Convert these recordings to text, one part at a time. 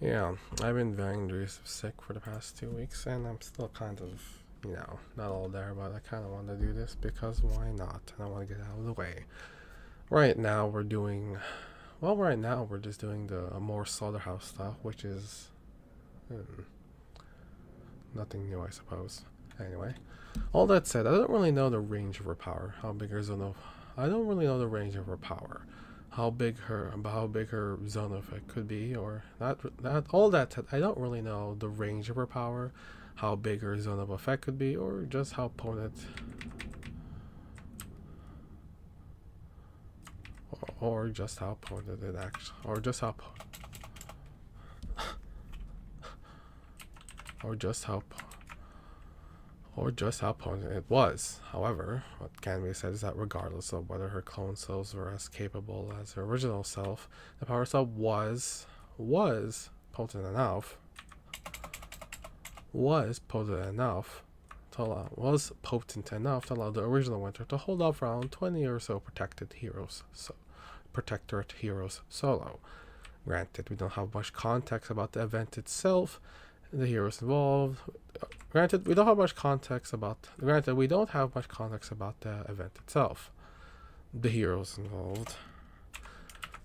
Yeah, I've been very sick for the past 2 weeks, and I'm still kind of, not all there, but I kind of want to do this because why not? And I want to get out of the way. Right now, right now, we're just doing the more slaughterhouse stuff, which is hmm, nothing new, I suppose. Anyway, all that said, I don't really know the range of her power. How big her zone of. I don't really know the range of her power. How big her zone of effect could be, or that all that said, I don't really know the range of her power, how big her zone of effect could be, or just how potent, or just how potent it actually, or just how or just how potent it was. However, what can be said is that regardless of whether her clone selves were as capable as her original self, the power cell was potent enough was potent enough to allow the original Winter to hold off around 20 or so protectorate heroes solo. Granted, we don't have much context about the event itself, the heroes involved. Granted, we don't have much context about. Granted, we don't have much context about the event itself, the heroes involved,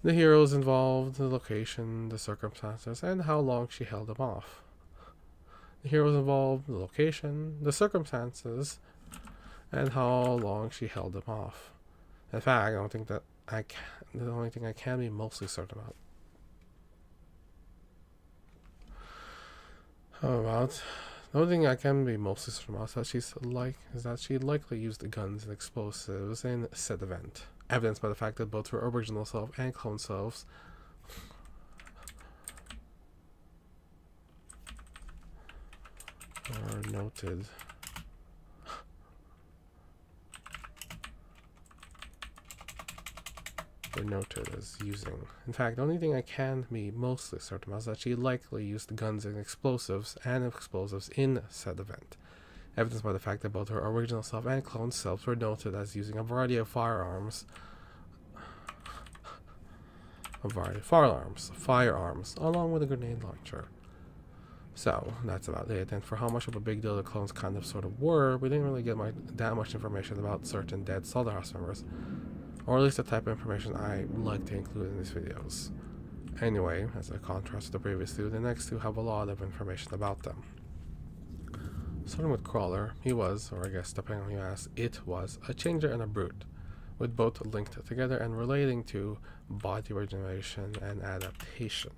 the location, the circumstances, and how long she held them off. The heroes involved, the location, the circumstances, and how long she held them off. In fact, I don't think that I can. The only thing I can be mostly certain about. How about the only thing I can be mostly certain about is that she likely used the guns and explosives in said event, evidenced by the fact that both her original self and clone selves are noted as using. In fact, the only thing I can be mostly certain about is that she likely used guns and explosives in said event, evidenced by the fact that both her original self and clone selves were noted as using a variety of firearms, along with a grenade launcher. So that's about it. And for how much of a big deal the clones kind of sort of were, we didn't really get that much information about certain dead Slaughterhouse members, or at least the type of information I like to include in these videos. Anyway, as a contrast to the previous two, the next two have a lot of information about them. Starting with Crawler, he was, or I guess depending on who you ask, it was, a changer and a brute, with both linked together and relating to body regeneration and adaptation.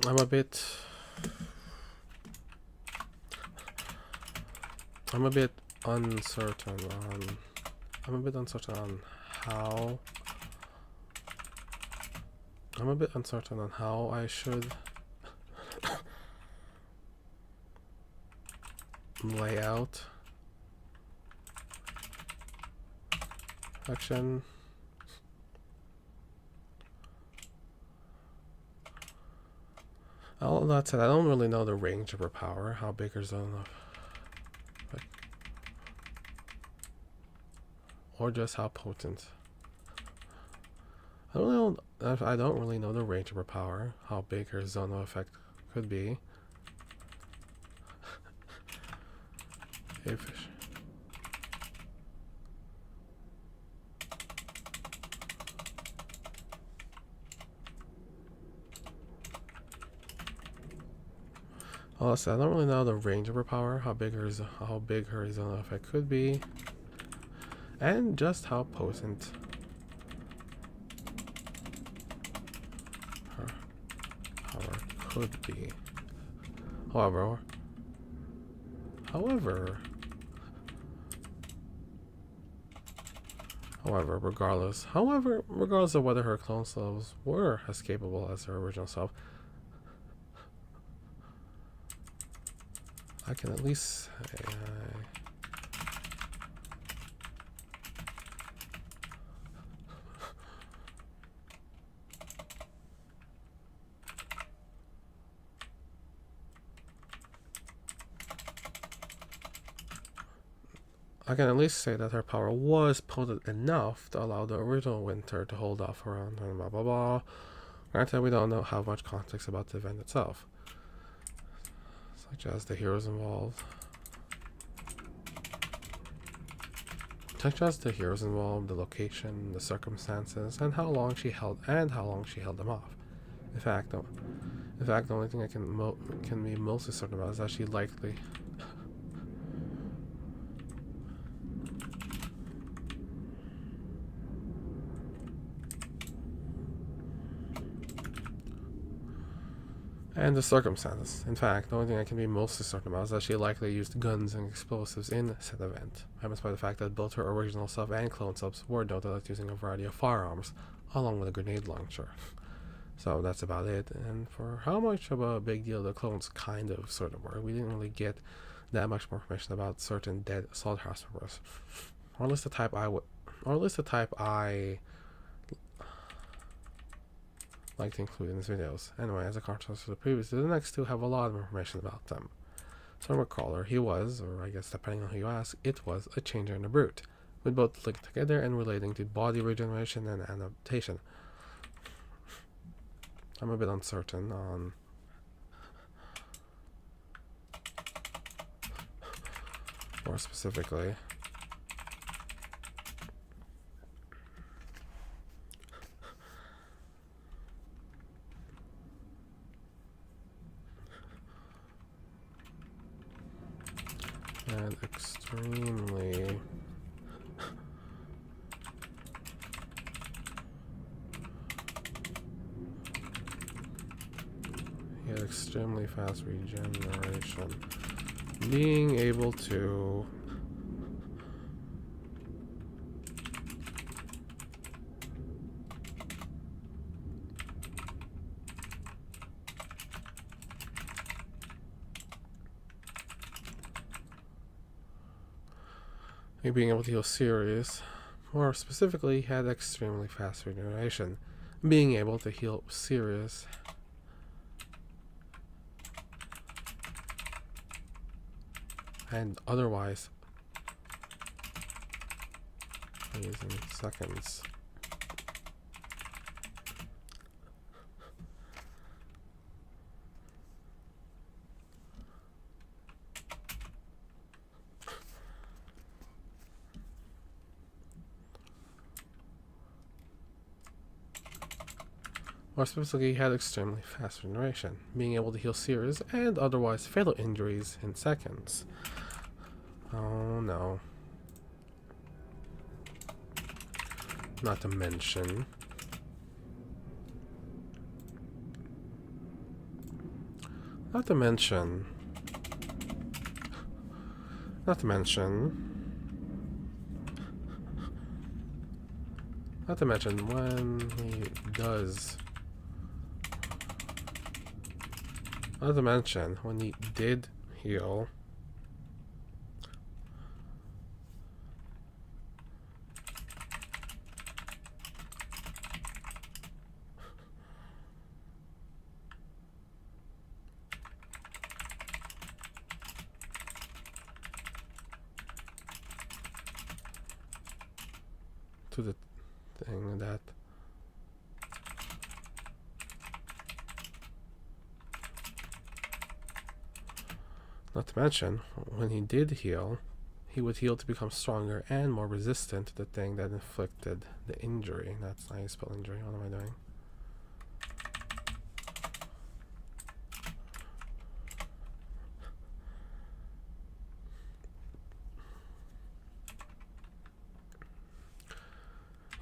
I'm a bit uncertain on how I should lay out action. All that said, I don't really know the range of her power, how big her zone of, or just how potent. I don't really know the range of her power, how big her zone of effect could be. If also, I don't really know the range of her power, how big her zone of effect could be, and just how potent her power could be. However, regardless of whether her clone selves were as capable as her original self, I can at least say I can at least say that her power was potent enough to allow the original Winter to hold off around and blah blah blah. Granted, we don't know how much context about the event itself, such as the heroes involved. The location, the circumstances, and how long she held them off. In fact, the only thing I can be mostly certain about is that she likely and the circumstances. In fact, the only thing I can be mostly certain about is that she likely used guns and explosives in said event, evidenced by the fact that both her original self and clone selves were noted as using a variety of firearms, along with a grenade launcher. So that's about it. And for how much of a big deal the clones kind of sort of were, we didn't really get that much more information about certain dead Slaughterhouse members, or at least the type I like to include in these videos. Anyway, as a contrast to the previous, the next two have a lot of information about them. Stormcrawler, he was, or I guess depending on who you ask, it was a changer and a brute, with both linked together and relating to body regeneration and adaptation. I'm a bit uncertain on more specifically and extremely he had extremely fast regeneration, being able to heal serious. More specifically, he had extremely fast regeneration, being able to heal serious and otherwise in seconds. More specifically, he had extremely fast regeneration, being able to heal serious and otherwise fatal injuries in seconds. Oh no. Not to mention Not to mention when he does. Not to mention when he did heal. To the thing that not to mention when he did heal, he would heal to become stronger and more resistant to the thing that inflicted the injury. That's not how you spell injury. What am I doing?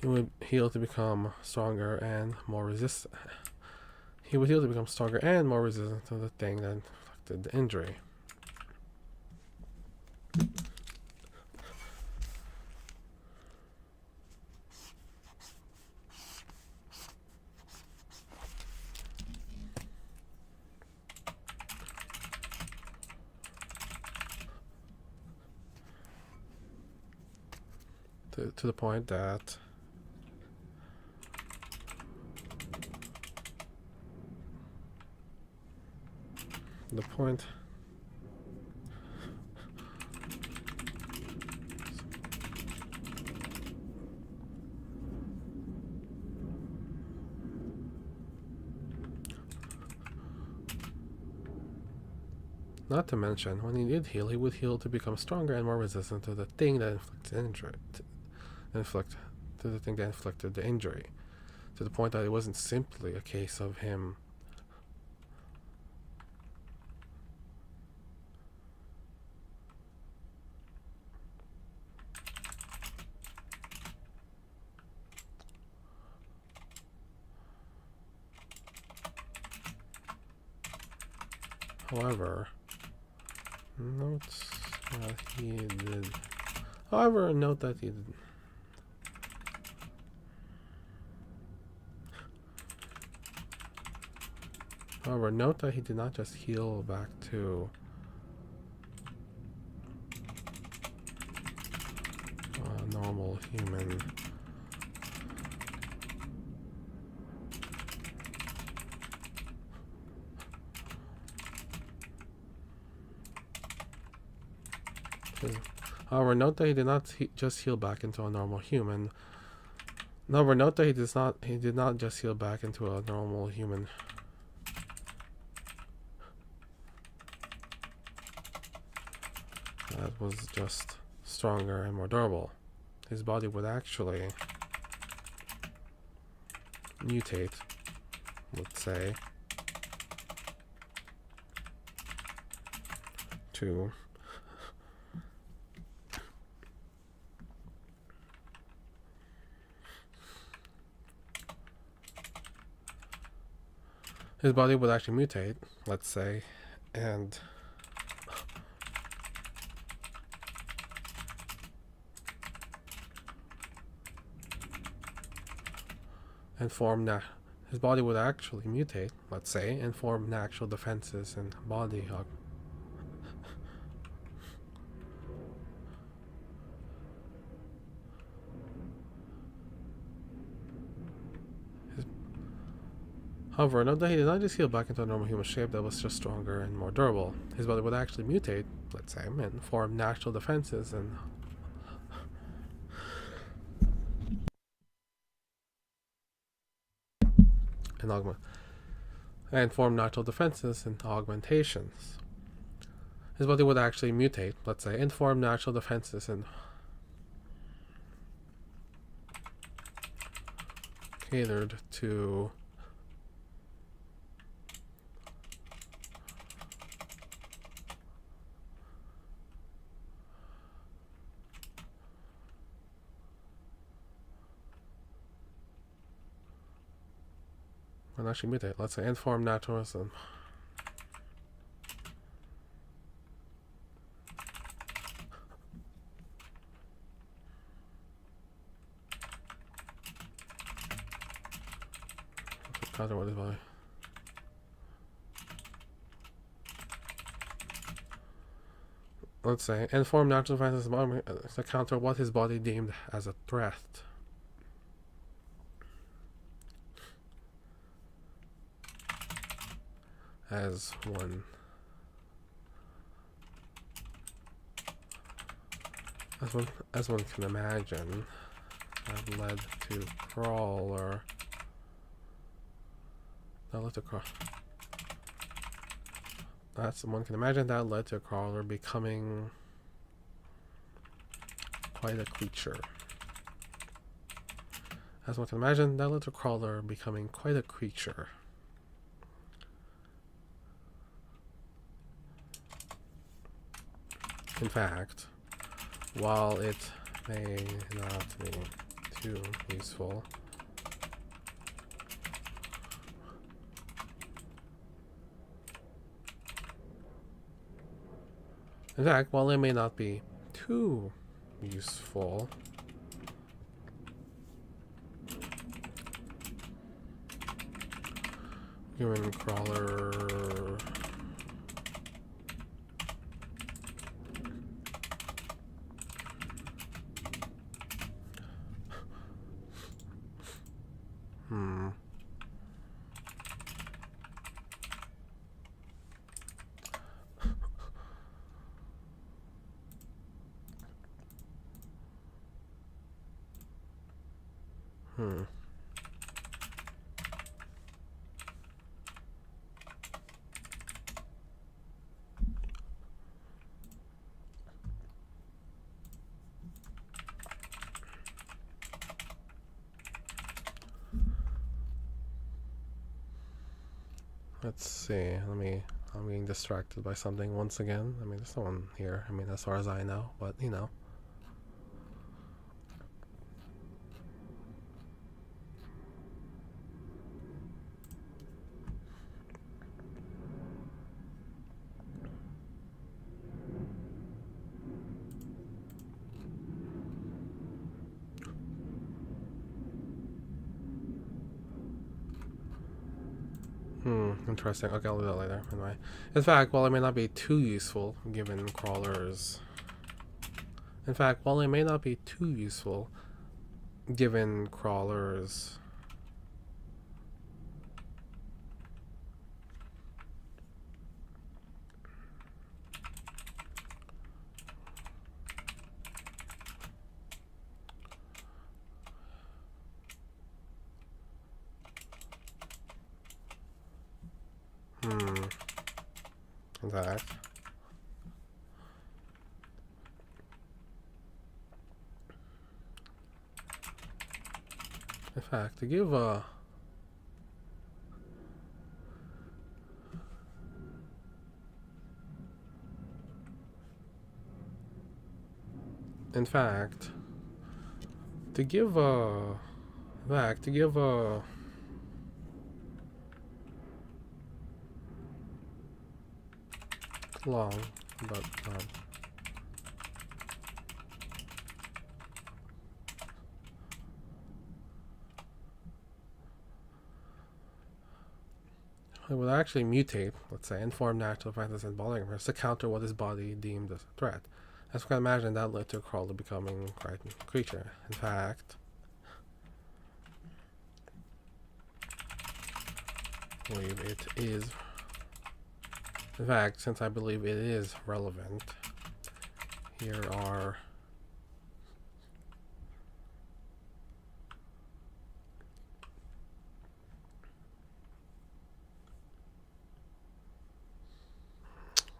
He would heal to become stronger and more resistant. He would heal to become stronger and more resistant to the thing that inflicted the injury. To the point that Not to mention, when he did heal, he would heal to become stronger and more resistant to the thing that inflicted the injury. To the point that it wasn't simply a case of him However, notes that he did. However, note that he did. However, note that he did not just heal back to a normal human. However, note that he did not just heal back into a normal human. However, note that he did not just heal back into a normal human. That was just stronger and more durable. His body would actually mutate, let's say, to his body would actually mutate, let's say, and form his body would actually mutate, let's say, and form natural defenses and body However, note that he did not just heal back into a normal human shape that was just stronger and more durable. His body would actually mutate, let's say, and form natural defenses and form natural defenses and augmentations. His body would actually mutate, let's say, and form natural defenses and catered to actually mutate, let's say, and form naturalism. Counter what is body. Let's say, and form natural defenses to counter what his body deemed as a threat. As one can imagine, that led to Crawler. One can imagine that led to Crawler becoming quite a creature. As one can imagine, that led to Crawler becoming quite a creature. In fact, while it may not be too useful, human Crawler Let's see. I'm getting distracted by something once again. I mean, there's no one here. I mean, as far as I know, but you know. Interesting. Okay, I'll do that later. Anyway. In fact, while it may not be too useful, given crawlers... In fact, while it may not be too useful, given crawlers... In fact... In fact, to give a... In fact, to give a... In fact, to give a... long, but... it would actually mutate, let's say, and form natural fantasy and polygons to counter what his body deemed as a threat. As we can imagine, that led to a crawler becoming quite a creature. In fact, I believe it is. In fact, since I believe it is relevant, here are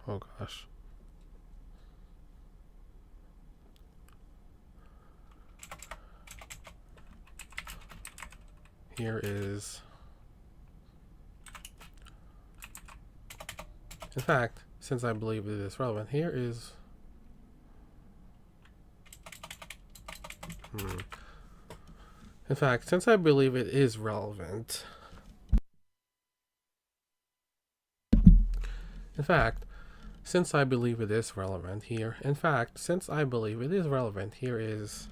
oh gosh. Here is, in fact, since I believe it is relevant, here is, in fact, since I believe it is relevant, in fact, since I believe it is relevant here, in fact, since I believe it is relevant, here is,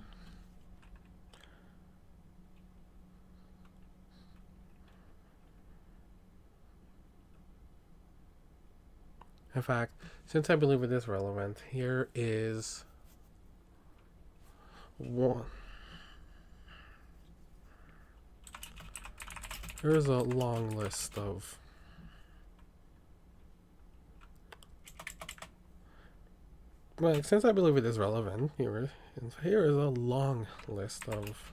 in fact, since I believe it is relevant, here is one. Here's a long list of right, since I believe it is relevant, here is a long list of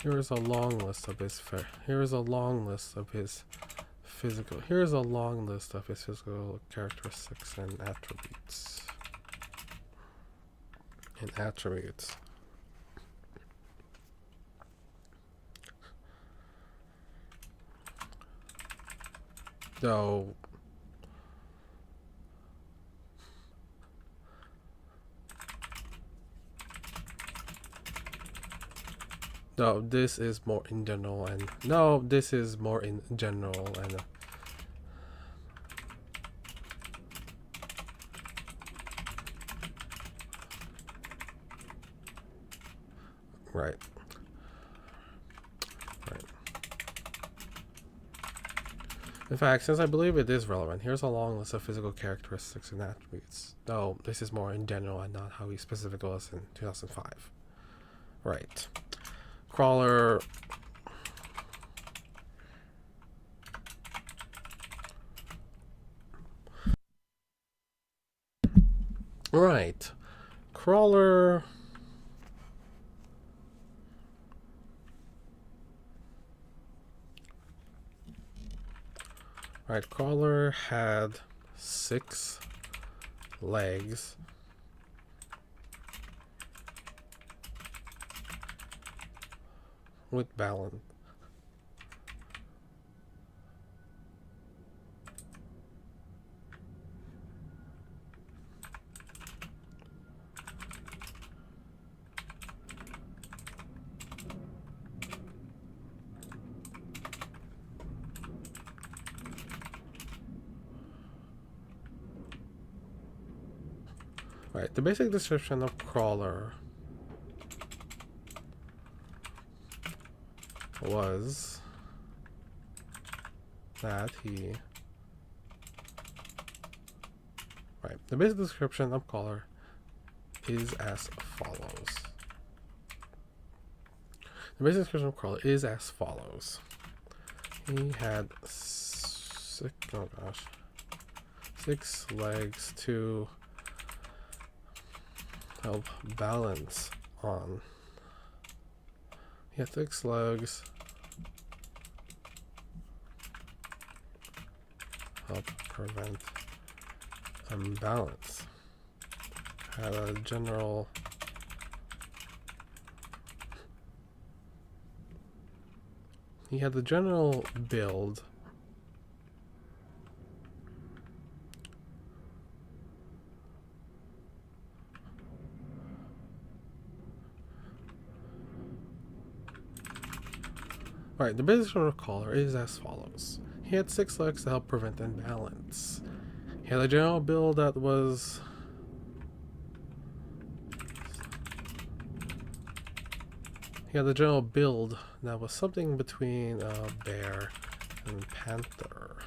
here is a long list of his here is a long list of his physical here is a long list of his physical characteristics and attributes. Though this is more in general and this is more in general and right. In fact, since I believe it is relevant, here's a long list of physical characteristics and attributes. Though this is more in general and not how he specifically was in 2005. Right. Crawler. Right. Crawler. Right, Crawler had 6 legs with balance. Right, the basic description of Crawler was that he... Right, the basic description of Crawler is as follows. The basic description of Crawler is as follows. He had 6 legs to help balance on. He had 6 legs. Help prevent imbalance. Had a general He had the general build Right, the basic of Crawler is as follows. He had 6 legs to help prevent imbalance. He had a general build that was something between a bear and panther.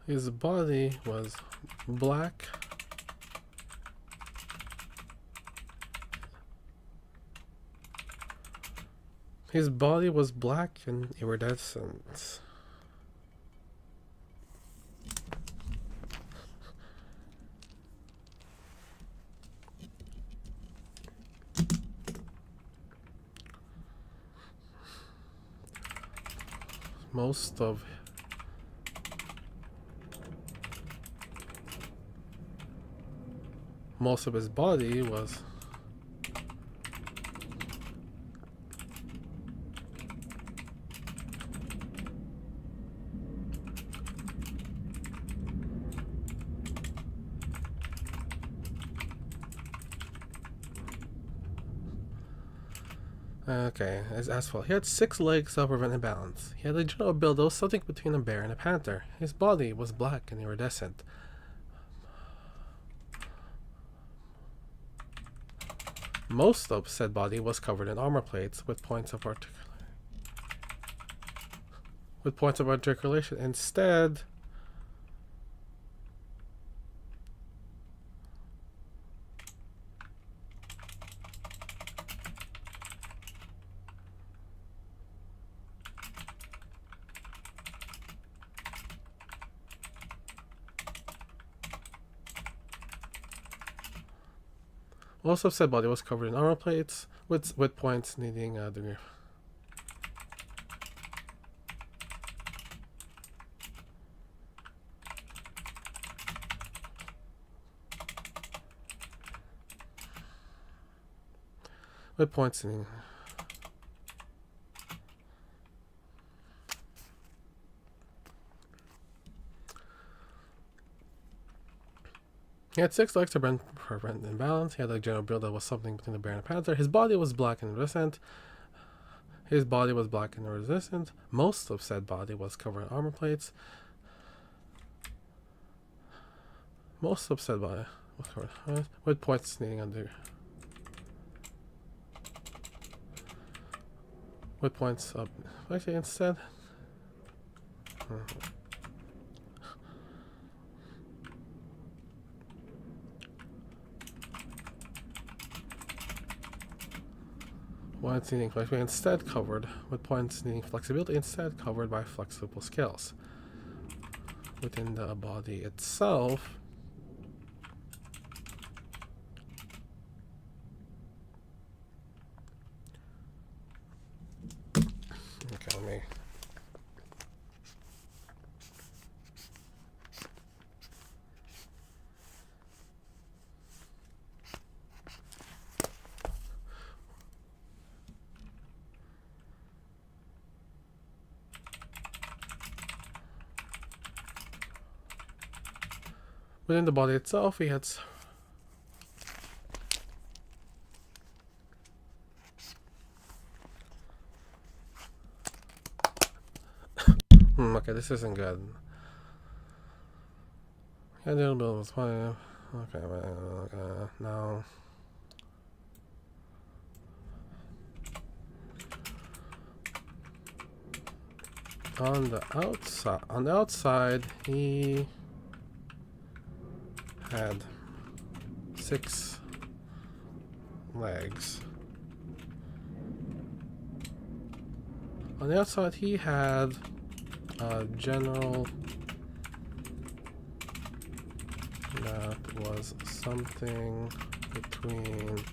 His body was black and iridescent. Most of his body was as asphalt. He had 6 legs to prevent imbalance. He had a general build that was something between a bear and a panther. His body was black and iridescent. Most of said body was covered in armor plates with points of articulation. Instead, most of said body was covered in armor plates with points needing a degree. With points needing. He had 6 legs to prevent imbalance. He had a general build that was something between a bear and a panther. His body was black and iridescent. Most of said body was covered in armor plates. Most of said body was covered with points needing under. With points up. Actually, instead. Points needing flexibility instead covered with points needing flexibility instead covered by flexible scales. Within the body itself, okay, let me Within the body itself, he had okay, this isn't good. Yeah, the build was fine. Okay, now. On the outside, he had 6 legs. On the outside, he had a general that was something between.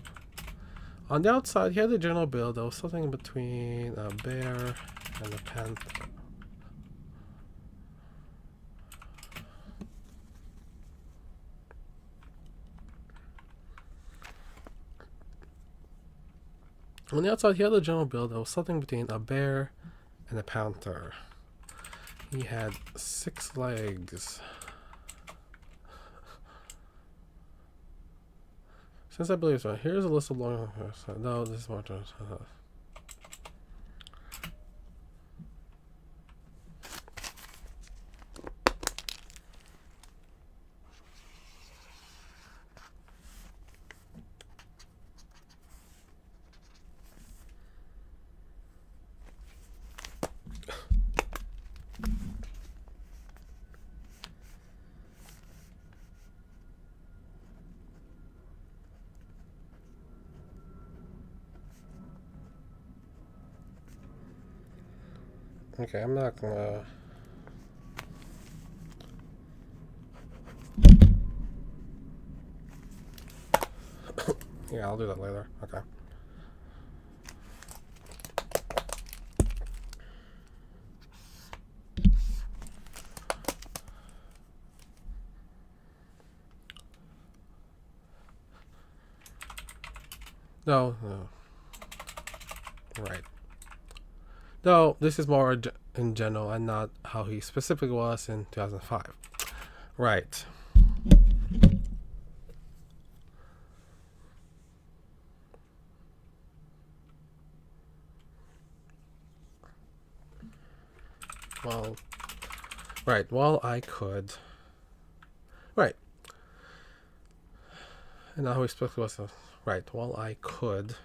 On the outside, he had a general build that was something between a bear and a panther. On the outside, he had a general build that was something between a bear and a panther. He had 6 legs. Since I believe so, here's a list of long. No, this is more. Okay, I'm not gonna. Yeah, I'll do that later. Okay. No. Right. No, this is more in general and not how he specifically was in 2005. Right. Well, right. Well, I could. Right. And not how he specifically was. Right. Well, I could.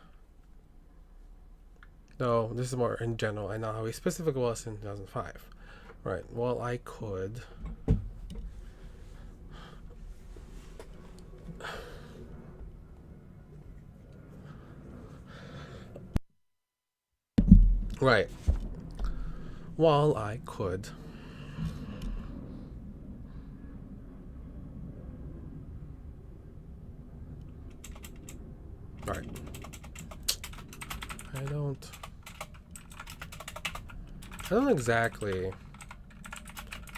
No, this is more in general. I know how he specifically was in 2005. Right. Well, I could. Right. Well, I could. Right. I don't exactly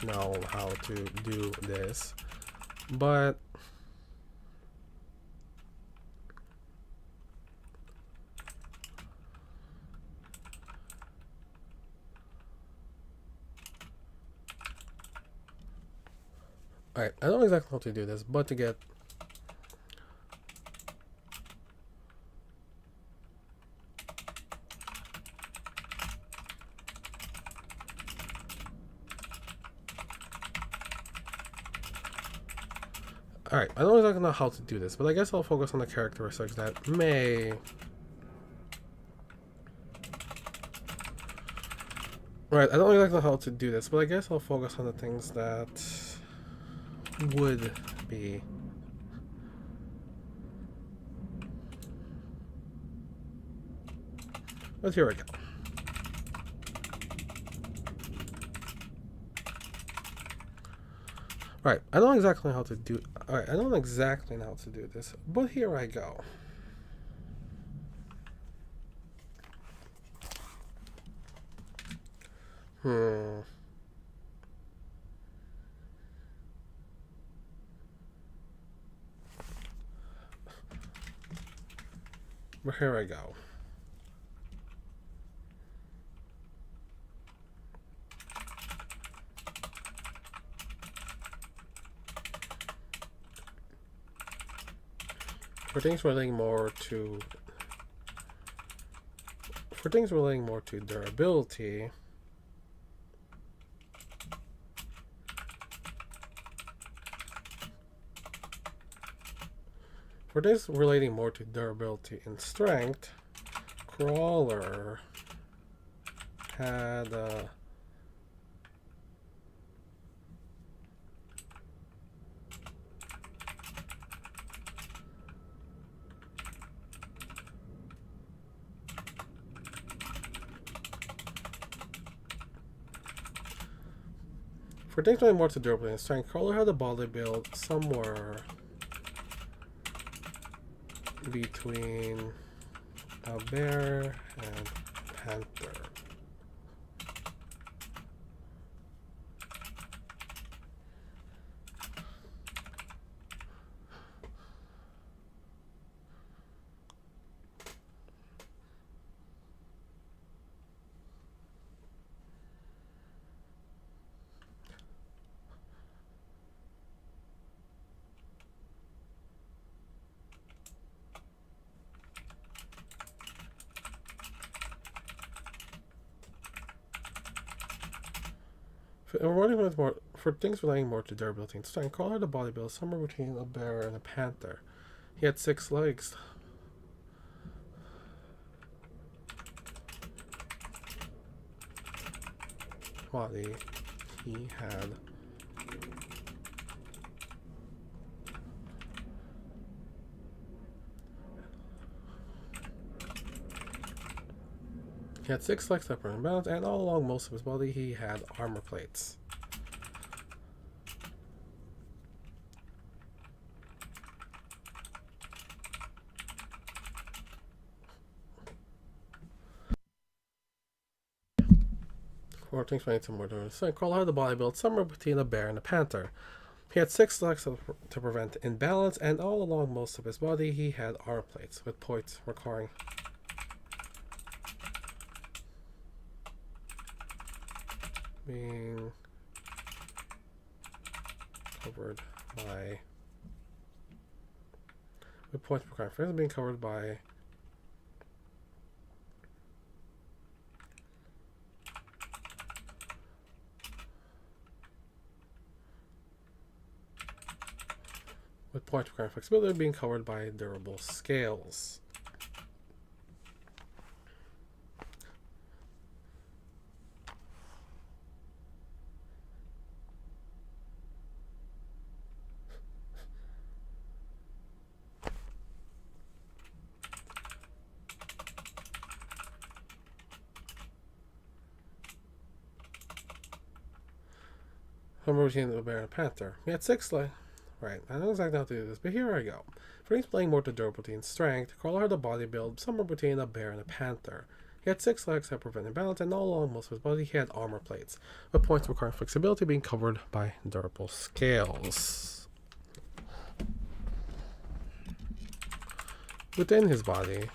know how to do this, but alright, I don't know exactly how to do this, but to get alright, I don't exactly know how to do this, but I guess I'll focus on the characteristics that may. Right, I don't exactly know how to do this, but I guess I'll focus on the things that would be. But here we go. Right, I don't exactly know how to do. Alright, I don't exactly know how to do this, but here I go. But here I go. For things relating more to durability, and strength, Crawler had for things relating more to durability and strength, Crawler had a body build somewhere between a bear and panther. For things relating more to durability and strength, Crawler had a body build somewhere between a bear and a panther. He had 6 legs. Body. He had He had 6 legs that were in balance, and all along most of his body he had armor plates. For things relating to more durability, so Crawler had a body build somewhere between a bear and a panther. He had 6 legs to prevent imbalance, and all along most of his body he had armor plates, with points requiring being covered by being covered by with points requiring flexibility being covered by durable scales. From routine of a bear and a panther. We had 6 legs. Right, I don't know exactly how to do this, but here I go. For things playing more to durability and strength, Crawler had a body build somewhere between a bear and a panther. He had 6 legs that prevented balance, and all along most of his body he had armor plates, with points requiring flexibility being covered by durable scales. Within his body,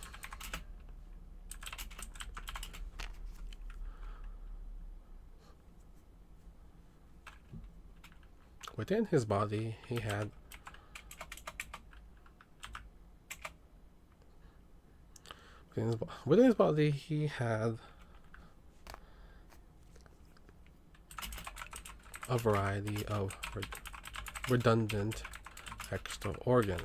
he had within his body he had a variety of redundant extra organs.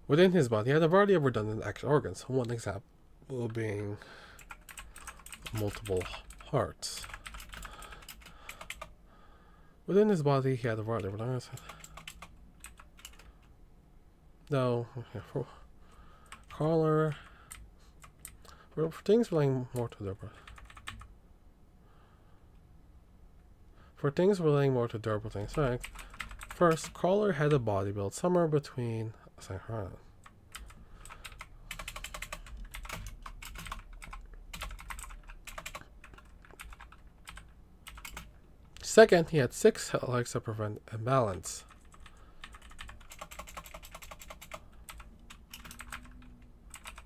Within his body, he had a variety of redundant extra organs. One example being multiple hearts. Within his body, he had a variety of redundant. No, okay, for Crawler. For things relating more to durability. For things relating more to durable things, first, Crawler had a body build somewhere between. Second, he had 6 legs to prevent imbalance.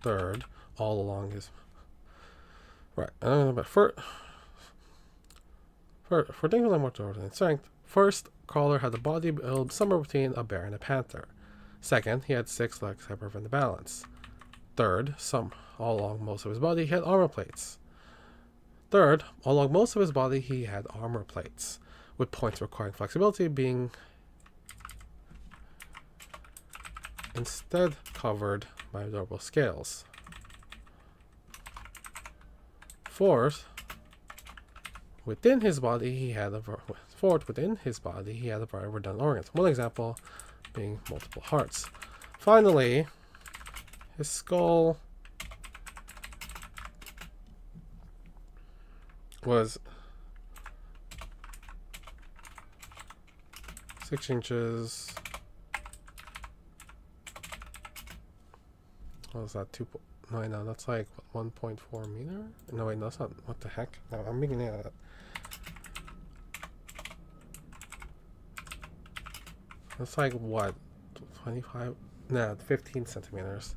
Third, all along his right. But first, For things with more than strength, first, Crawler had a body build somewhere between a bear and a panther. Second, he had 6 legs that prevent the balance. Third, all along most of his body, he had armor plates. Third, all along most of his body, he had armor plates, with points requiring flexibility being instead covered by durable scales. Fourth, within his body, he had a variety of redundant organs. One example being multiple hearts. Finally, his skull was 6 inches. What was that? No, that's like 1.4 meter? No, wait, no, that's not. What the heck? No, I'm making it out of that. That's like what? 25? Nah, 15 centimeters.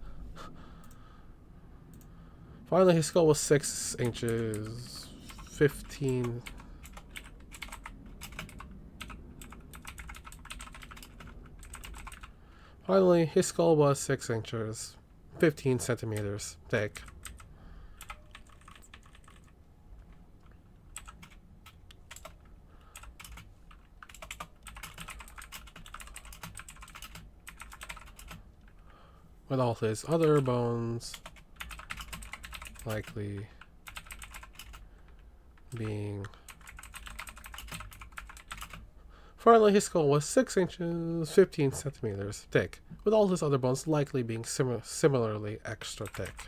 Finally, his skull was 6 inches. 15. Finally, his skull was 6 inches. 15 centimeters thick. With all his other bones likely being... Finally, his skull was 6 inches, 15 centimeters thick, with all his other bones likely being similarly extra thick.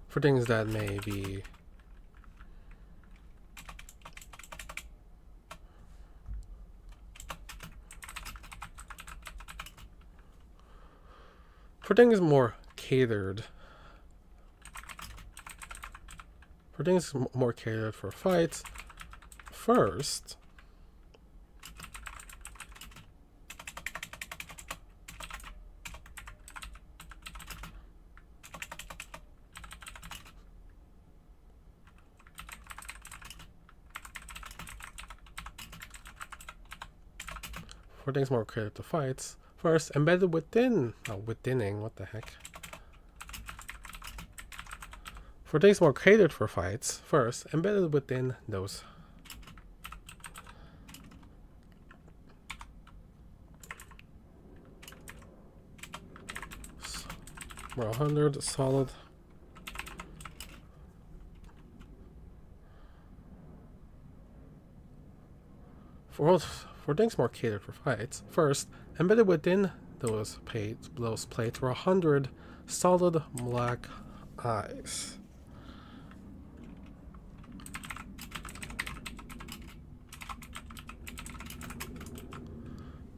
For things that may be more catered for fights, first embedded within, what the heck? For things more catered for fights, first, embedded within those. We're 100 solid. For things more catered for fights, first, embedded within those plates were 100 solid black eyes.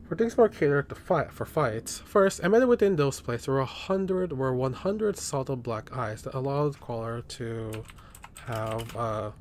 For things more catered for fights, first, embedded within those plates were 100 solid black eyes that allowed Crawler to have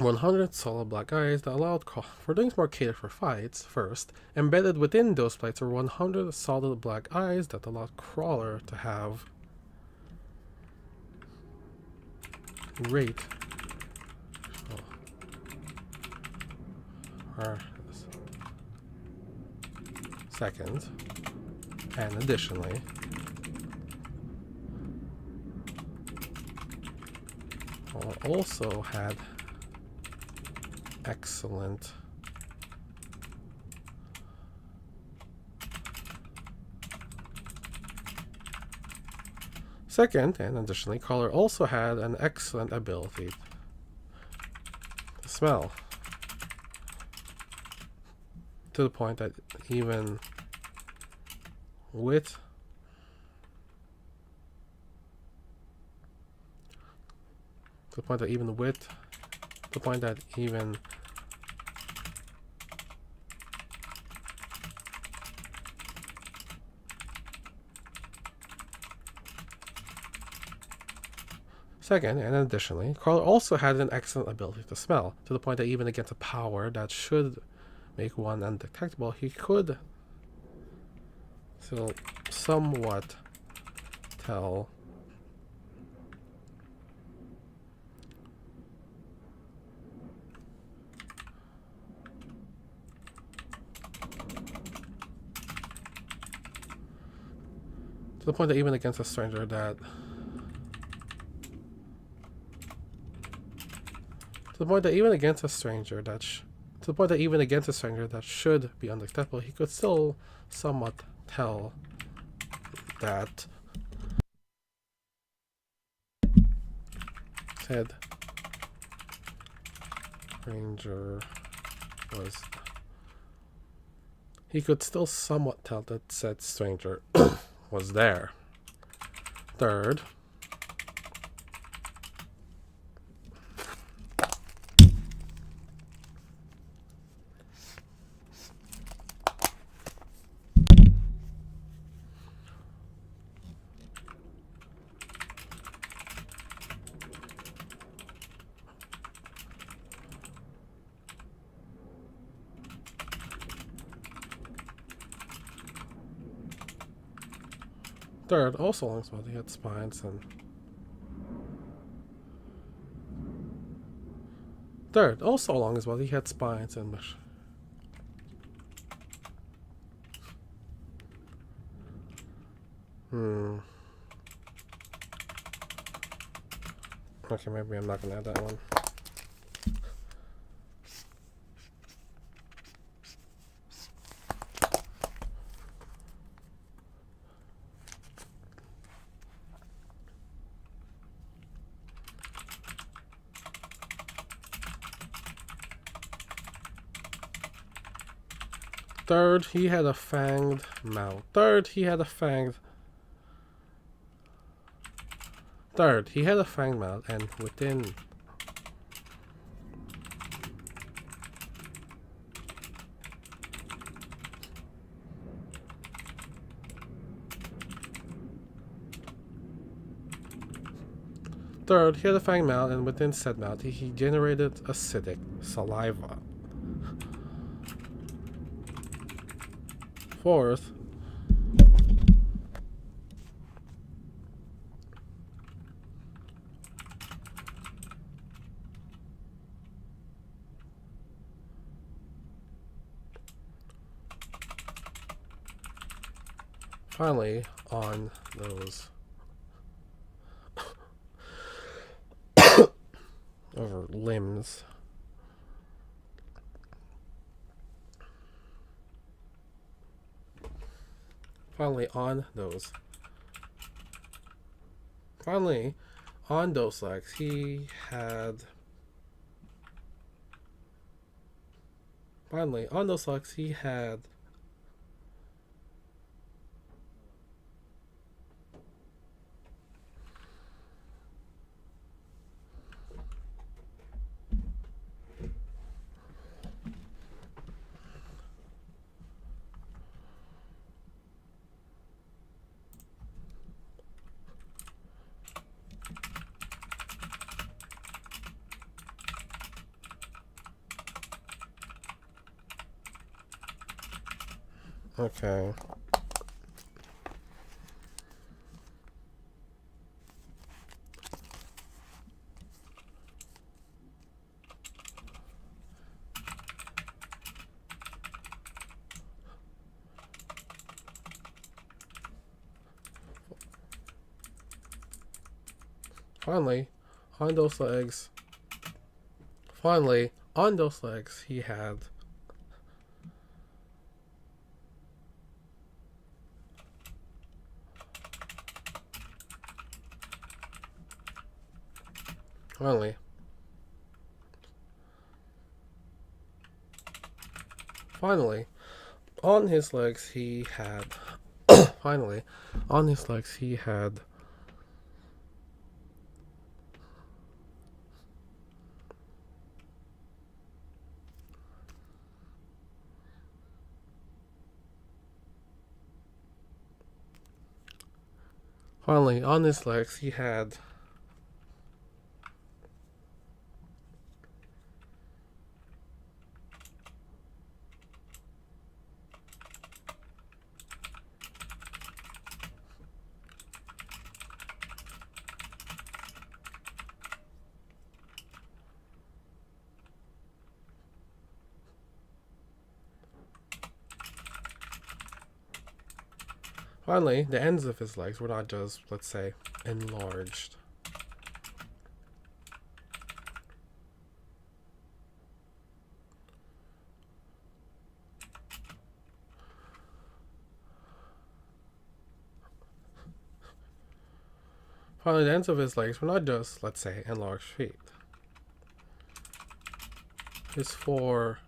100 solid black eyes that allowed for things more catered for fights. First, embedded within those plates were 100 solid black eyes that allowed Crawler to have great or second, and additionally, also had excellent second, and additionally, color also had an excellent ability to smell, to the point that even with the point that even with the point that even second, and additionally, color also had an excellent ability to smell, to the point that even against a power that should make one undetectable, he could still somewhat tell to the point that even against a stranger that to the point that even against a stranger that should be undetectable, he could still somewhat tell that said stranger was. He could still somewhat tell that said stranger was there. Third, also along as well, he had spines and also along as well, he had spines and okay, maybe I'm not gonna add that one. Third, he had a fanged mouth. Third, he had a fanged mouth, and within said mouth, he generated acidic saliva. Fourth, finally, on those over limbs, finally on those legs, he had okay. Finally, on those legs, finally, on those legs, he had finally, finally, on his legs he had finally, on his legs he had finally, on his legs he had finally, the ends of his legs were not just, let's say, enlarged. Finally, the ends of his legs were not just, let's say, enlarged feet. His four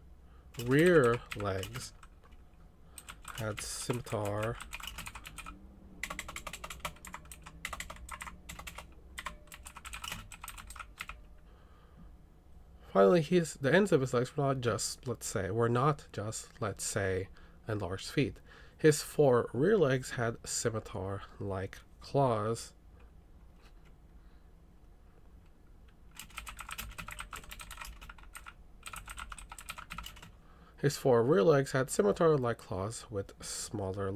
rear legs had scimitar finally the ends of his legs were not just, let's say, enlarged feet. His four rear legs had scimitar like claws. His four rear legs had scimitar like claws with smaller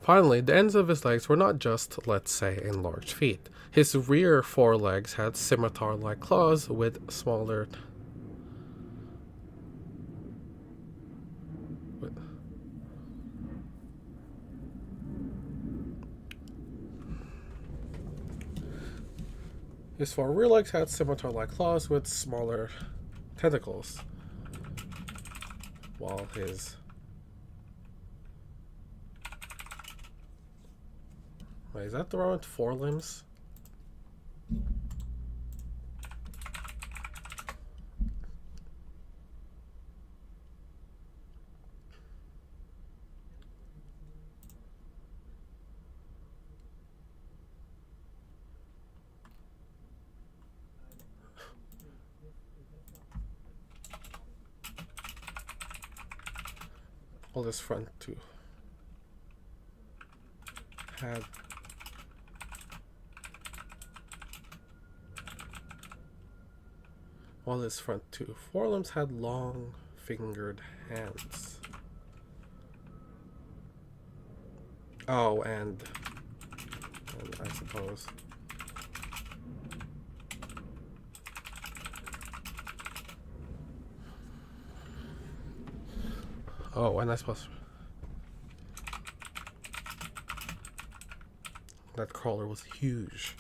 Finally, the ends of his legs were not just, let's say, enlarged feet. His rear four legs had scimitar like claws with smaller His four rear legs had scimitar-like claws with smaller tentacles, while his wait, is that the one with four limbs? Well, his front two had while his front two forelimbs had long fingered hands. Oh, and I suppose that crawler was huge.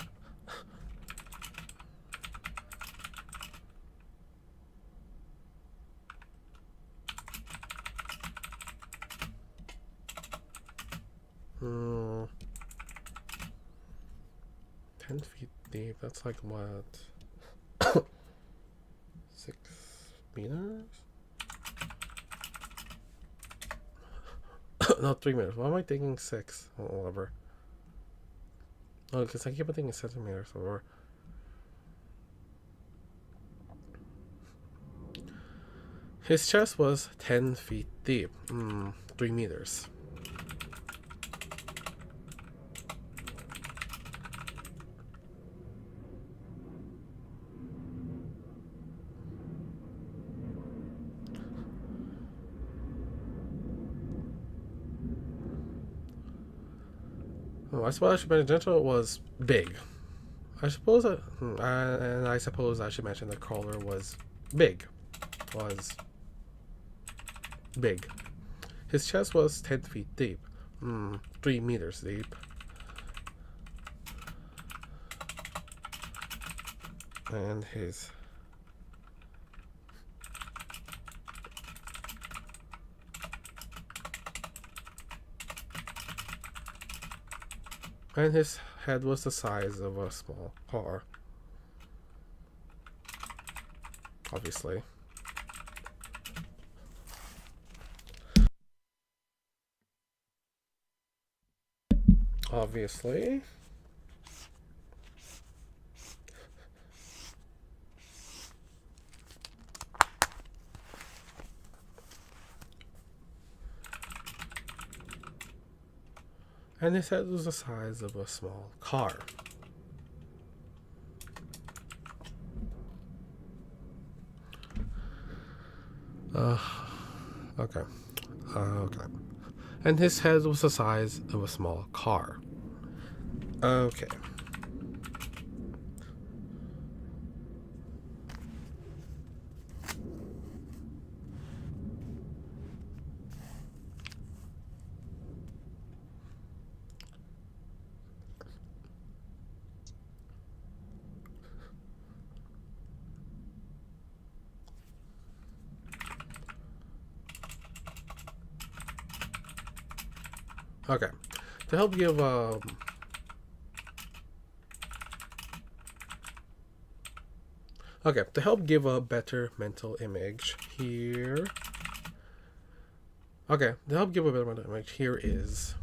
Hmm. 10 feet deep, that's like what? 6 meters? No, 3 meters. Why am I thinking 6? Oh, whatever. Oh, because I keep on thinking centimeters or. His chest was 10 feet deep. 3 meters. I suppose I should mention Gentle was big. I suppose, and I suppose I should mention that Crawler was big. Was big. His chest was 10 feet deep. 3 meters deep. And his head was the size of a small car. Obviously. Obviously. And his head was the size of a small car. Okay. Okay. And his head was the size of a small car. Okay. Okay. To help give to help give a better mental image here. Okay, to help give a better mental image, here is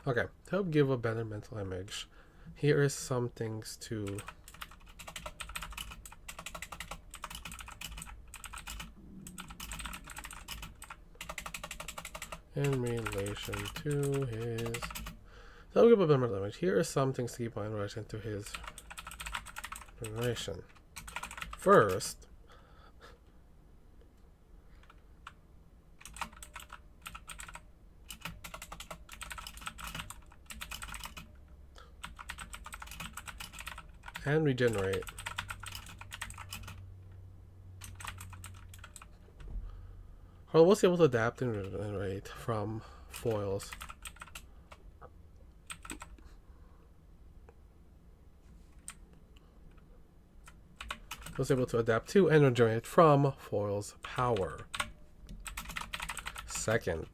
okay, to help give a better mental image, here is some things to in relation to his. So I'll give a better mental image. Here are some things to keep in relation to his relation. First, and regenerate. Carl was able to adapt and regenerate from foils. Was able to adapt to and regenerate from foil's power. Second,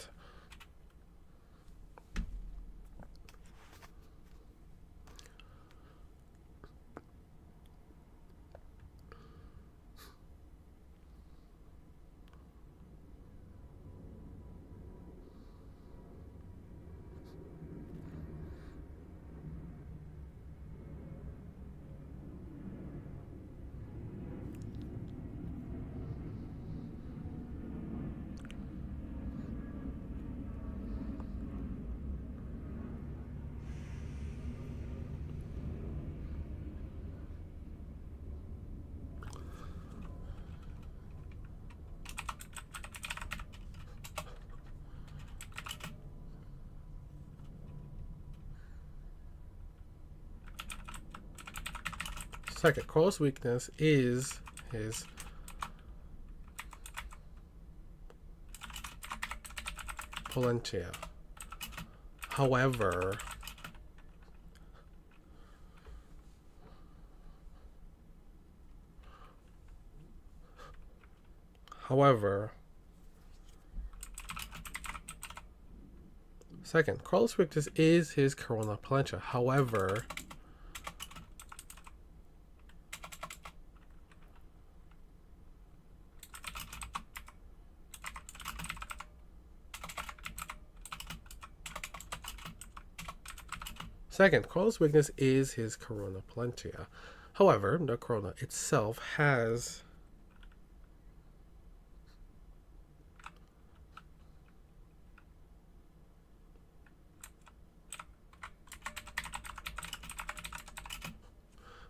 Carl's weakness is his Pollentia. However, second, Carl's weakness is his Corona Pollentia. However, Carl's weakness is his Corona Pollentia. However, the Corona itself has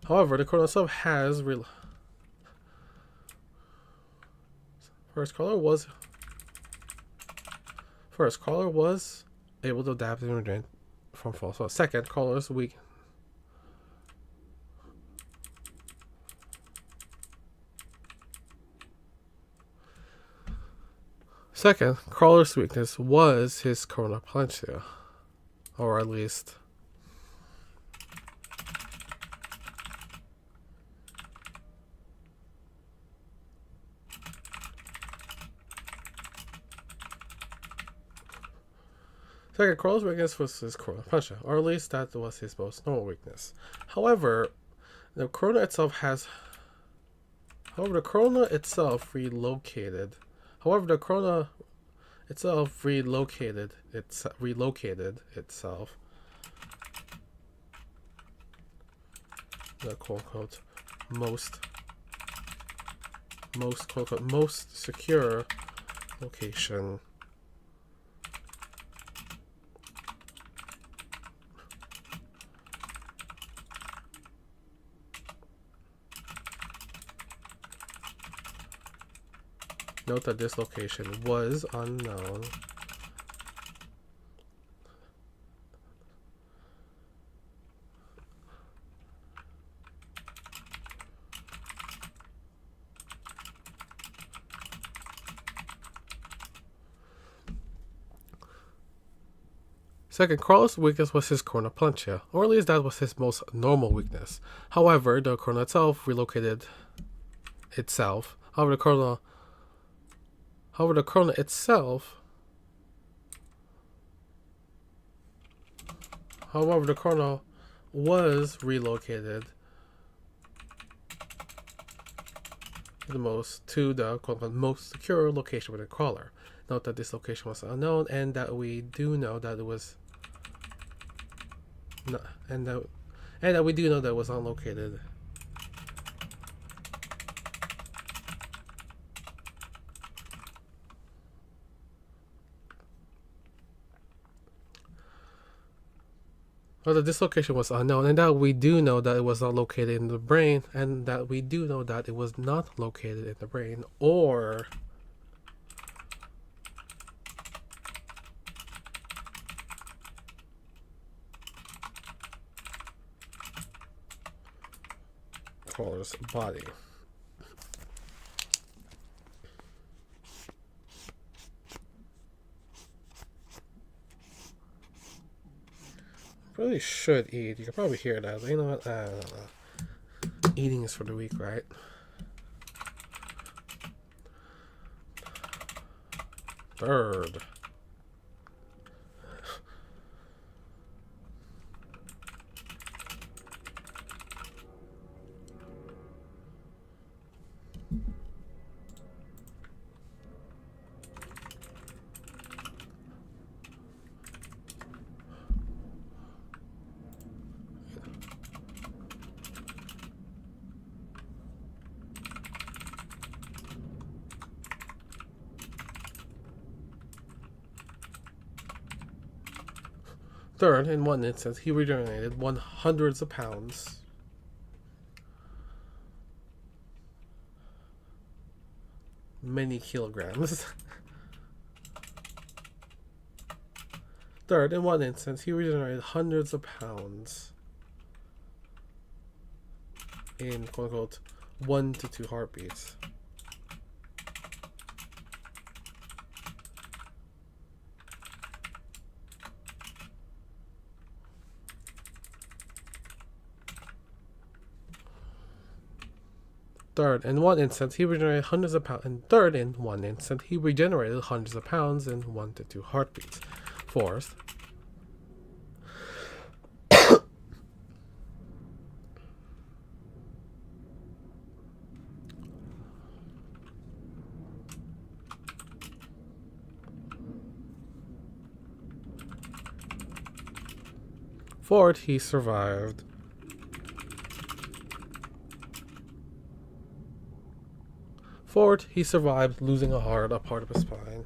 However, the corona itself has first caller was able to adapt and regain from false. So second caller's weak. Second, Crawler's weakness was his corona plancha, or at least second, Crawler's weakness was his corona plancha, or at least that was his most normal weakness. However, the corona itself relocated. However, the corona itself relocated itself. The quote unquote most quote unquote most secure location. Note that this location was unknown. Second, Carlos' weakness was his corona plancha, or at least that was his most normal weakness. However, the corona itself relocated itself. However, the corona was relocated to the quote-unquote most secure location within the crawler. Note that this location was unknown, and that we do know that it was not, and that we do know that it was unlocated. Well, the dislocation was unknown, and that we do know that it was not located in the brain, and that we do know that it was not located in the brain, or Crawler's body. Really should eat. You can probably hear that. But you know what? I don't know. Eating is for the weak, right? Third. Third, in one instance, he regenerated hundreds of pounds. Many kilograms. Third, in one instance, he regenerated hundreds of pounds in quote unquote 1 to 2 heartbeats. Third, in one instance, he regenerated hundreds of pounds. And third, in one instance, he regenerated hundreds of pounds in 1 to 2 heartbeats. Fourth, he survived. Fourth, he survived losing a part of his spine.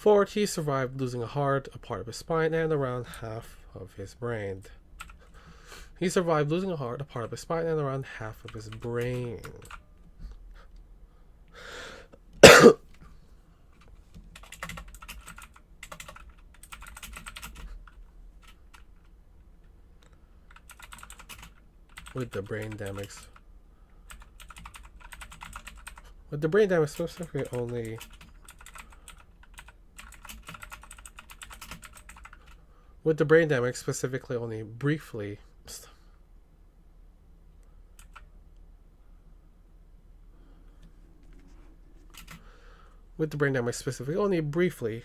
Fourth, he survived losing a heart, a part of his spine, and around half of his brain. He survived losing a heart, a part of his spine, and around half of his brain. With the brain damage. With the brain damage specifically only. With the brain damage specifically only briefly. With the brain damage specifically only briefly.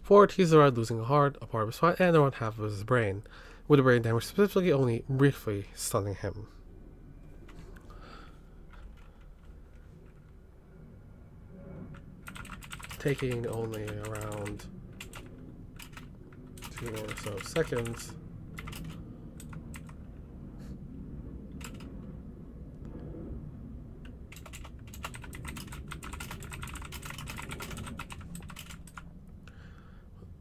Fourth, he survived losing a heart, a part of his spine, and around half of his brain, with the brain damage specifically only briefly stunning him. Taking only around 2 or so seconds.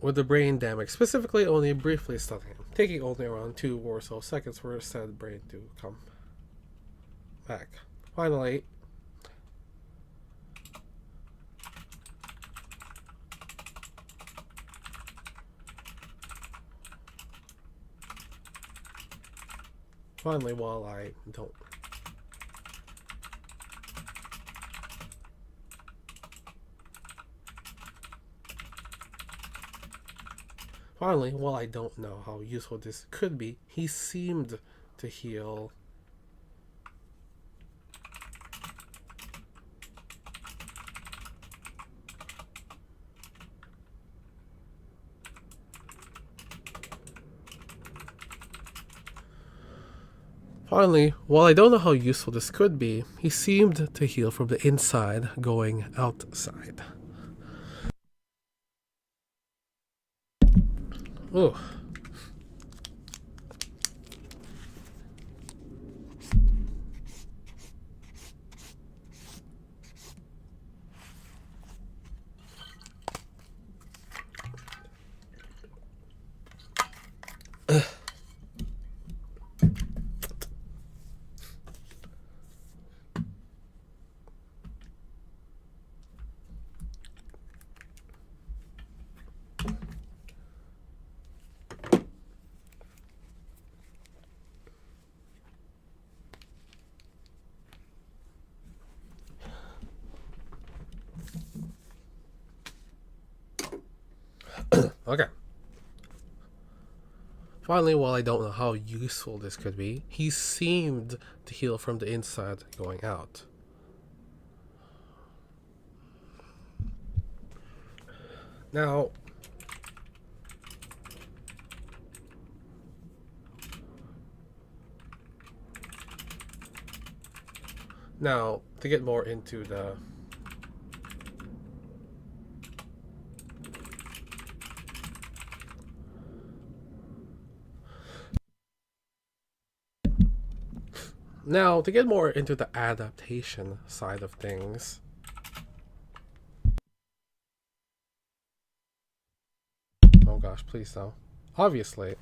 With the brain damage specifically only briefly stunning him, taking only around 2 or so seconds for said brain to come back. Finally, while I don't Finally, while I don't know how useful this could be, he seemed to heal. Finally, while I don't know how useful this could be, he seemed to heal from the inside going outside. Oh. Okay. Finally, while I don't know how useful this could be, he seemed to heal from the inside going out. Now, to get more into the adaptation side of things. Oh gosh, please no. Obviously.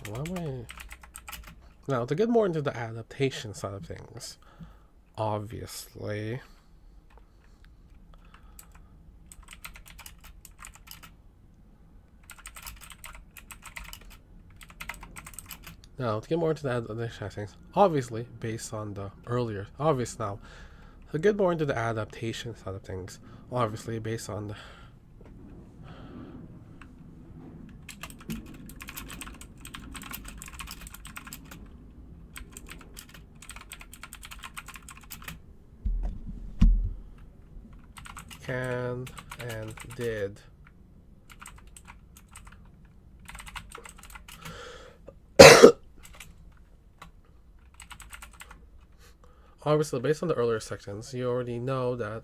Why am I... Now, to get more into the adaptation side of things, obviously... Now, to get more into the adaptation things, obviously, based on the earlier, to get more into the adaptation side of things, obviously, based on the can and did obviously, based on the earlier sections, you already know that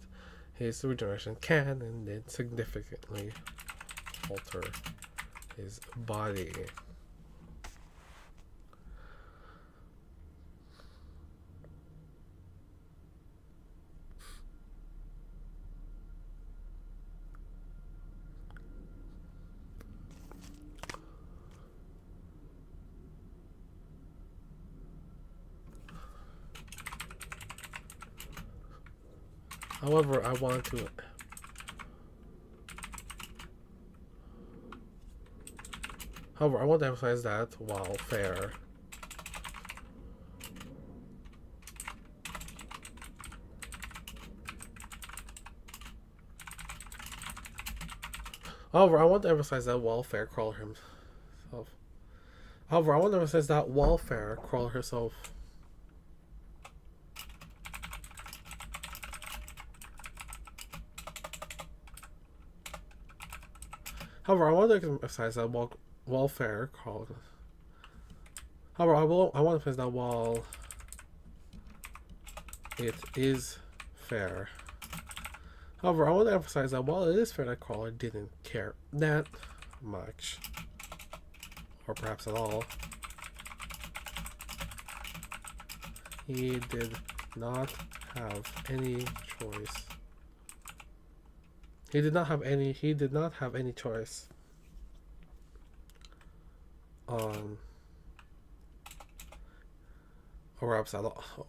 his regeneration can and did significantly alter his body. However, I want to emphasize that while fair, However, I want to emphasize that while fair crawler himself. However, I want to emphasize that while fair crawler herself. However, I want to emphasize that while fair crawler. However, I want to emphasize that while it is fair. However, I want to emphasize that while it is fair that crawler didn't care that much, or perhaps at all, he did not have any choice. He did not have any choice on, or perhaps at all,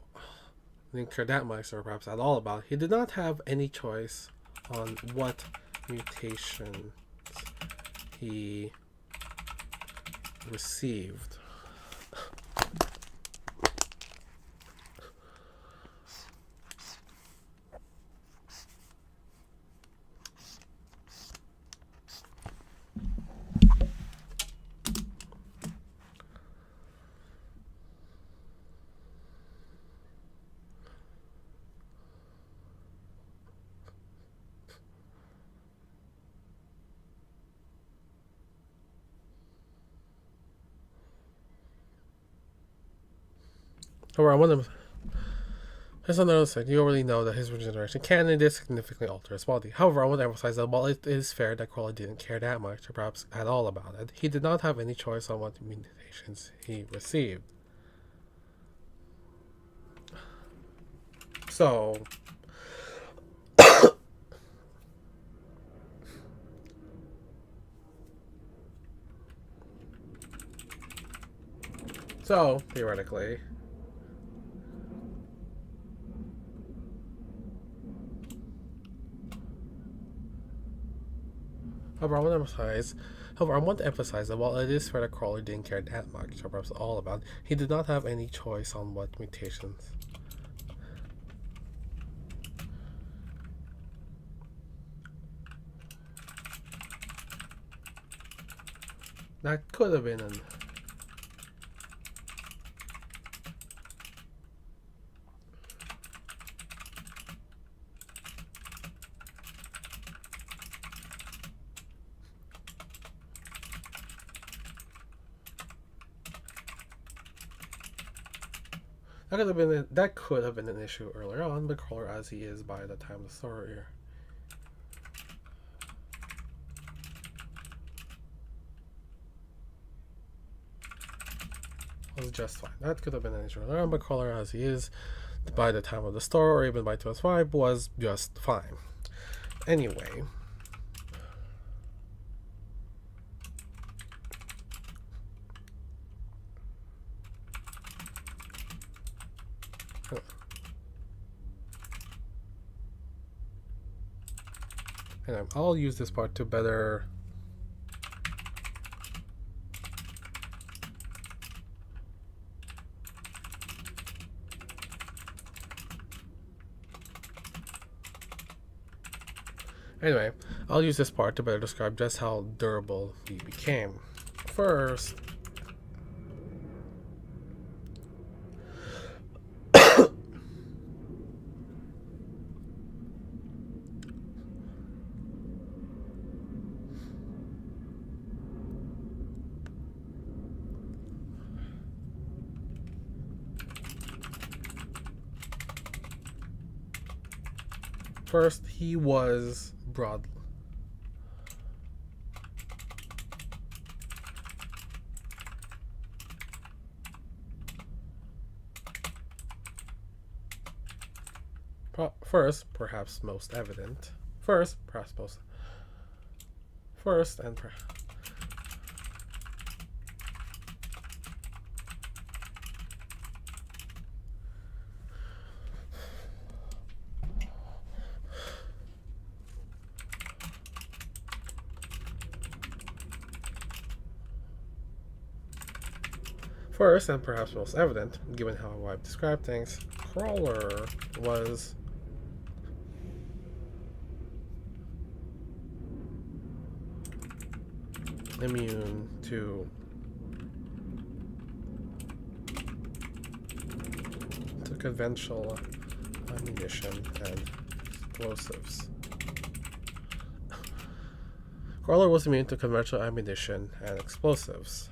didn't care that much, or perhaps at all about. He did not have any choice on what mutations he received. However, I want to. As on the other side, you already know that his regeneration can and did significantly alter his body. However, I want to emphasize that while it is fair that Crawler didn't care that much, or perhaps at all about it, he did not have any choice on what mutations he received. So, theoretically, However, I want to emphasize that while it is fair that Crawler didn't care that much, or perhaps all about, he did not have any choice on what mutations. That could have been an. That could have been an issue earlier on, but Crawler as he is by the time of the story was just fine. That could have been an issue earlier on, but Crawler as he is by the time of the story, or even by 2S5, was just fine. Anyway. And I'll use this part to better describe just how durable he became. First, he was broad. First, perhaps most evident. First, perhaps most. First and First, and perhaps most evident, given how I've described things, Crawler was immune to conventional ammunition and explosives. Crawler was immune to conventional ammunition and explosives.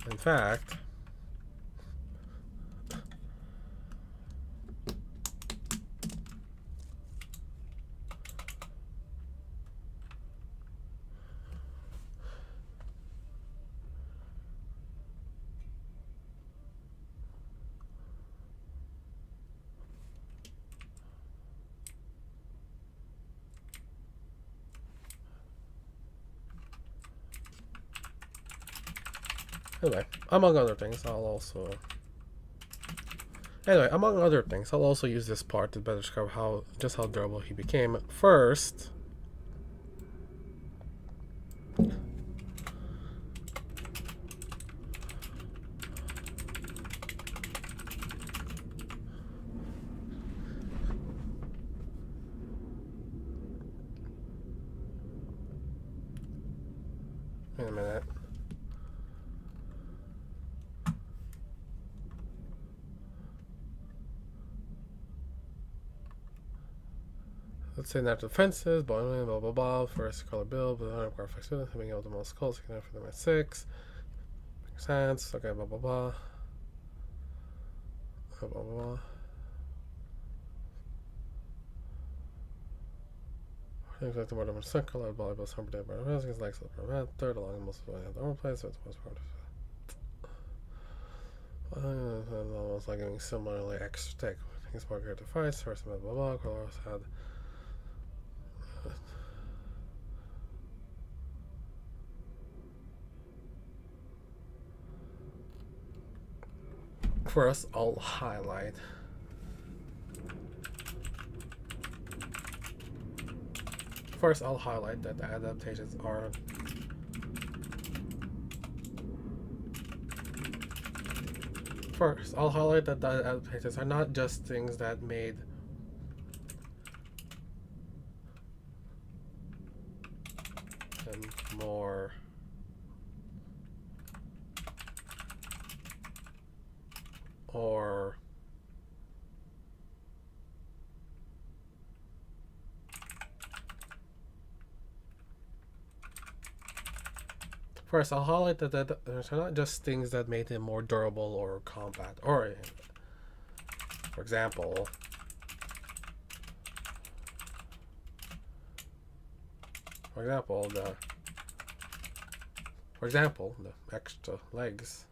In fact, anyway, among other things, I'll also use this part to better describe just how durable he became. First, wait a minute. Let's say natural defenses, blah blah blah. First color build, but I'm graphic student, having all the most calls, you can have for them at 6. Makes sense. Okay, blah blah blah. Blah blah blah. Things like the word of a color, volleyball, summer day, but it's like third along most of the normal place, so it's most part of it. Almost like giving similarly extra tech. Things more great to fight, first blah blah blah. Colors had. First, I'll highlight that the adaptations are not just things that made them more or first, I'll highlight that those are not just things that made him more durable or compact. Or, for example, the extra legs.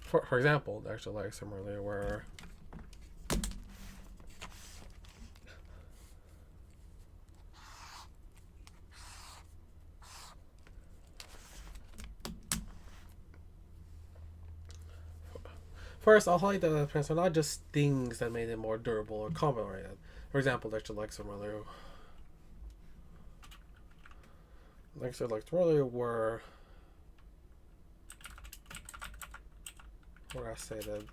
For example, the extra legs similarly were first, I'll highlight that the prints are not just things that made it more durable or combat-oriented. For example, the extra legs similarly were I stated.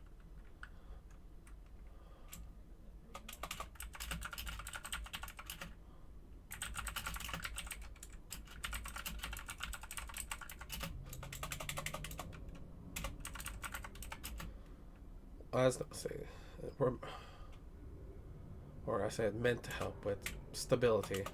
As say, or I said meant to help with stability.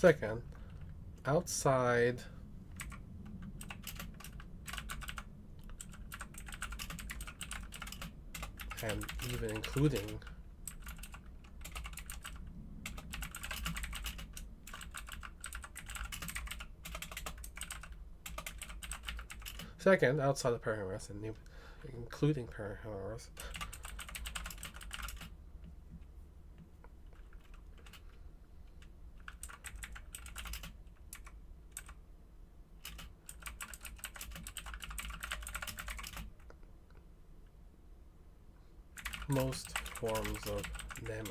Second, outside and even including second, outside of parameters and including parameters. Most forms of damage.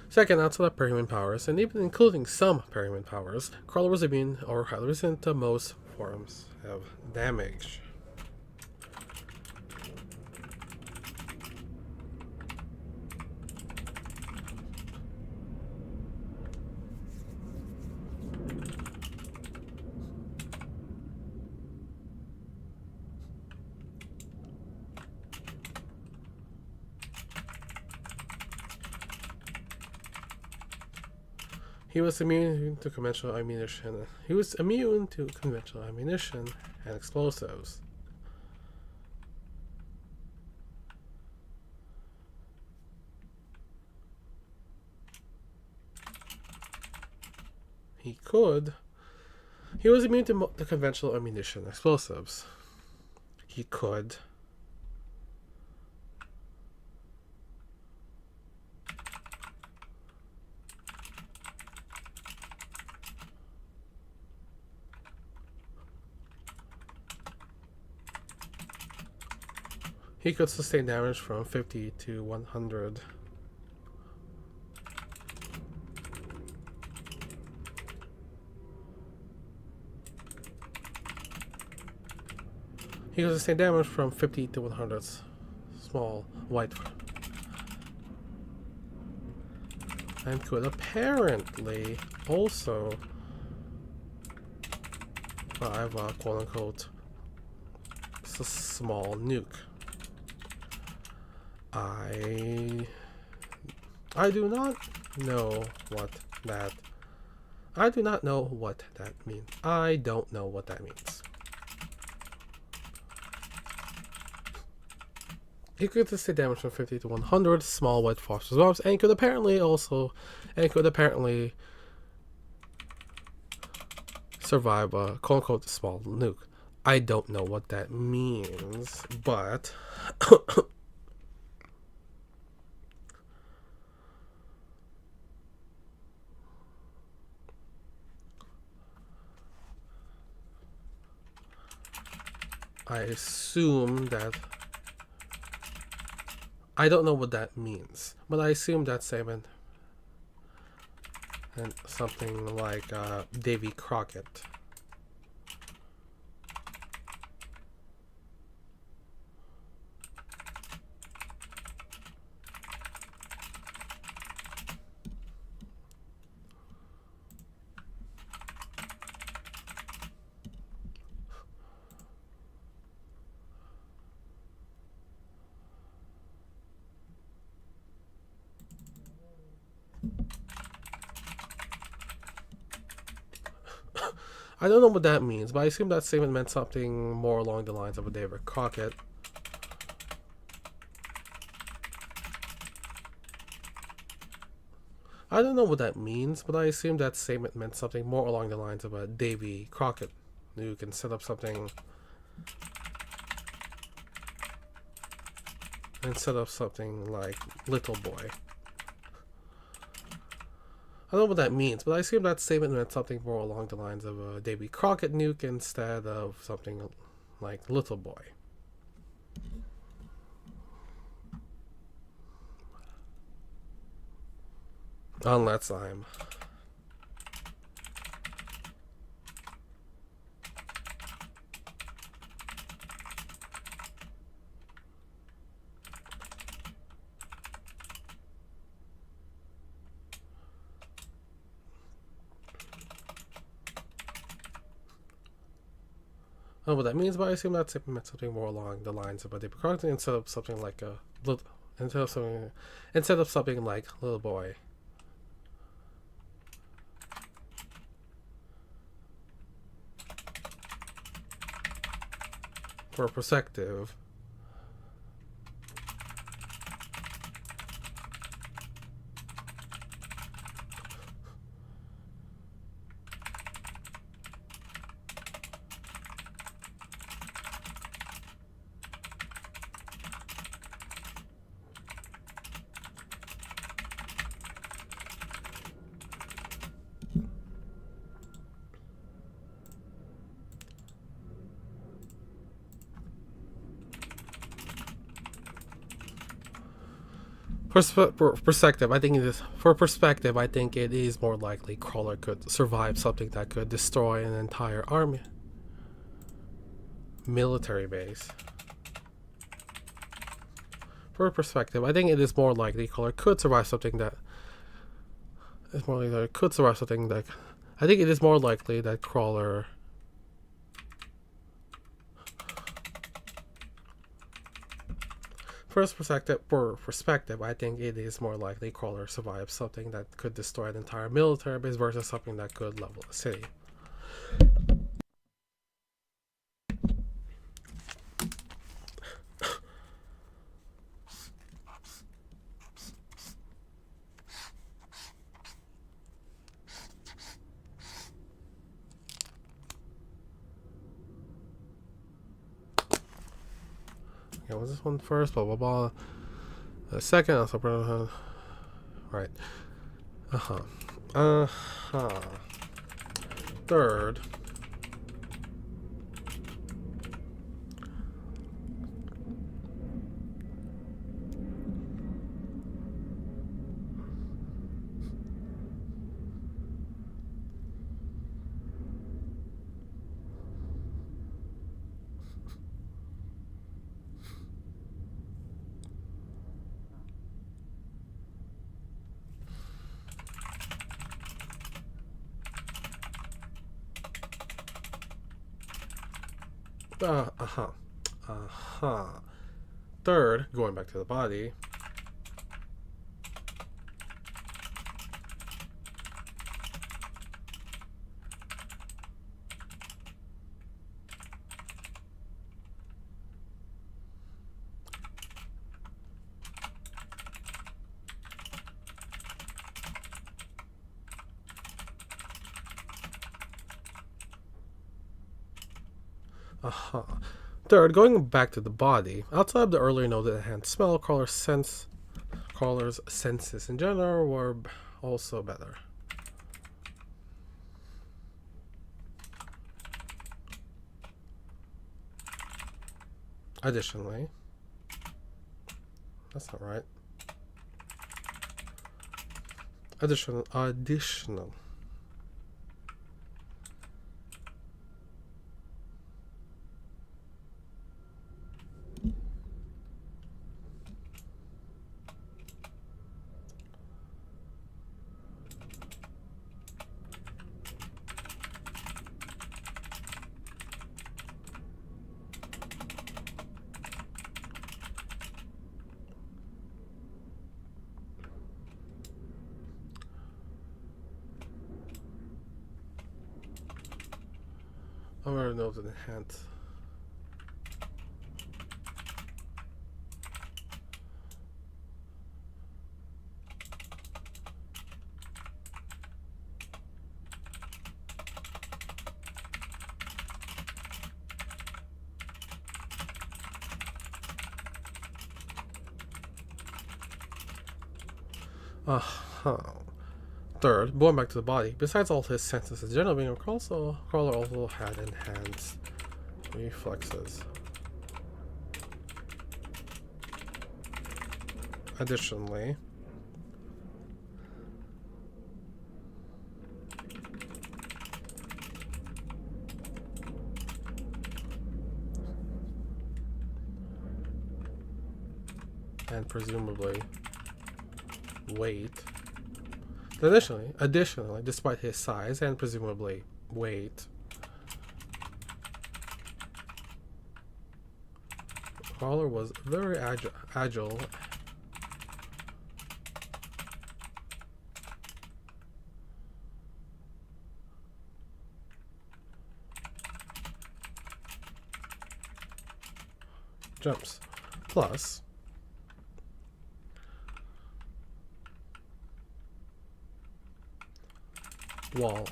Second, outside of perhuman powers, and even including some perhuman powers, Crawler was immune or highly resistant to most forms of damage. He was immune to conventional ammunition. He was immune to conventional ammunition and explosives. He was immune to the conventional ammunition and explosives. He could sustain damage from 50 to 100. He could sustain damage from 50 to 100 small white. And could apparently also have a quote unquote small nuke. I do not know what that. I do not know what that means. I don't know what that means. He could sustain damage from 50 to 100 small white phosphorus bombs, and could apparently survive a quote unquote small nuke. I don't know what that means, but I assume that I don't know what that means, but I assume that statement and something like Davy Crockett. I don't know what that means, but I assume that statement meant something more along the lines of a David Crockett. I don't know what that means, but I assume that statement meant something more along the lines of a Davy Crockett. You can set up something and set up something like Little Boy. I don't know what that means, but I assume that statement meant something more along the lines of a Davy Crockett nuke instead of something like Little Boy. Unless I'm know what that means, but I assume that's meant something more along the lines of a deeper content instead of something like something like little boy. For perspective, perspective, I think it is for perspective. I think it is more likely Crawler could survive something that could destroy an entire army, military base. For perspective, I think it is more likely Crawler could survive something that is more likely that could survive something that. I think it is more likely that Crawler. For perspective, I think it is more likely Crawler survives something that could destroy an entire military base versus something that could level a city. Okay, was this one first? Blah blah blah. The second, also right. Third. Third, going back to the body. Third, going back to the body, outside of the earlier noted enhanced smell, Crawler's senses in general were also better. Additionally, that's not right. Additional. I'm gonna note an enhance. Third, going back to the body, besides all his senses in general being Crawler also had enhanced reflexes. Additionally, and presumably weight. Additionally, despite his size and presumably weight, Crawler was very agile. Jumps. Plus wall.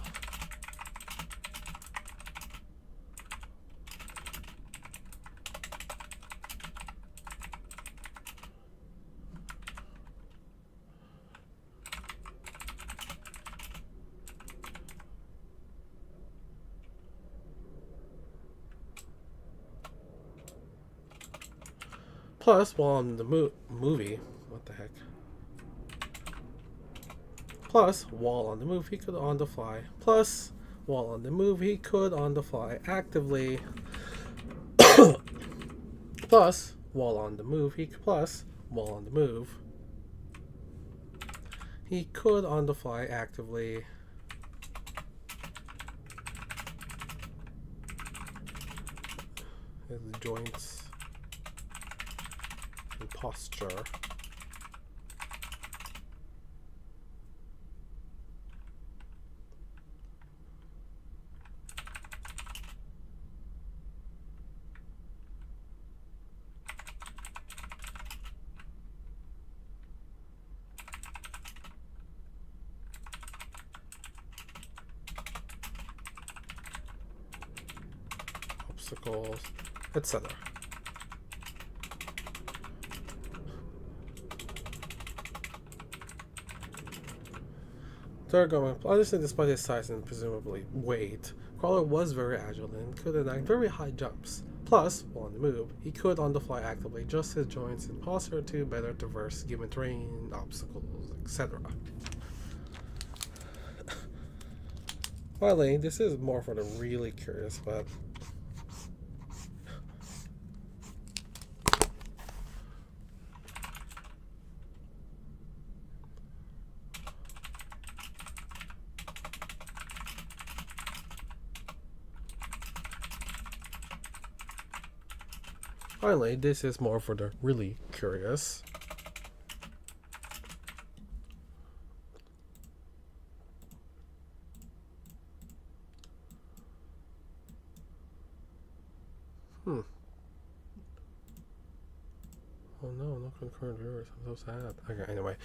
Plus, while on the movie, what the heck? Plus, while on the move, he could on the fly. Plus, while on the move, he could on the fly actively. Plus, while on the move, he could on the fly actively. His joints and posture. Obstacles, etc. Third going, obviously despite his size and presumably weight, Crawler was very agile and could enact very high jumps. Plus, while on the move, he could on the fly actively adjust his joints and posture to better traverse given terrain, obstacles, etc. Finally, this is more for the really curious, but finally, this is more for the really curious. Oh no, no concurrent viewers. I'm so sad. Okay, anyway.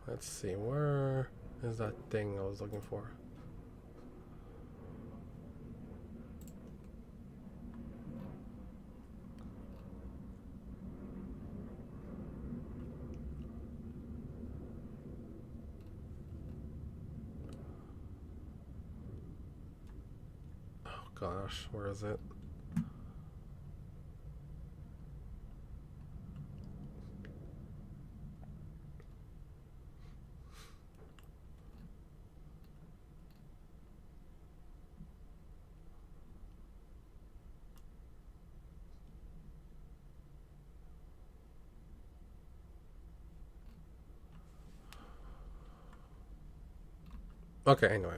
Let's see, where is that thing I was looking for? Oh gosh, where is it? Okay, anyway.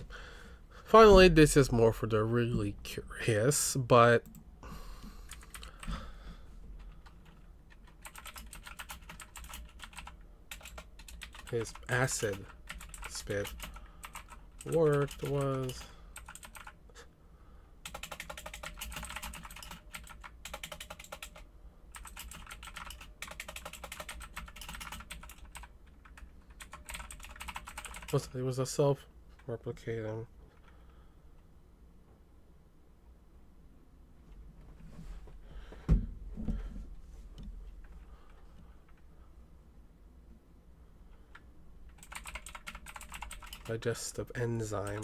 Finally, this is more for the really curious, but his acid spit worked was it was a self-replicating. Digestive enzyme.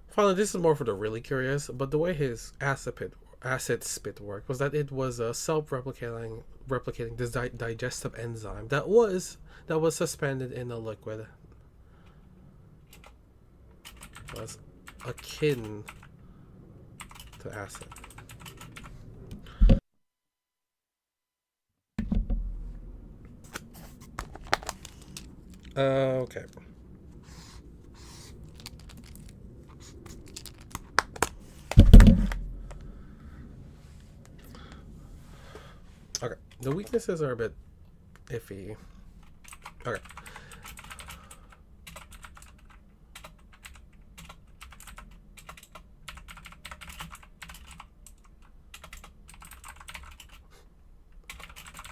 Finally, this is more for the really curious, but the way his acid acid spit worked was that it was a replicating this digestive enzyme that was suspended in a liquid. It was akin to acid. Okay. Okay. The weaknesses are a bit iffy. Okay.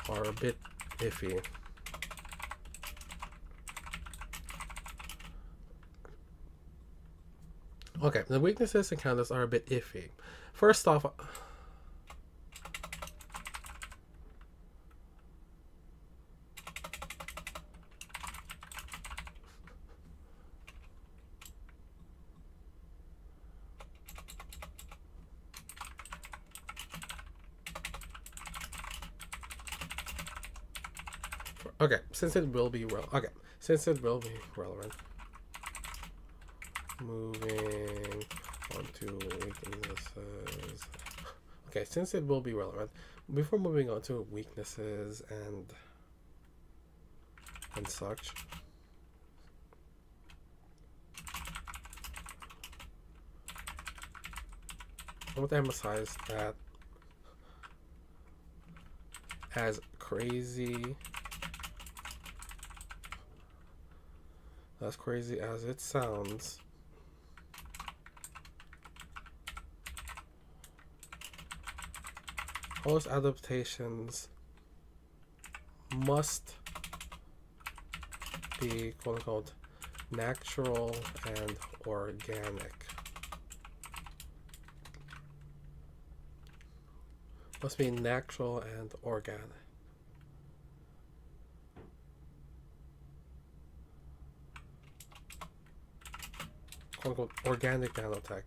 Are a bit iffy. Okay, the weaknesses and counters are a bit iffy. First off, okay, since it will be relevant. Moving on to weaknesses. Okay, since it will be relevant, before moving on to weaknesses and such, I want to emphasize that as crazy as it sounds, most adaptations must be quote unquote natural and organic. Must be natural and organic. Quote unquote organic nanotech.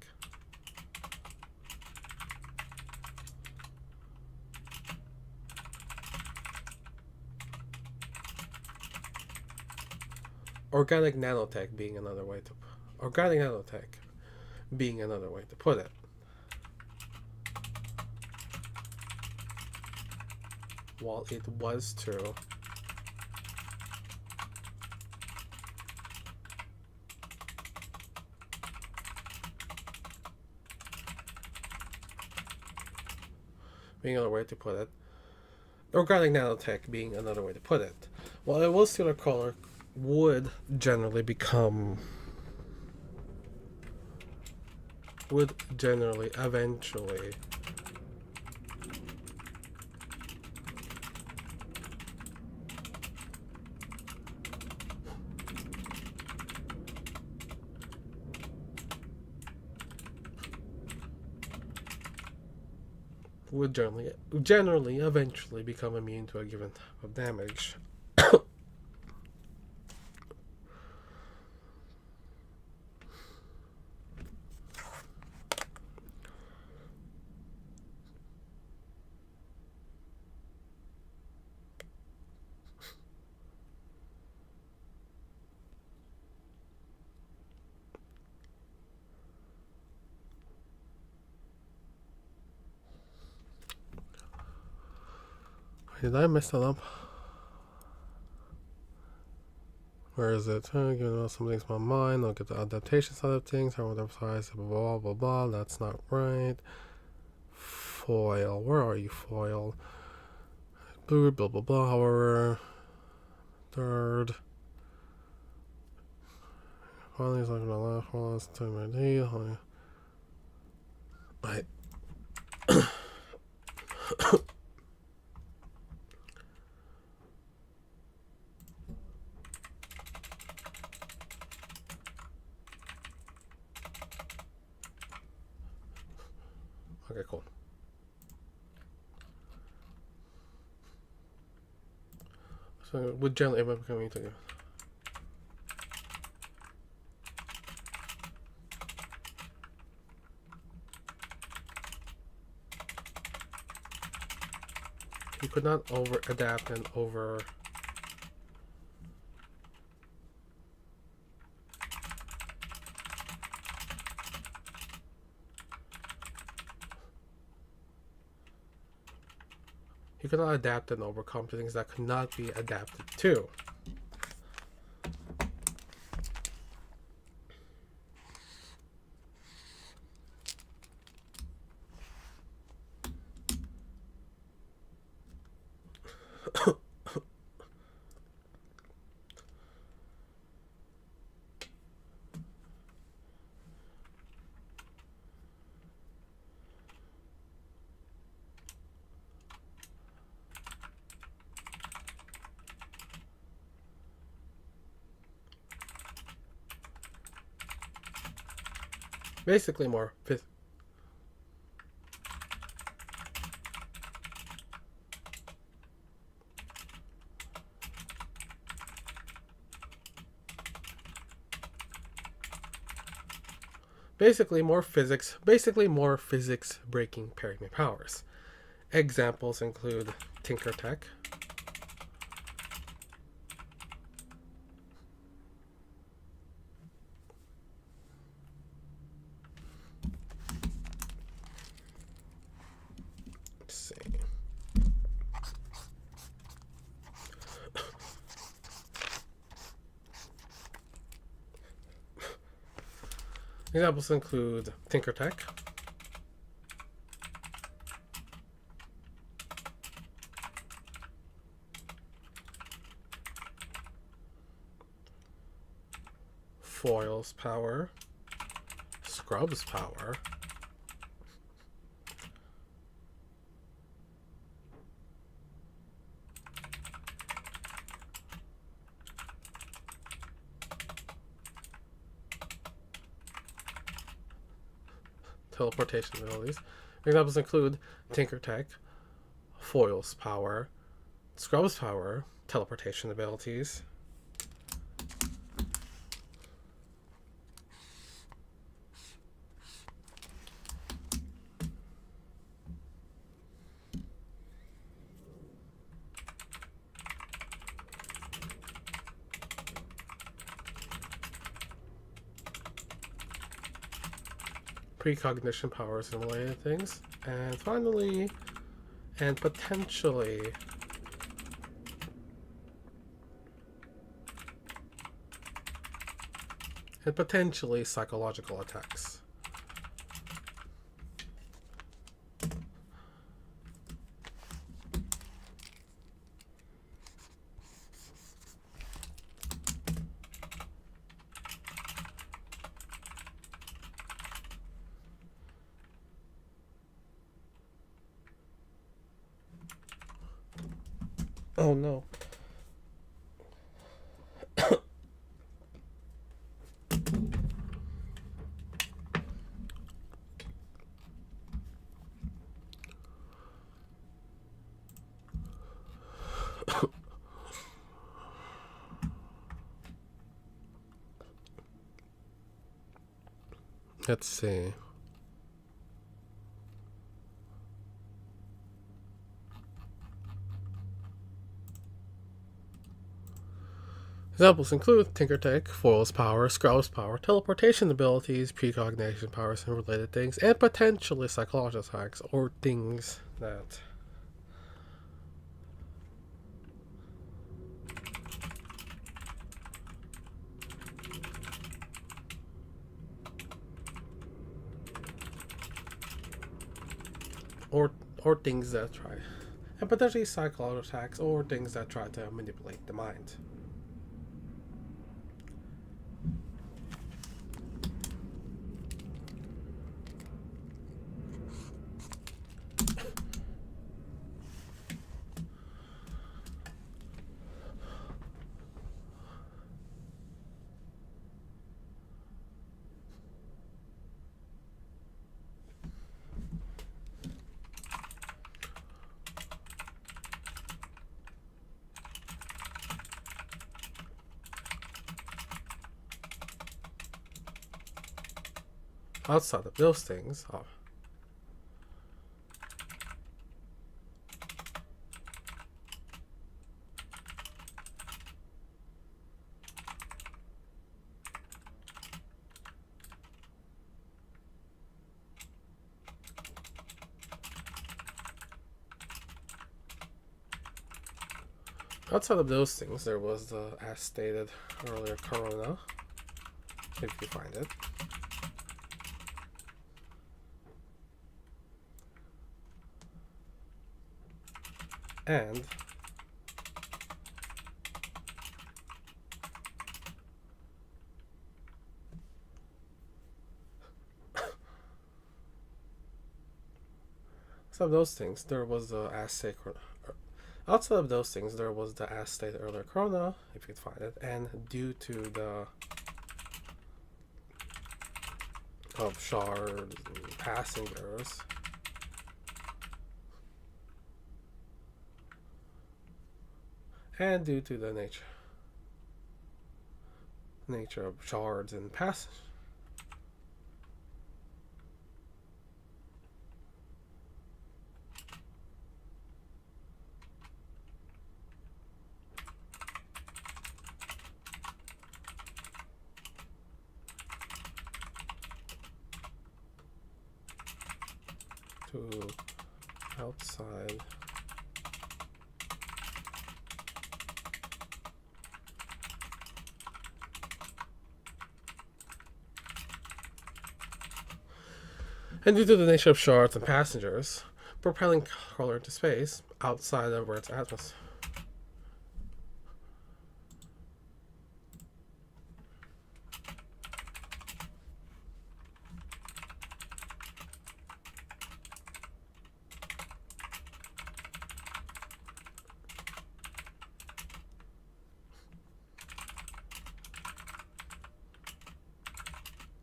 Organic nanotech being another way to put it. While it was true, being another way to put it, organic nanotech being another way to put it, while it was still a color would generally eventually eventually become immune to a given type of damage. Did I mess that up? Where is it? Given something's my mind, I'll get the adaptation side of things. I want to emphasize blah blah blah. That's not right. Foil. Where are you, foil? Blue, blah blah blah. However, third. Finally, it's like my last one. Last time I did. Right. Okay, cool. So, would generally ever become into You could not adapt and over. You cannot adapt and overcome to things that could not be adapted to. Basically more physics breaking paradigm powers. Examples include Tinker Tech, Examples include Tinker Tech, Foil's power, Scrub's power, teleportation abilities. Examples include Tinker Tech, Foil's power, Scrub's power, teleportation abilities. Precognition powers and related things. And finally, and potentially, psychological attacks. Oh no. Let's see. Examples include Tinker Tech, Foil's power, Scrub's power, teleportation abilities, precognition powers and related things, and potentially psychological attacks or things that or things that try, and potentially psychological attacks or things that try to manipulate the mind. Outside of those things, Outside of those things, there was the, as stated earlier, Corona, if you find it. And outside of those things, there was the as stated. Outside of those things, there was the as stated earlier Corona, if you could find it, and due to the of shards and passengers, and due to the nature of shards and passengers. To outside and due to the nature of shards and passengers, propelling color into space outside of Earth's atmosphere.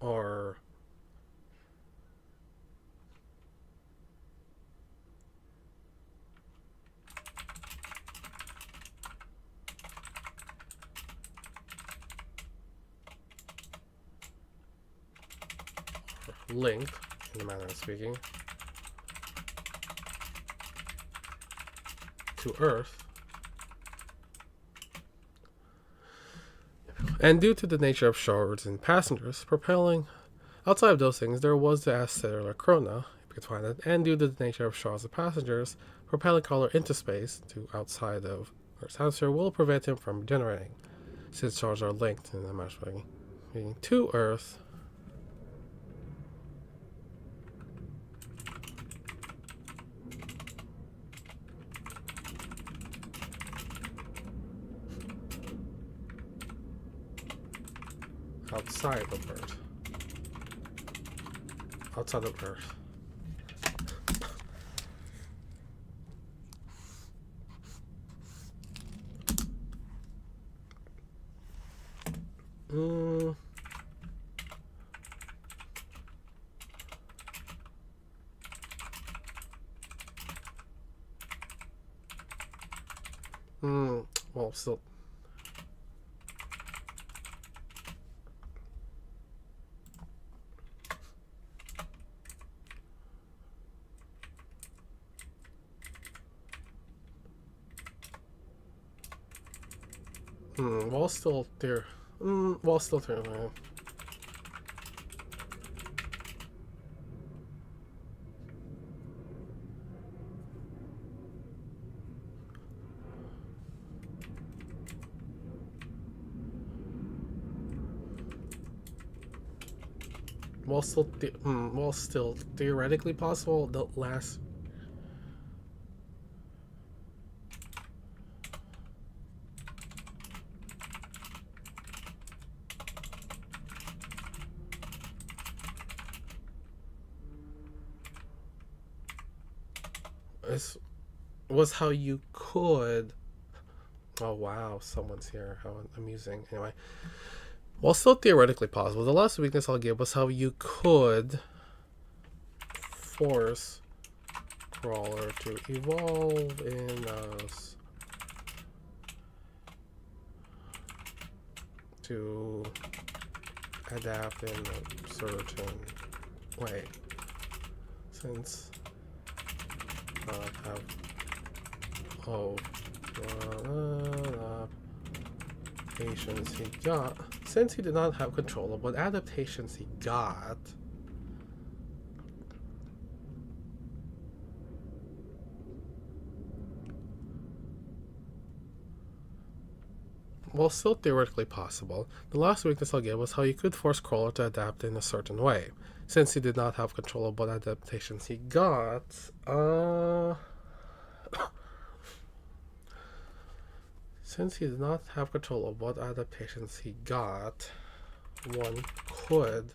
Or linked, in the manner of speaking, to Earth. And due to the nature of shards and passengers propelling outside of those things, there was the asteroid Corona, if you could find it, and due to the nature of shards and passengers propelling color into space to outside of Earth's atmosphere will prevent him from generating, since shards are linked in the manner of speaking to Earth. Outside of Earth. Outside of Earth. Well, still. While still there. While still there, man. While still theoretically possible, the last. This was how you could. Oh wow, someone's here. How amusing. Anyway, while still theoretically possible, the last weakness I'll give was how you could force Crawler to evolve in us to adapt in a certain way, since have adaptations he got, since he did not have control of what adaptations he got. while still theoretically possible, the last weakness I'll give was how you could force Crawler to adapt in a certain way. Since he did not have control of what adaptations he got, since he did not have control of what adaptations he got, one could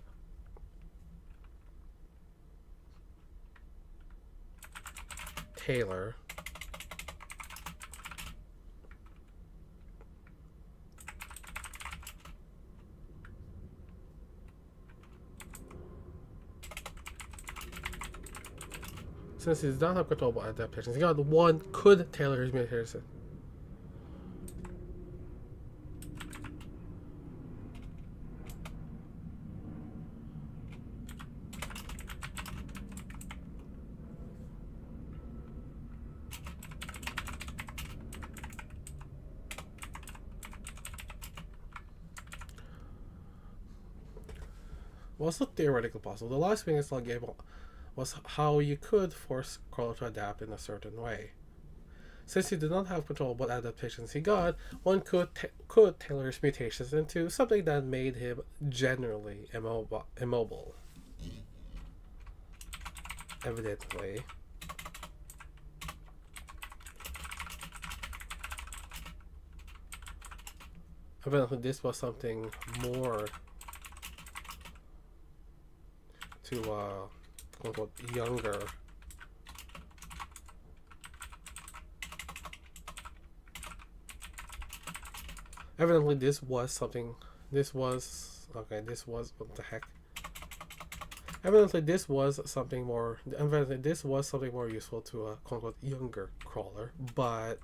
tailor since he does not have control over adaptations he got, one could tailor his mutation. Well, it's not theoretically possible. The last thing I gave was how you could force Crawler to adapt in a certain way. Since he did not have control of what adaptations he got, one could tailor his mutations into something that made him generally immobile. Evidently, this was something more to quote-unquote younger evidently this was something what the heck, evidently this was something more useful to a quote-unquote younger Crawler, but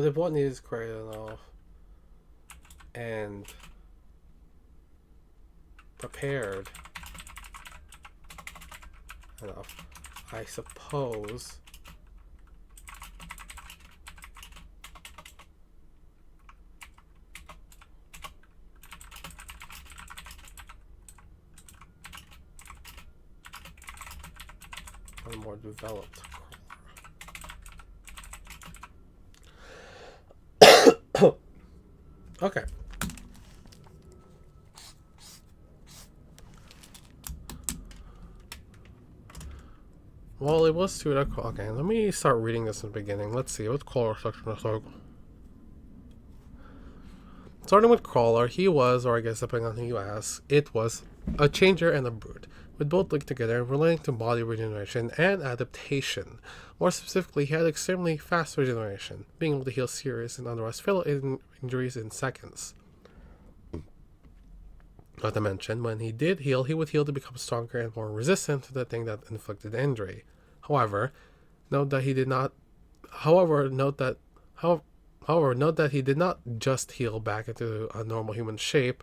if one is creative enough and prepared enough, I suppose a more developed okay. Well, it was to that. Okay, let me start reading this in the beginning. Let's see what Crawler section. Starting with Crawler, he was, or I guess depending on who you ask, it was a changer and a brute, with both linked together relating to body regeneration and adaptation. More specifically, he had extremely fast regeneration, being able to heal serious and otherwise fatal injuries in seconds. Not to mention, when he did heal, he would heal to become stronger and more resistant to the thing that inflicted injury. However, note that he did not just heal back into a normal human shape.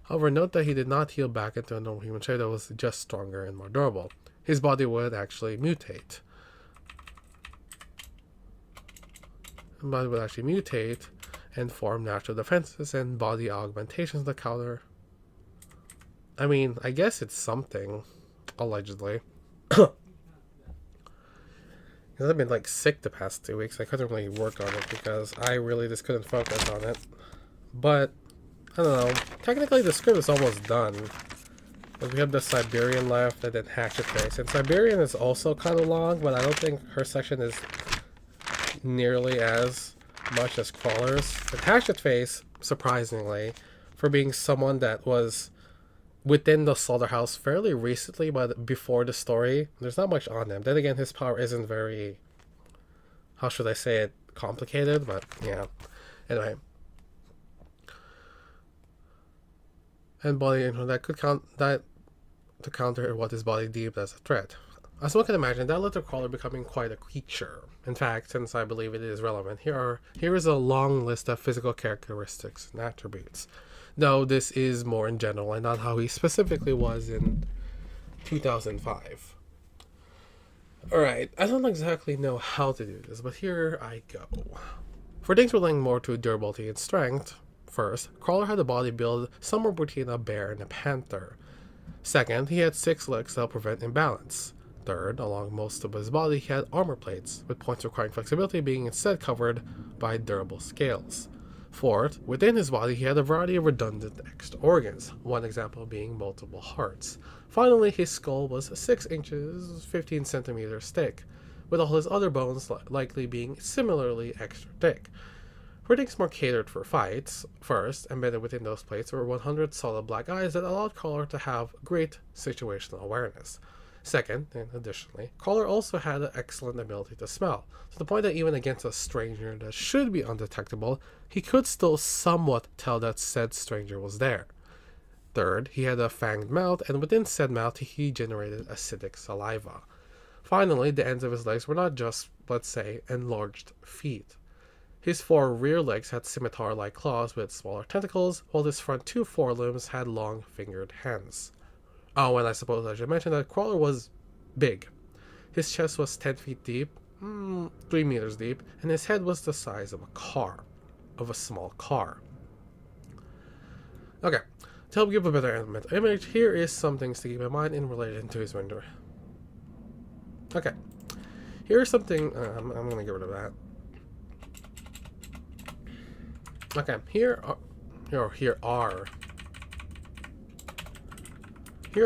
However, note that he did not heal back into a normal human shape that was just stronger and more durable. His body would actually mutate. His body would actually mutate and form natural defenses and body augmentations to counter. I mean, I guess it's something, allegedly. Because I've been like sick the past 2 weeks. I couldn't really work on it because I really just couldn't focus on it. But I don't know. Technically, the script is almost done. But we have the Siberian left and then Hatchet Face. And Siberian is also kind of long, but I don't think her section is nearly as much as Crawler's. And Hatchet Face, surprisingly, for being someone that was within the Slaughterhouse fairly recently, but before the story, there's not much on him. Then again, his power isn't very, how should I say it, complicated, but yeah. Anyway. And body that could to counter what his body deemed as a threat. As one can imagine, that led to Crawler becoming quite a creature. In fact, since I believe it is relevant, here is a long list of physical characteristics and attributes. Though this is more in general and not how he specifically was in 2005. Alright, I don't exactly know how to do this, but here I go. For things relating more to durability and strength, First, Crawler had a body build somewhere between a bear and a panther. Second, he had 6 legs that help prevent imbalance. Third, along most of his body, he had armor plates, with points requiring flexibility being instead covered by durable scales. Fourth, within his body, he had a variety of redundant extra organs, one example being multiple hearts. Finally, his skull was 6 inches, 15 centimeters thick, with all his other bones likely being similarly extra thick. For things more catered for fights, first, embedded within those plates were 100 solid black eyes that allowed Crawler to have great situational awareness. Second, and additionally, Crawler also had an excellent ability to smell, to the point that even against a stranger that should be undetectable, he could still somewhat tell that said stranger was there. Third, he had a fanged mouth, and within said mouth he generated acidic saliva. Finally, the ends of his legs were not just, let's say, enlarged feet. His 4 rear legs had scimitar-like claws with smaller tentacles, while his front 2 forelimbs had long fingered hands. Oh, and I suppose I should mention that Crawler was big. His chest was 10 feet deep, 3 meters deep, and his head was the size of a small car. Okay, to help give a better mental image, here is some things to keep in mind in relation to his window. Okay, here's something, I'm going to get rid of that. Okay, here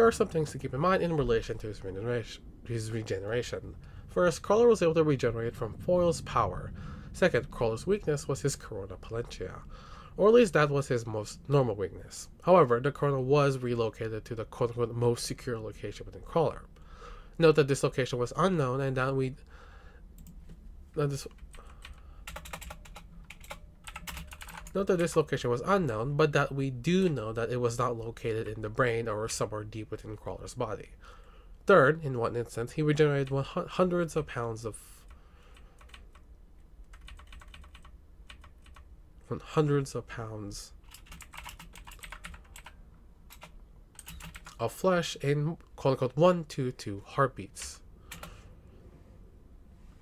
are some things to keep in mind in relation to his regeneration. First, Crawler was able to regenerate from Foil's power. Second, Crawler's weakness was his corona palentia, or at least that was his most normal weakness. However, the corona was relocated to the quote-unquote most secure location within Crawler. Note that this location was unknown and that this location was unknown, but that we do know that it was not located in the brain or somewhere deep within Crawler's body. Third, in one instance, he regenerated hundreds of pounds of flesh in quote-unquote 1 to 2 heartbeats.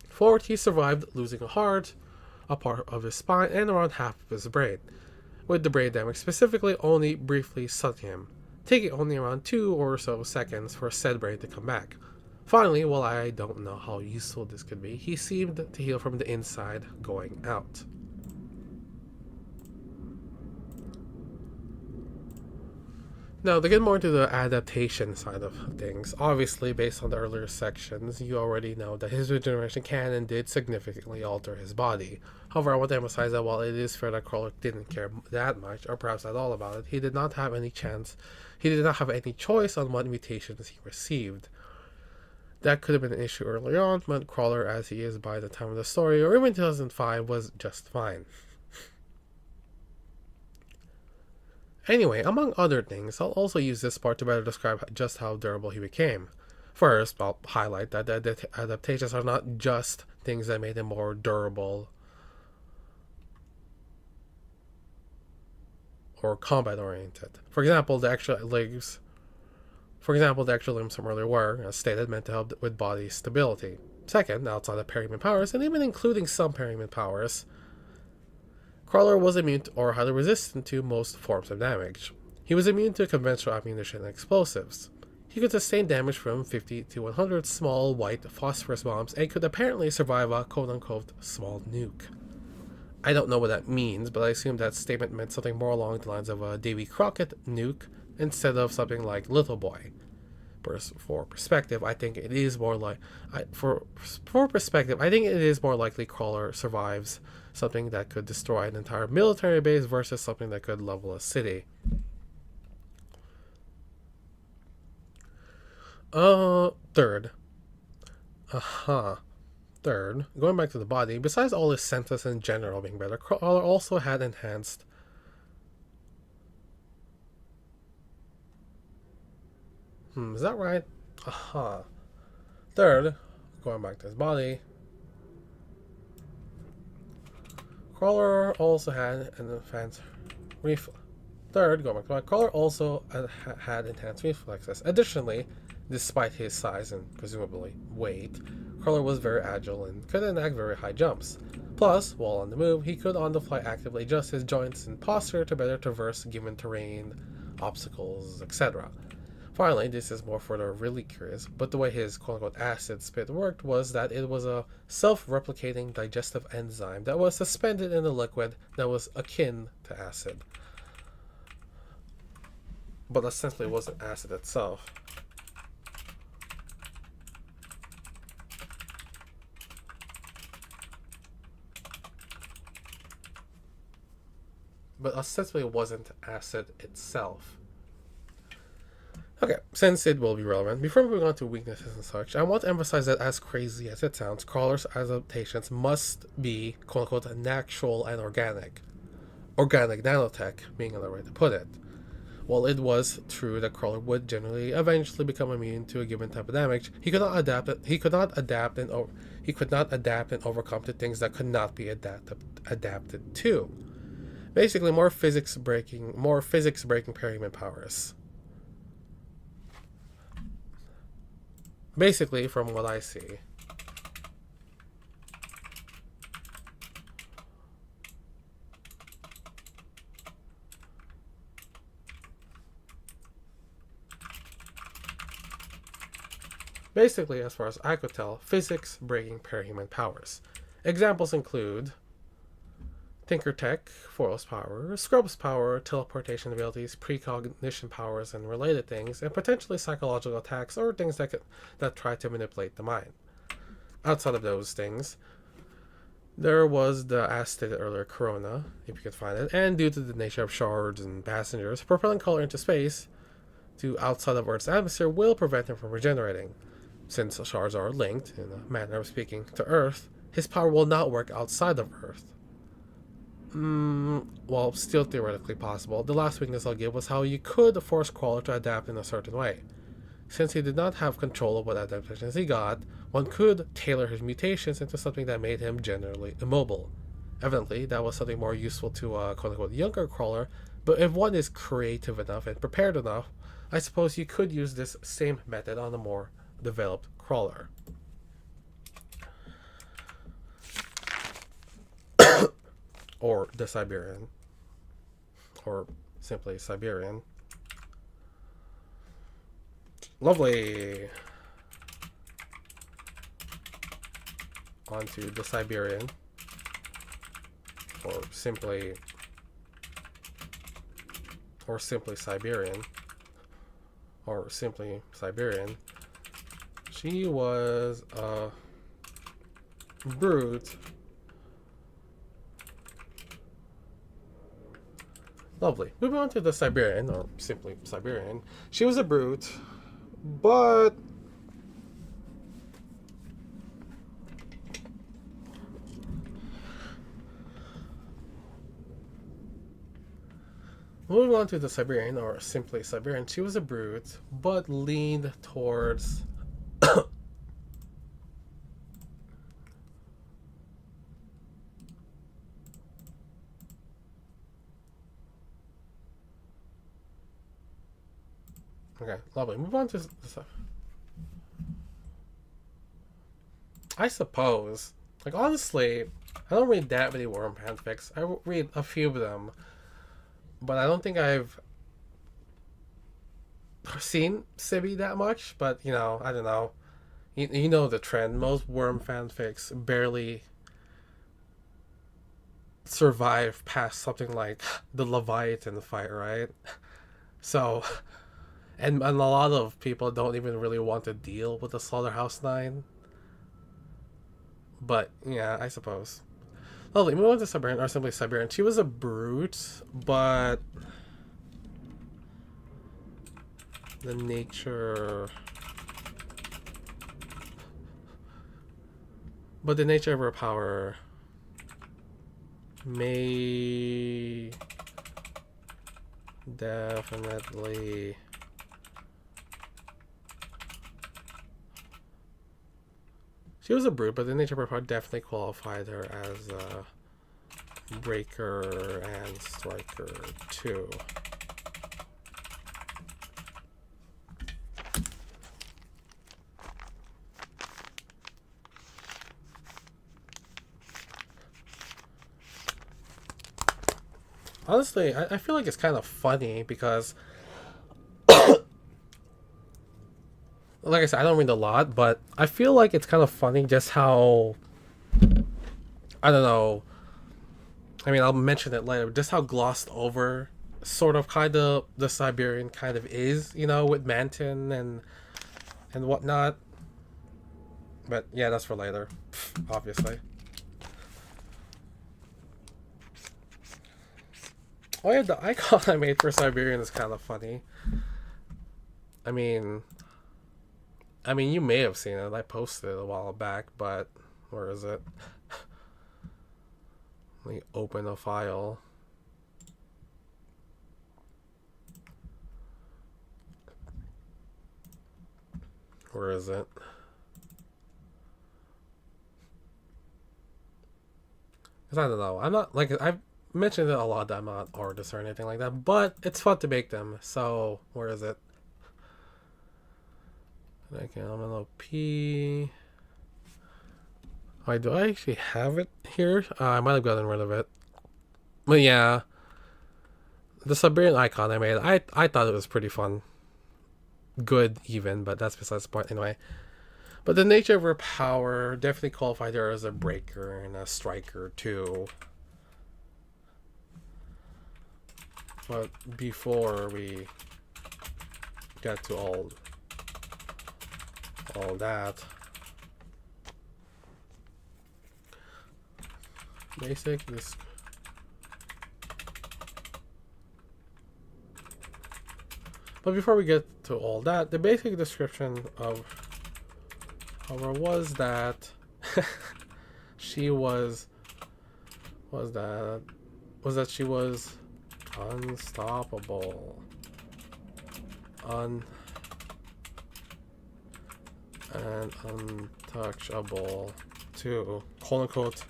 Fourth, he survived losing a heart, a part of his spine, and around half of his brain, with the brain damage specifically only briefly stunning him, taking only around 2 or so seconds for said brain to come back. Finally, while I don't know how useful this could be, he seemed to heal from the inside going out. Now, to get more into the adaptation side of things, obviously, based on the earlier sections, you already know that his regeneration can and did significantly alter his body. However, I want to emphasize that while it is fair that Crawler didn't care that much, or perhaps at all about it, he did not have any choice on what mutations he received. That could have been an issue early on, but Crawler, as he is by the time of the story, or even 2005, was just fine. Anyway, among other things, I'll also use this part to better describe just how durable he became. First, I'll highlight that the adaptations are not just things that made him more durable or combat-oriented. For example, the extra limbs from earlier were, as stated, meant to help with body stability. Second, outside of parahuman powers, and even including some parahuman powers, Crawler was immune to, or highly resistant to, most forms of damage. He was immune to conventional ammunition and explosives. He could sustain damage from 50 to 100 small white phosphorus bombs and could apparently survive a quote-unquote small nuke. I don't know what that means, but I assume that statement meant something more along the lines of a Davy Crockett nuke instead of something like Little Boy. For perspective, I think it is more likely Crawler survives something that could destroy an entire military base versus something that could level a city. Third, going back to the body, besides all his senses in general being better, Crawler also had enhanced is that right? Third, going back to his body, Crawler also had an enhanced reflexes. Additionally, despite his size and presumably weight, Crawler was very agile and could enact very high jumps. Plus, while on the move, he could on the fly actively adjust his joints and posture to better traverse given terrain, obstacles, etc. Finally, this is more for the really curious, but the way his quote-unquote acid spit worked was that it was a self-replicating digestive enzyme that was suspended in a liquid that was akin to acid, but essentially wasn't acid itself. But ostensibly it wasn't acid itself. Okay, since it will be relevant, before moving on to weaknesses and such, I want to emphasize that as crazy as it sounds, Crawler's adaptations must be quote-unquote natural and organic. Organic nanotech being another way to put it. While it was true that Crawler would generally eventually become immune to a given type of damage, he could not adapt and overcome to things that could not be adapted to. Basically, more physics breaking parahuman powers. Basically, from what I see. Basically, as far as I could tell, physics breaking parahuman powers. Examples include Tinker Tech, Foil's power, Scrub's power, teleportation abilities, precognition powers, and related things, and potentially psychological attacks or things that try to manipulate the mind. Outside of those things, there was the, as stated earlier, Corona, if you could find it, and due to the nature of shards and passengers, propelling color into space to outside of Earth's atmosphere will prevent him from regenerating. Since shards are linked, in a manner of speaking, to Earth, his power will not work outside of Earth. Well, still theoretically possible. The last weakness I'll give was how you could force Crawler to adapt in a certain way. Since he did not have control of what adaptations he got, one could tailor his mutations into something that made him generally immobile. Evidently, that was something more useful to a quote-unquote younger Crawler, but if one is creative enough and prepared enough, I suppose you could use this same method on a more developed Crawler. Or the Siberian, or simply Siberian. Lovely. Onto the Siberian, or simply Siberian, or simply Siberian. She was a brute. Lovely. Moving on to the Siberian, or simply Siberian. She was a brute, but moving on to the Siberian, or simply Siberian, she was a brute, but leaned towards okay, lovely. Move on to the stuff. I suppose, like, honestly, I don't read that many Worm fanfics. I read a few of them, but I don't think I've seen Sibi that much. But, you know, I don't know. You know the trend. Most Worm fanfics barely survive past something like the Leviathan fight, right? So, and a lot of people don't even really want to deal with the Slaughterhouse 9. But, yeah, I suppose. Lovely. Move on to Siberian, or simply Siberian. She was a brute, but the nature of her power may definitely she was a brute, but the nature of her power definitely qualified her as a breaker and striker too. honestly, I feel like it's kind of funny because, like I said, I don't read a lot, but I feel like it's kind of funny just how, I don't know. I mean, I'll mention it later. Just how glossed over, sort of, kind of the Siberian kind of is, with Manton and whatnot. But yeah, that's for later, obviously. Oh yeah, the icon I made for Siberian is kind of funny. I mean, you may have seen it. I posted it a while back, but where is it? Let me open a file. Where is it? Because I don't know. I'm not, like, I've mentioned it a lot that I'm not an artist or anything like that, but it's fun to make them. So, where is it? Okay, I'm gonna P. Wait, do I actually have it here? I might have gotten rid of it. But yeah, the Siberian icon I made, I thought it was pretty fun. Good, even, but that's besides the point anyway. But the nature of her power definitely qualified her as a breaker and a striker too. But before we get to all that, basic this. But before we get to all that, the basic description of her was that she was that she was unstoppable, and untouchable to quote unquote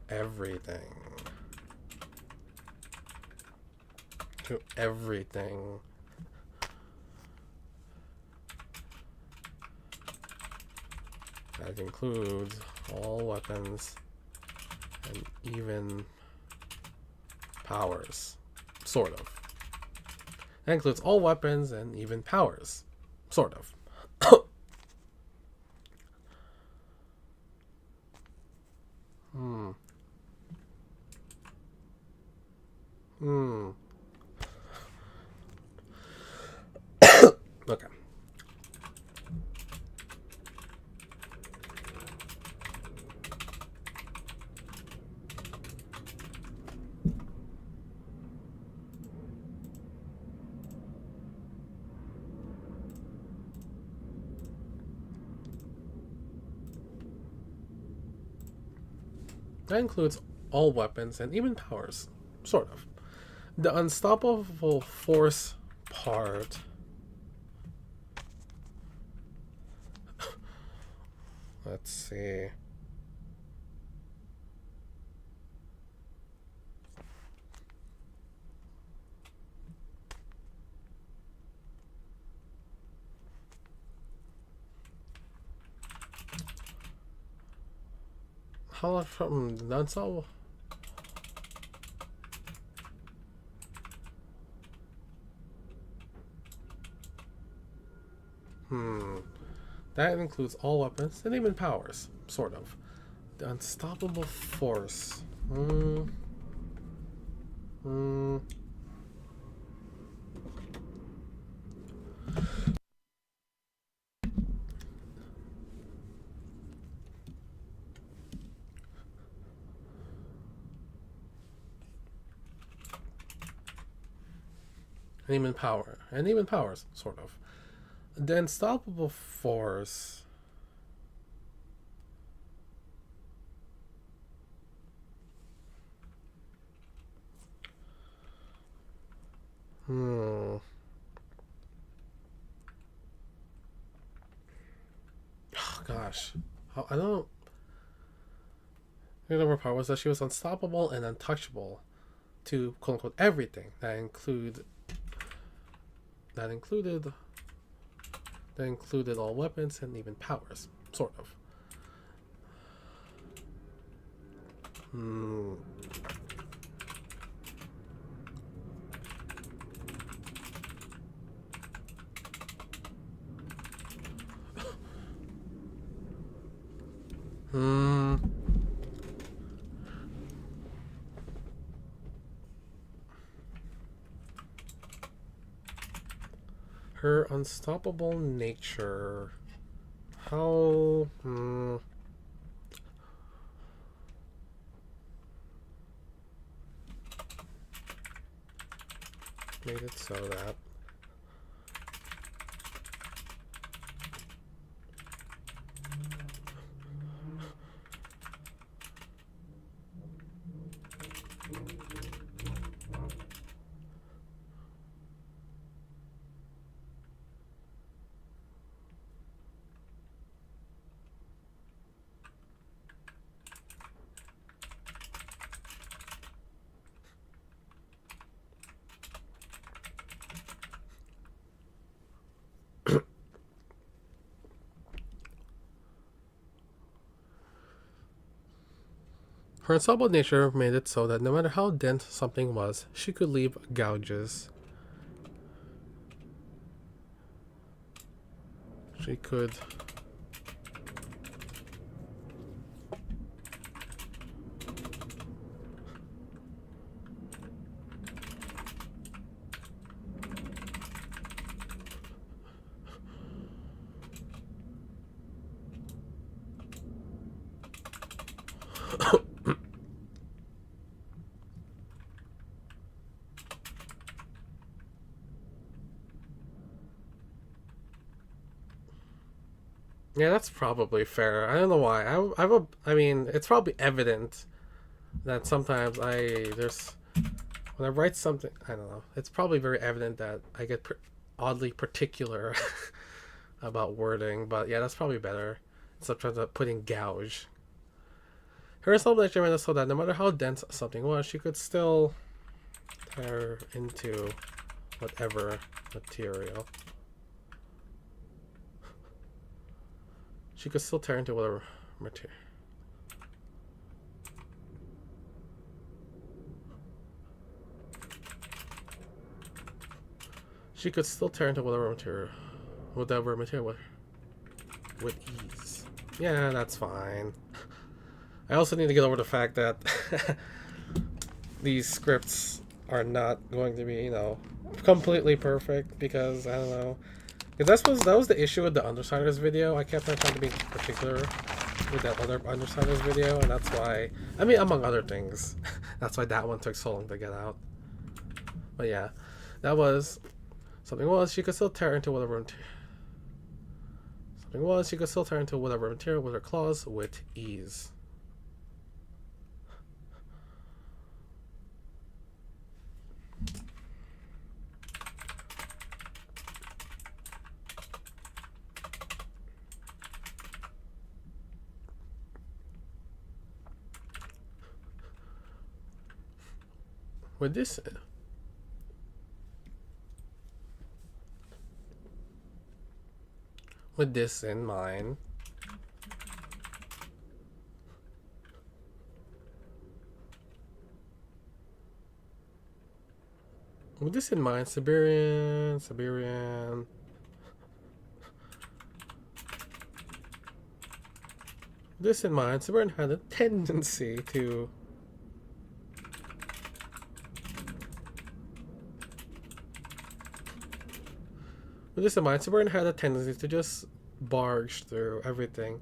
everything. To everything. That includes all weapons and even powers. Sort of. That includes all weapons and even powers. Sort of. Okay. That includes all weapons and even powers. Sort of. The unstoppable force part. Let's see. How from the unstoppable? That includes all weapons and even powers. Sort of. The unstoppable force. And even power. And even powers. Sort of. The unstoppable force. Oh, gosh. I don't. Her power was that she was unstoppable and untouchable to quote unquote everything. That included all weapons and even powers. Sort of. Hmm. Her unstoppable nature. How? Made it so that. Her unstoppable nature made it so that no matter how dense something was, she could leave gouges. She could Yeah, that's probably fair. I don't know why. I mean, it's probably evident that sometimes when I write something, I don't know. It's probably very evident that I get oddly particular about wording, but yeah, that's probably better. Sometimes putting gouge. Her sublecture made it so that no matter how dense something was, she could still tear into whatever material. She could still tear into whatever material. She could still tear into whatever material with ease. Yeah, that's fine. I also need to get over the fact that these scripts are not going to be, completely perfect because I don't know. Because that was the issue with the Undersiders video. I kept on trying to be particular with that other Undersiders video, and that's why, I mean, among other things, that's why that one took so long to get out. But yeah, that was something was she could still tear into whatever she could still tear into whatever material with her claws with ease. With this in mind, Siberian. This in mind, Siberian had a tendency to With this in mind, Siberian had a tendency to just barge through everything.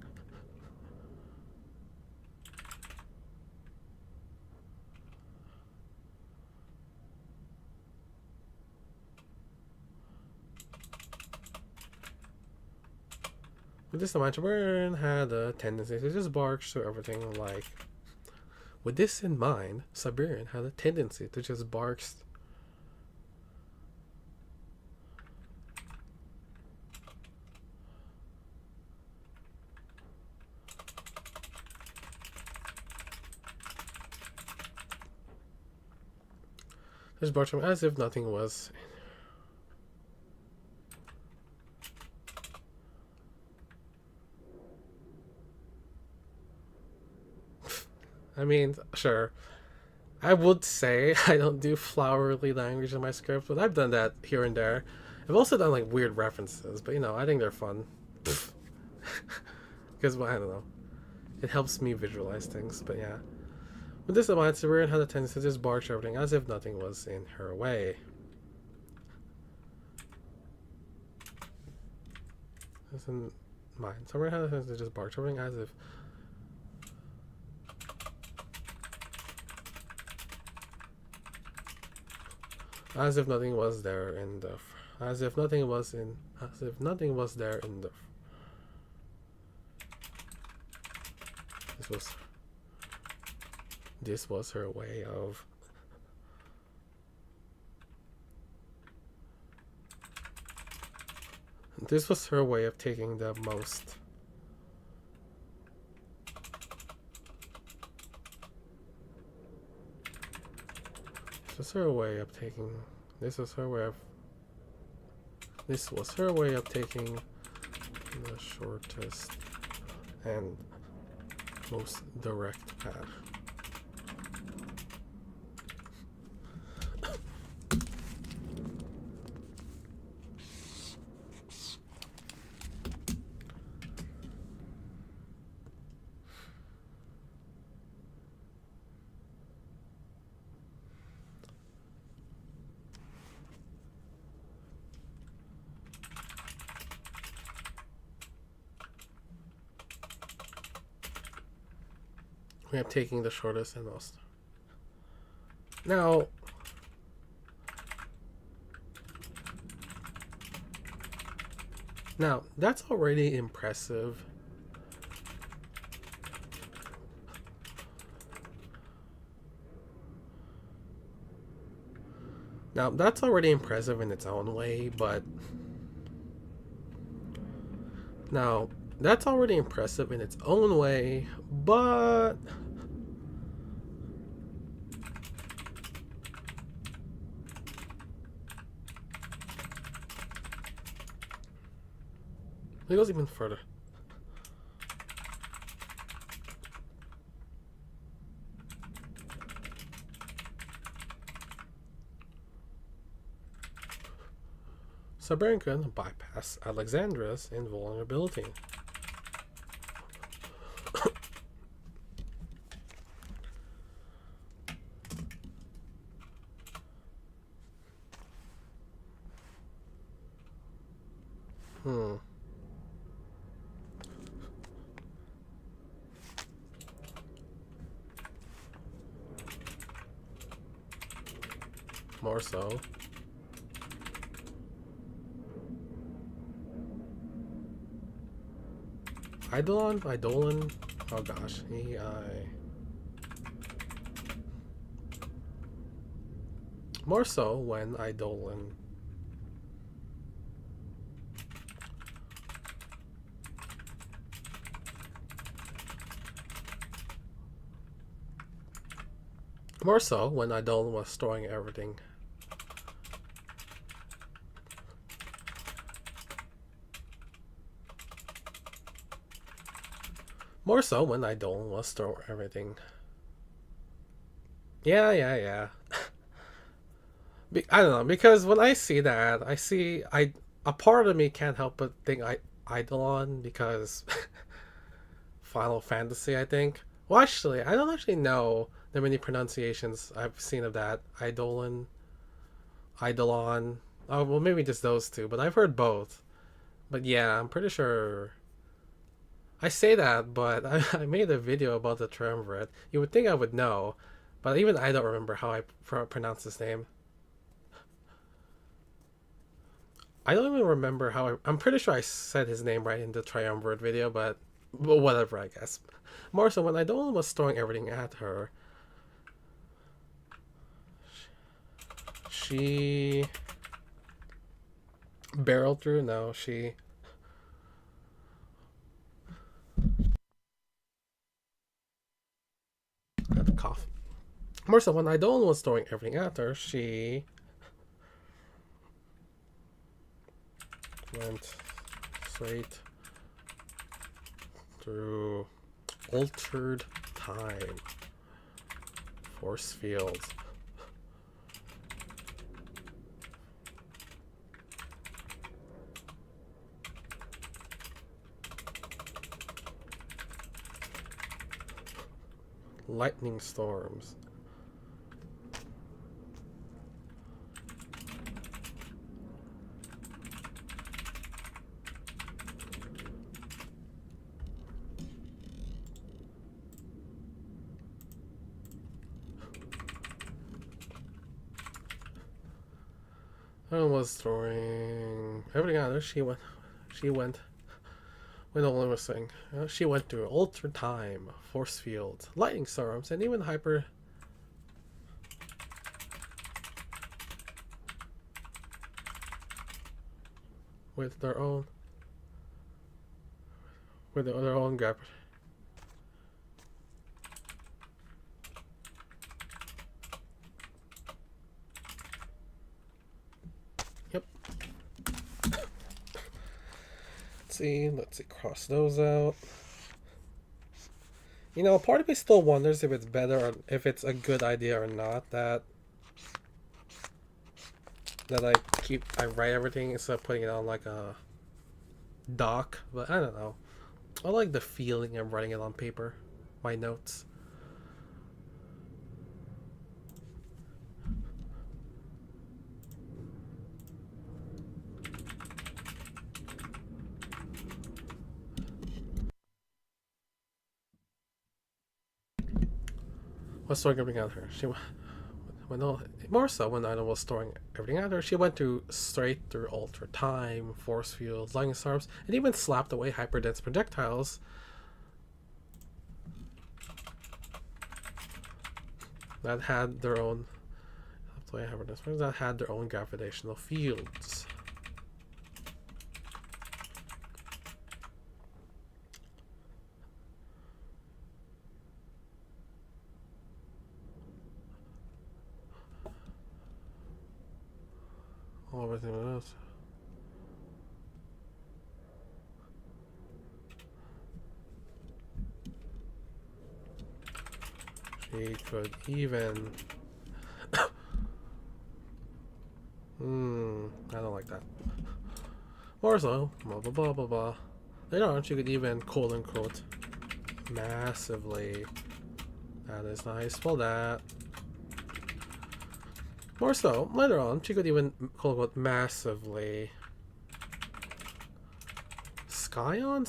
With this in mind, Siberian had a tendency to just barge through everything like. With this in mind, Siberian had a tendency to just barge. Just barge from as if nothing was. I mean, sure. I would say I don't do flowery language in my script, but I've done that here and there. I've also done like weird references, but I think they're fun. Because I don't know. it helps me visualize things. But yeah. With this in mind, Sabrina had a tendency to just barge everything as if nothing was in her way. This in mind. Sabrina had a tendency to just barge everything as if nothing was there in the as if nothing was there in the this was her way of taking the most this was her way of taking the shortest and most direct path. We are taking the shortest and most. Now, that's already impressive. Now, that's already impressive in its own way, but it goes even further. Sabrina can bypass Alexandra's invulnerability. More so. Eidolon? Oh gosh. More so when Eidolon was storing everything. More so when Eidolon was storing everything. Yeah. I don't know, because when I see that, a part of me can't help but think Eidolon because Final Fantasy, I think. Well, actually, I don't actually know the many pronunciations I've seen of that. Eidolon. Oh, well, maybe just those two, but I've heard both. But yeah, I'm pretty sure. I say that, but I made a video about the triumvirate. You would think I would know, but even I don't remember how I pronounce his name. I don't even remember how I'm pretty sure I said his name right in the triumvirate video, but whatever, I guess. More so when Eidolon was throwing everything at her, she barreled through. No, she had a cough. More so when Eidolon was throwing everything at her, she went straight through altered time, force fields. Lightning storms. I was throwing everything out there. She went. When Olin was saying, she went through alter time, force fields, lightning storms, and even hyper. With their own. With their own gap. Yep. Let's see, cross those out. You know, part of me still wonders if it's better or if it's a good idea or not that I write everything instead of putting it on like a doc, but I don't know. I like the feeling of writing it on paper, my notes. What's storing everything out here? More so when Ida was storing everything out there, she went straight through alter time, force fields, lightning storms, and even slapped away hyperdense projectiles that had their own gravitational fields. Everything else. She could even. I don't like that. More so, blah blah blah blah blah. Later on, she could even quote unquote massively. That is nice. Well, that. More so, later on, she could even quote unquote massively. Skion?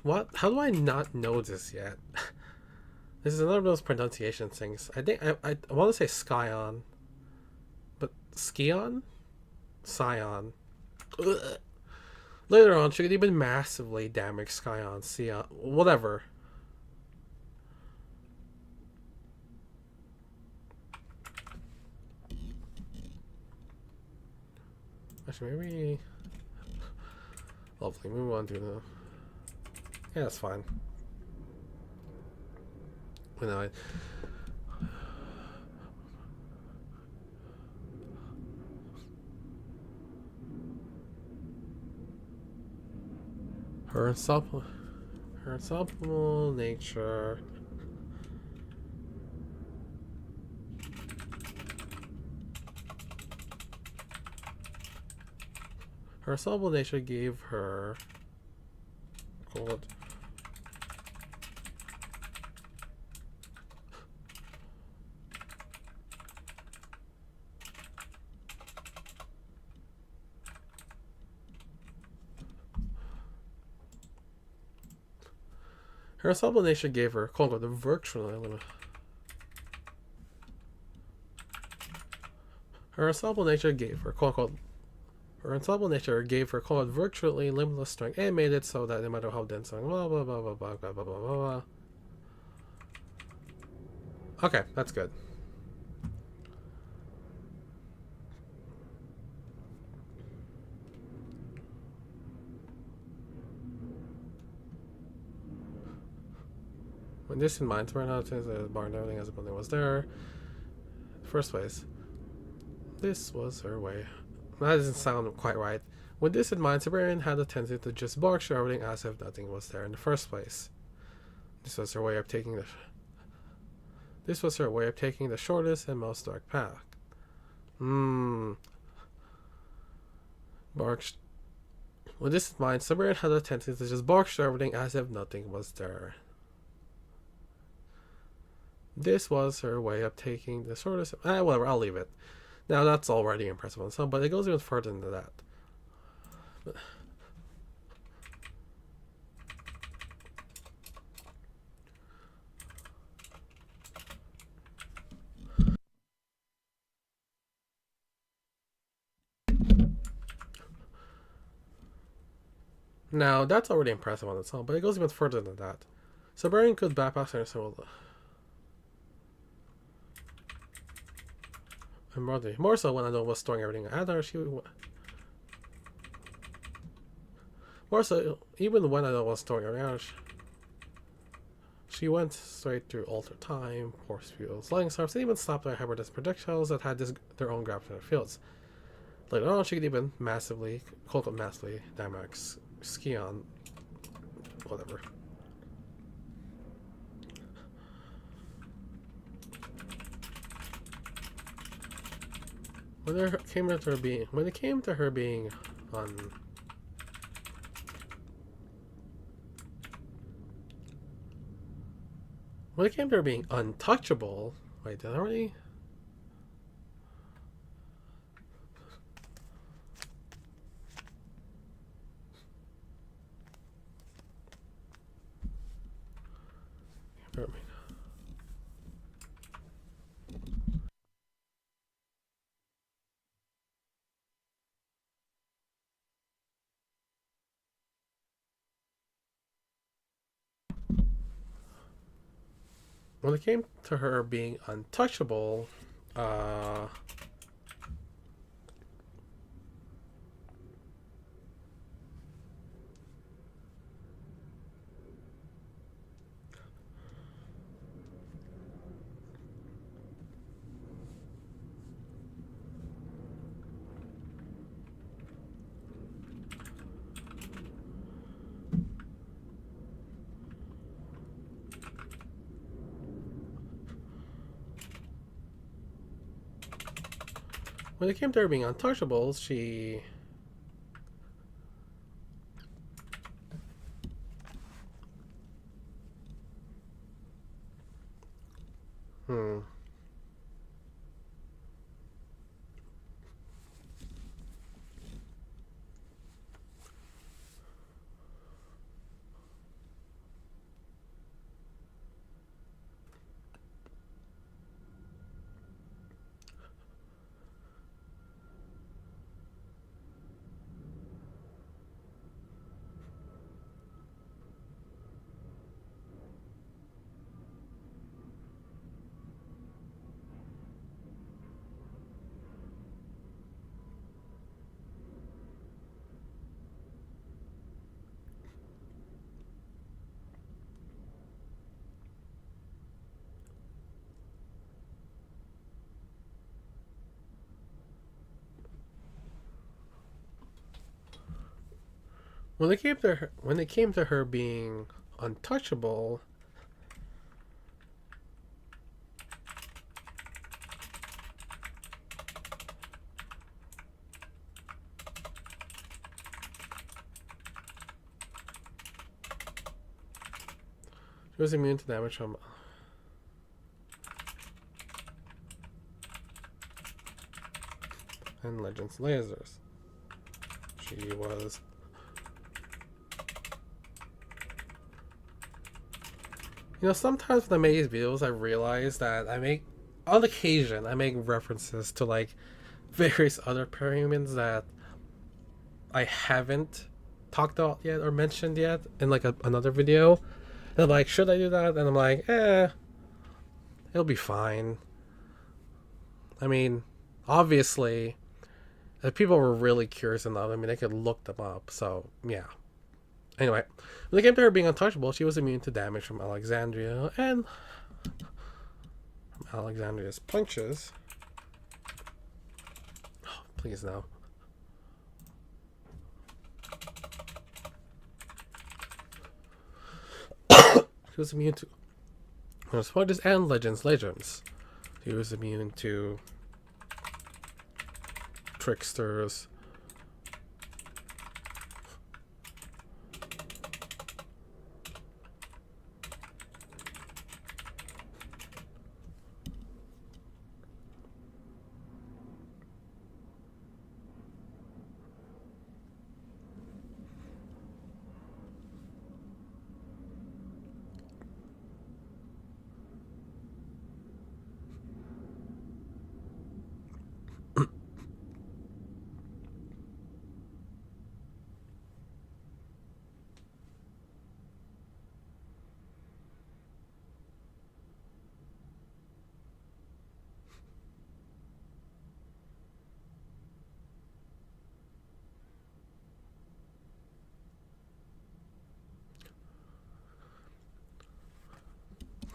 What? How do I not know this yet? This is another of those pronunciation things. I think I want to say Skyon, but Skion? Scion. Ugh. Later on, she could even massively damage Skyon, Sion, whatever. Actually, maybe. Lovely. Move on to the. Yeah, that's fine. You know, her unstoppable nature. Her unstoppable nature gave her. Called. Her unstoppable nature gave her, quote unquote, the virtually limited. Her unstoppable nature gave her, quote unquote, virtually limitless strength and made it so that no matter how dense, blah blah blah blah blah blah blah blah blah. Okay, that's good. With this in mind, turn out the barn everything as if nothing was there. First place. This was her way. That doesn't sound quite right. With this in mind, Sabarian had a tendency to just bark shouting as if nothing was there in the first place. This was her way of taking the shortest and most dark path. Bark. With this in mind, Sabarian had a tendency to just bark shouting as if nothing was there. This was her way of taking the sort of whatever. I'll leave it. Now that's already impressive on some, but it goes even further than that. Now that's already impressive on its own, but it goes even further than that. So Brian could bypass her soul. And more so when I was storing everything at her, more so even when I was storing everything at her, she went straight through alter time, force fields, lightning storms, and even stopped their hybridic projectiles that had their own gravitational fields. Later on, she could even massively damage Skion, whatever. When it came to her being on. When it came to her being untouchable, wait, did I already? When it came to her being untouchable, when it came to her being untouchable, she. When it came to her being untouchable, she was immune to damage from and Legends lasers. She was. You know, sometimes when I make these videos, I realize that on occasion, I make references to like various other paramedians that I haven't talked about yet or mentioned yet in like another video. And I'm like, should I do that? And I'm like, it'll be fine. I mean, obviously, if people were really curious enough, I mean, they could look them up. So, yeah. Anyway, when it came to her being untouchable, she was immune to damage from Alexandria and from Alexandria's punches. Oh, please no. She was immune to punches and legends. She was immune to tricksters.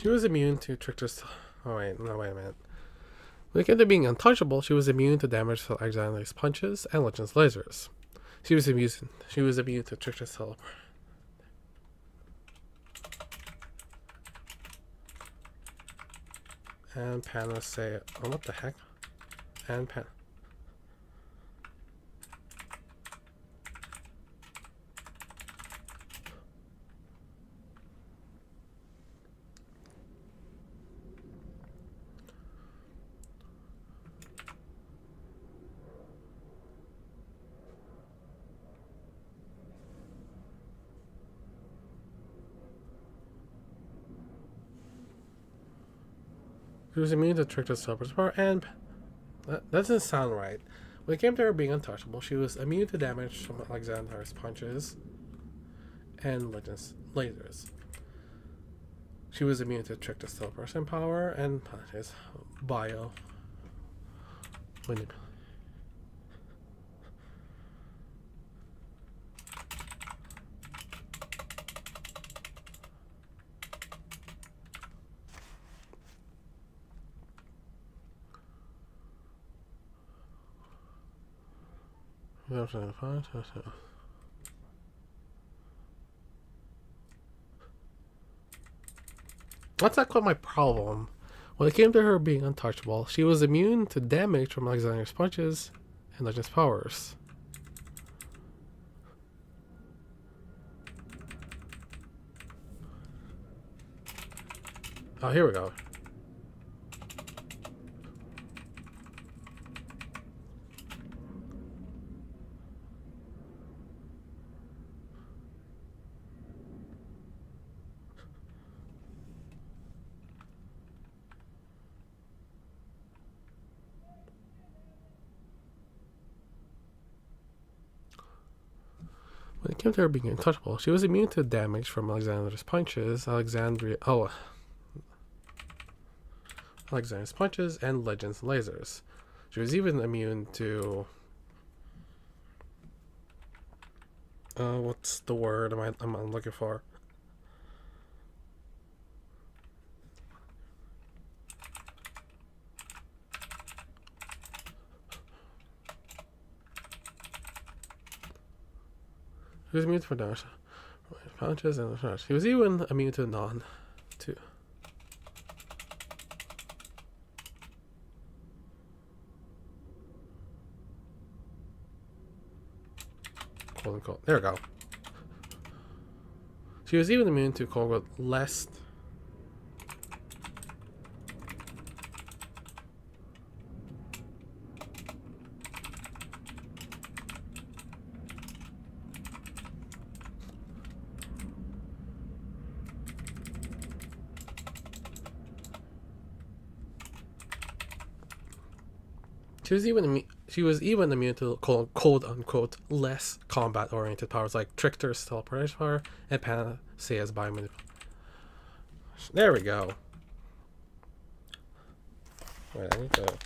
She was immune to Trickster's. Oh wait, no, wait a minute. When it came to being untouchable, she was immune to damage from Alexander's punches and Legend's lasers. She was immune to Trickster's teleport. And Panacea. Oh, what the heck? And she was immune to Trickster's teleport power, and that doesn't sound right. When it came to her being untouchable, she was immune to damage from Alexander's punches and Legend's lasers. She was immune to Trickster's teleportation power and his bio. That's not quite my problem. When it came to her being untouchable, she was immune to damage from Alexander's punches and Legend's powers. Oh, here we go. When it came to her being untouchable, she was immune to damage from Alexander's punches, Alexander's punches, and Legend's lasers. She was even immune to what's the word I'm looking for? She was immune to damage punches and she was even immune to quote unquote. There we go. She was even immune to quote unquote less. She was even immune to quote unquote less combat oriented powers like Trickster's teleportation power and Panacea's biomanipulation. There we go. Wait, I need to.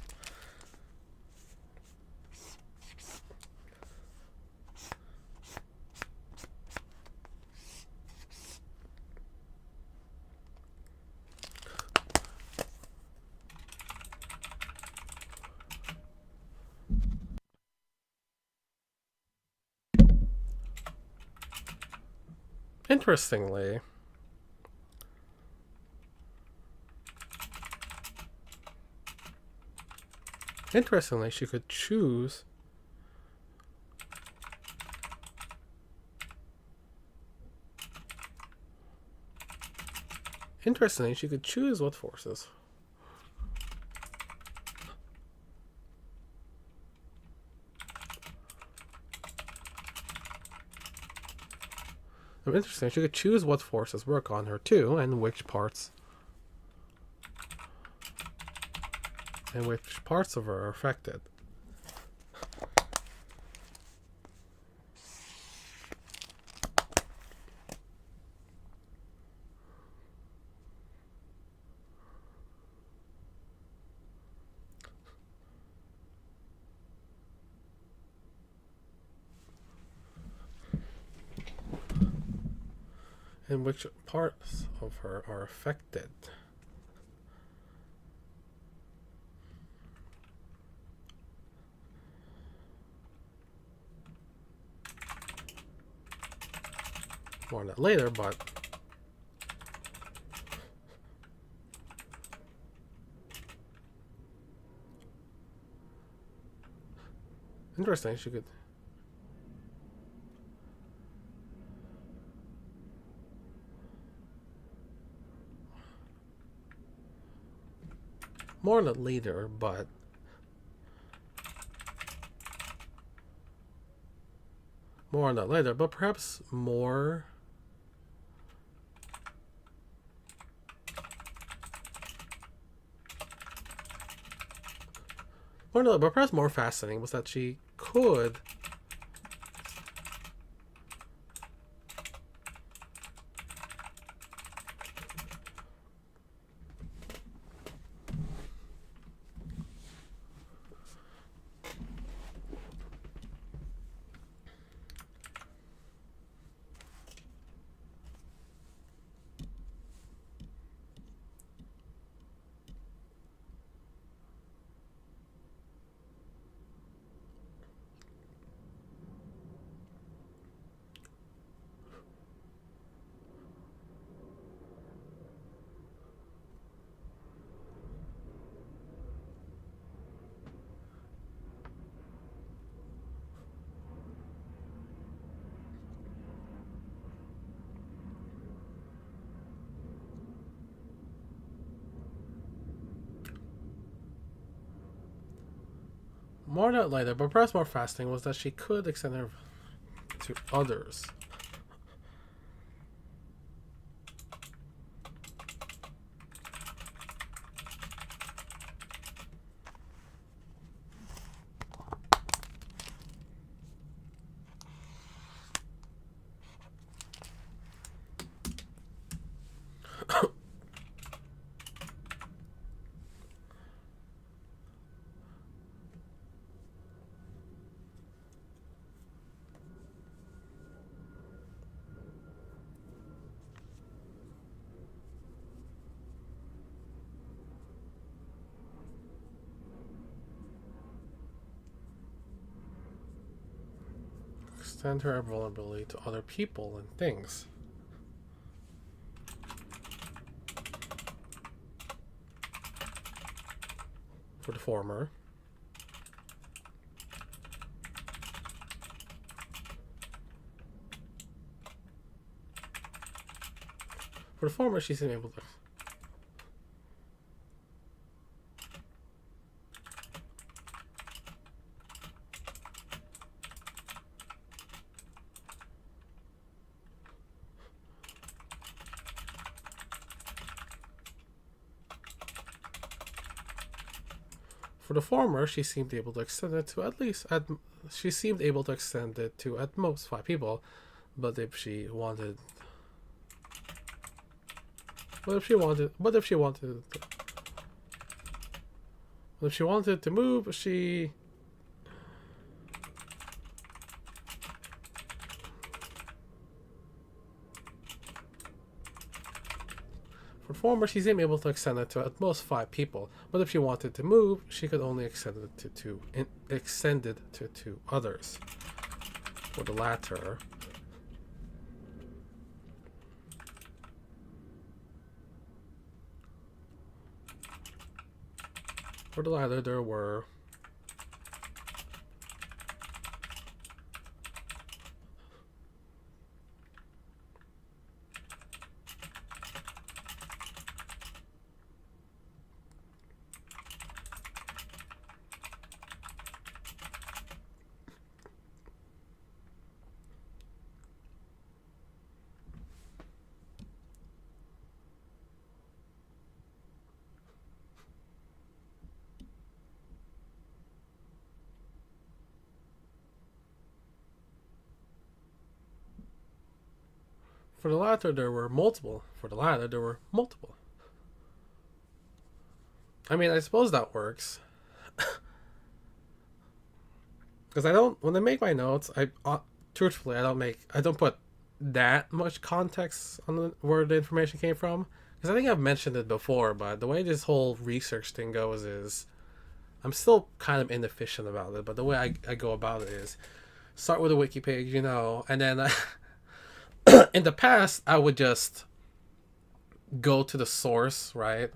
Interestingly, she could choose what forces. Interesting, she could choose what forces work on her too, and which parts of her are affected. And which parts of her are affected. More on that later, but interesting. She could. More on that later, but more on that later, but perhaps more. More on that, but perhaps more fascinating was that she could. More on that later, but perhaps more fascinating was that she could extend her to others. Extend her vulnerability to other people and things. For the former. For the former, she's able to. For the former, she seemed able to extend it to she seemed able to extend it to at most 5 people, but if she wanted What if she wanted to move, she For former, she's able to extend it to at most 5 people, but if she wanted to move, she could only extend it to 2 others. For the latter, there were For the latter, there were multiple. I mean, I suppose that works. Because when I make my notes, truthfully, I don't put that much context on where the information came from. Because I think I've mentioned it before, but the way this whole research thing goes is, I'm still kind of inefficient about it, but the way I go about it is, start with a wiki page, and then In the past, I would just go to the source, right,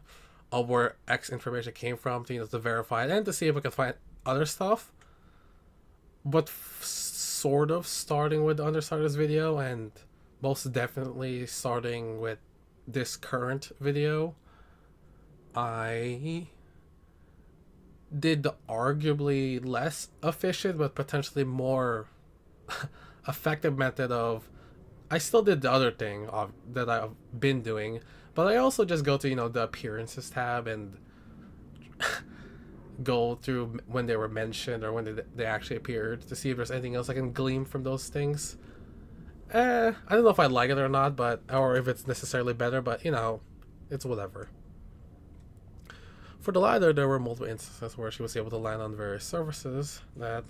of where X information came from to, to verify it and to see if I could find other stuff. But sort of starting with the Understarters video and most definitely starting with this current video, I did the arguably less efficient but potentially more effective method of I still did the other thing of that I've been doing, but I also just go to the appearances tab and go through when they were mentioned or when they actually appeared to see if there's anything else I can glean from those things. I don't know if I like it or not, but or if it's necessarily better, but it's whatever. For the latter, there were multiple instances where she was able to land on various services that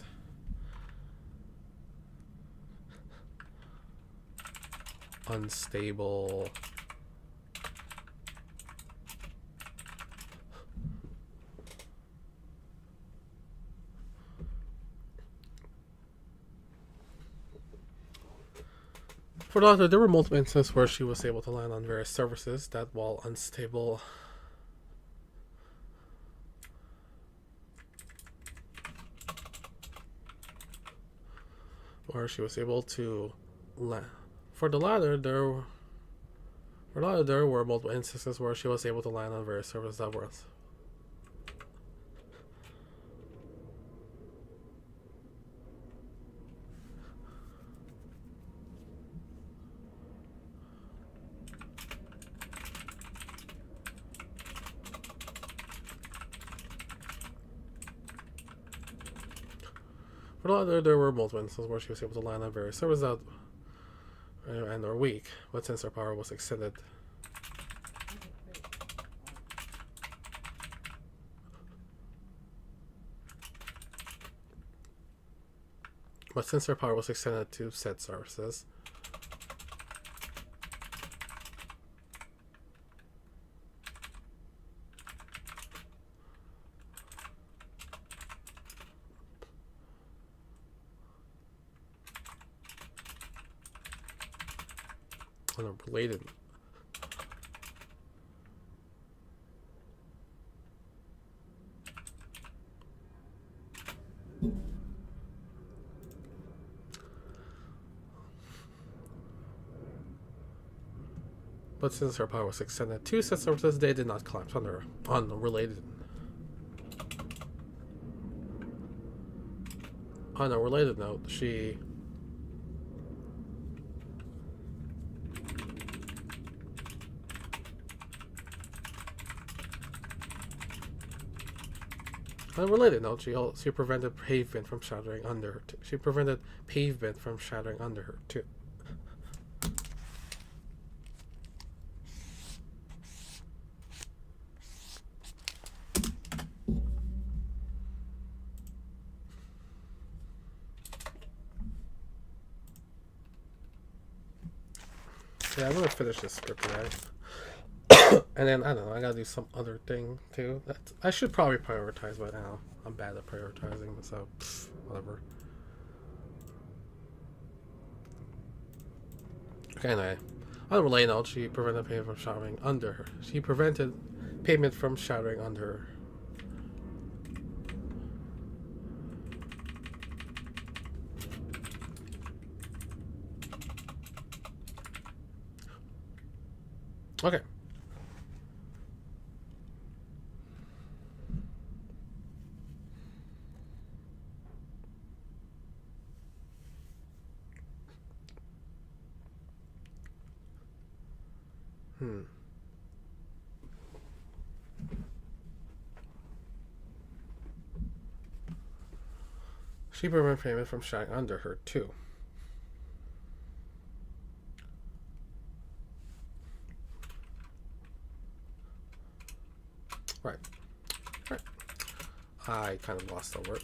unstable For the latter, there were multiple instances where she was able to land on various services that, while unstable, where she was able to land. For the latter, there were multiple instances where she was able to land on various services that were For the latter, there were multiple instances where she was able to land on various services that and are weak, but since her power was extended. But since her power was extended to said services, unrelated. But since her power was extended to said services, they did not collapse under unrelated. On a related note, she On a related note, she prevented pavement from shattering under her. She prevented pavement from shattering under her too. Yeah, I'm gonna finish this script today. And then, I don't know, I gotta do some other thing too. I should probably prioritize by now. I'm bad at prioritizing, so whatever. Okay, anyway. On a related note, she prevented pavement from shattering under her. She prevented pavement from shattering under her. Okay. She prevented pavement from shattering under her too. Right. I kind of lost the word.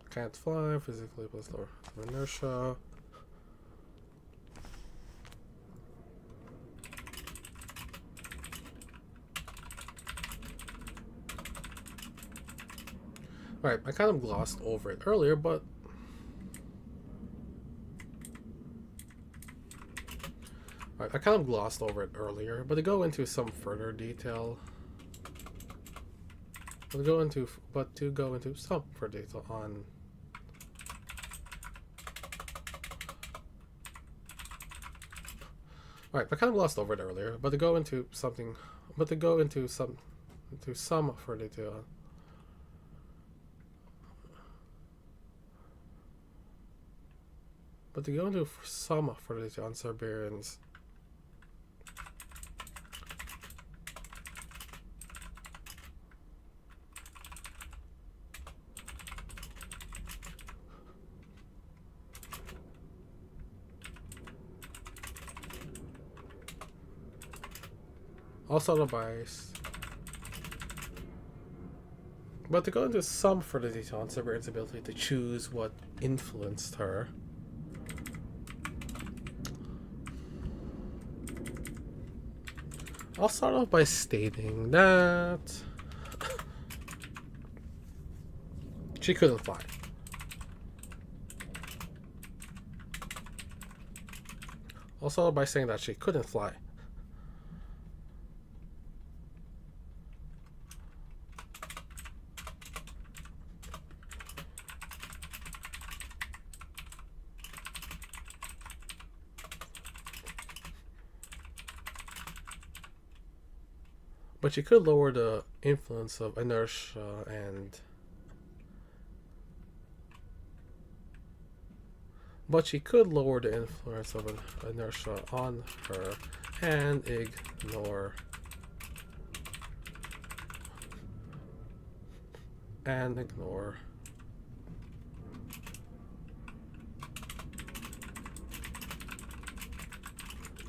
Can't fly, physically plus lower inertia. Right, I kind of glossed over it earlier, but to go into some further detail, to go into some further detail on. Right, I kind of glossed over it earlier, but to go into something, into some further detail. But to go into some further detail on Siberians. Also the bias. But to go into some further detail on Siberian's ability to choose what influenced her. I'll start off by stating that she couldn't fly. I'll start off by saying that she couldn't fly. But she could lower the influence of inertia and... But she could lower the influence of inertia on her and ignore...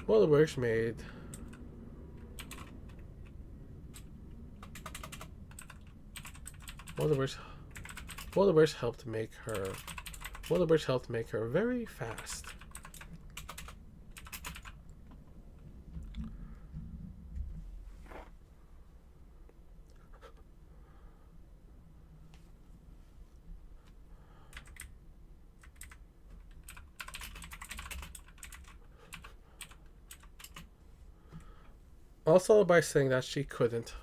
Well, the works made... Well, the bridge helped make her very fast. Also by saying that she couldn't.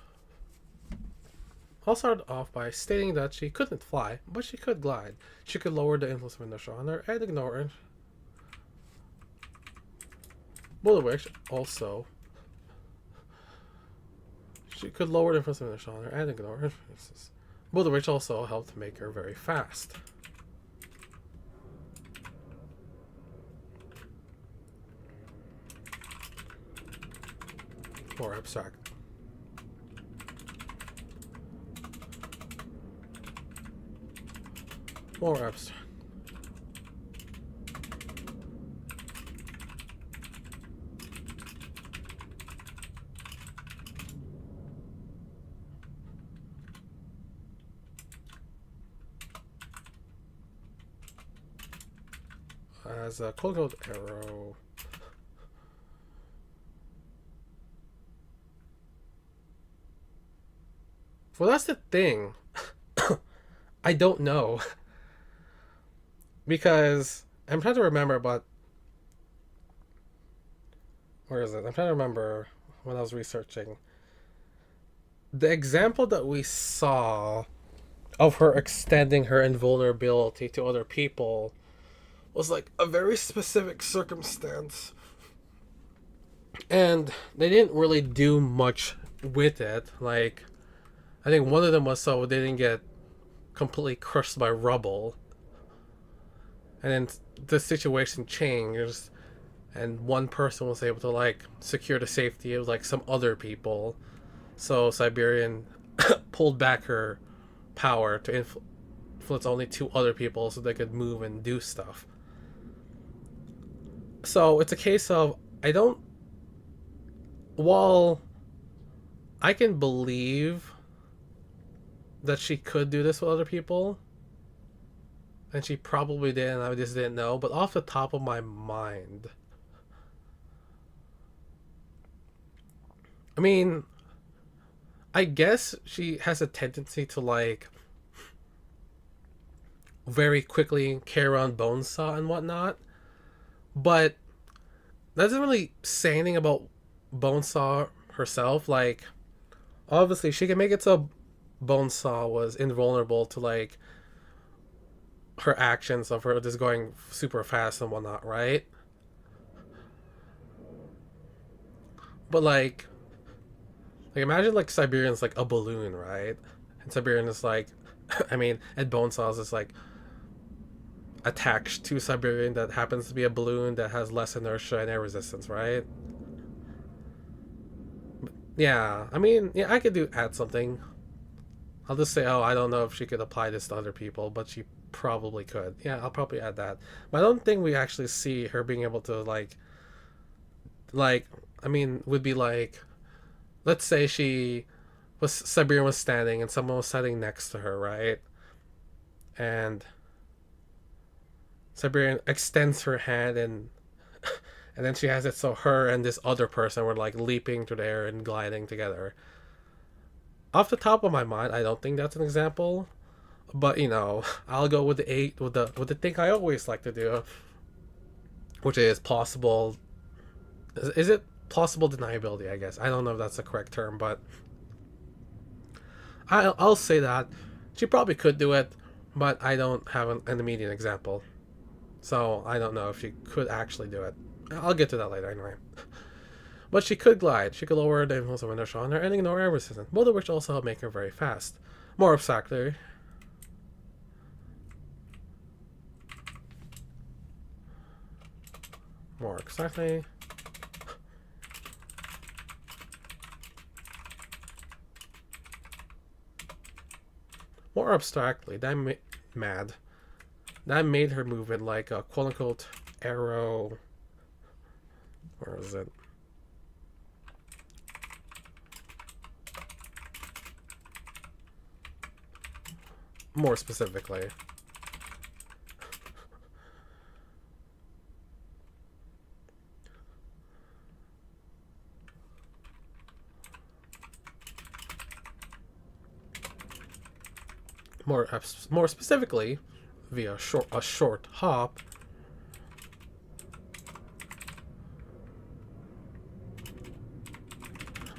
I'll start off by stating that she couldn't fly, but she could glide. She could lower the influence of inertia on her and ignore it. Bulwark also. She could lower the influence of inertia on her and ignore it. Bulwark also helped make her very fast. More abstract. More abstract. As a cold arrow. Well, that's the thing. I don't know. Because I'm trying to remember, but where is it? I'm trying to remember when I was researching. The example that we saw of her extending her invulnerability to other people was like a very specific circumstance. And they didn't really do much with it. Like, I think one of them was so they didn't get completely crushed by rubble. And then the situation changed, and one person was able to like secure the safety of like some other people. So Siberian pulled back her power to influence only two other people so they could move and do stuff. So it's a case of while I can believe that she could do this with other people, and she probably did, and I just didn't know. But off the top of my mind, I mean, I guess she has a tendency to like very quickly carry around Bonesaw and whatnot. But that doesn't really say anything about Bonesaw herself. Like, obviously, she can make it so Bonesaw was invulnerable to, like, her actions of her just going super fast and whatnot, right? But, like imagine, like, Siberian's like a balloon, right? And Siberian is like, I mean, and Bonesaw's is like attached to Siberian that happens to be a balloon that has less inertia and air resistance, right? Yeah, I mean, yeah, I could add something. I'll just say, oh, I don't know if she could apply this to other people, but she probably could. Yeah, I'll probably add that. But I don't think we actually see her being able to, like, I mean, would be like, let's say Siberian was standing and someone was sitting next to her, right? And Siberian extends her hand and then she has it so her and this other person were like leaping through the air and gliding together. Off the top of my mind, I don't think that's an example, but I'll go with the thing I always like to do, which is plausible. Is it plausible deniability? I guess I don't know if that's the correct term, but I'll say that she probably could do it, but I don't have an immediate example, so I don't know if she could actually do it. I'll get to that later anyway. But she could glide. She could lower the influence of inertia on her and ignore air resistance, both of which also help make her very fast. More abstractly, more exactly. More abstractly, that made her move in like a quote unquote arrow. Where is it? More specifically. More specifically, via a short hop.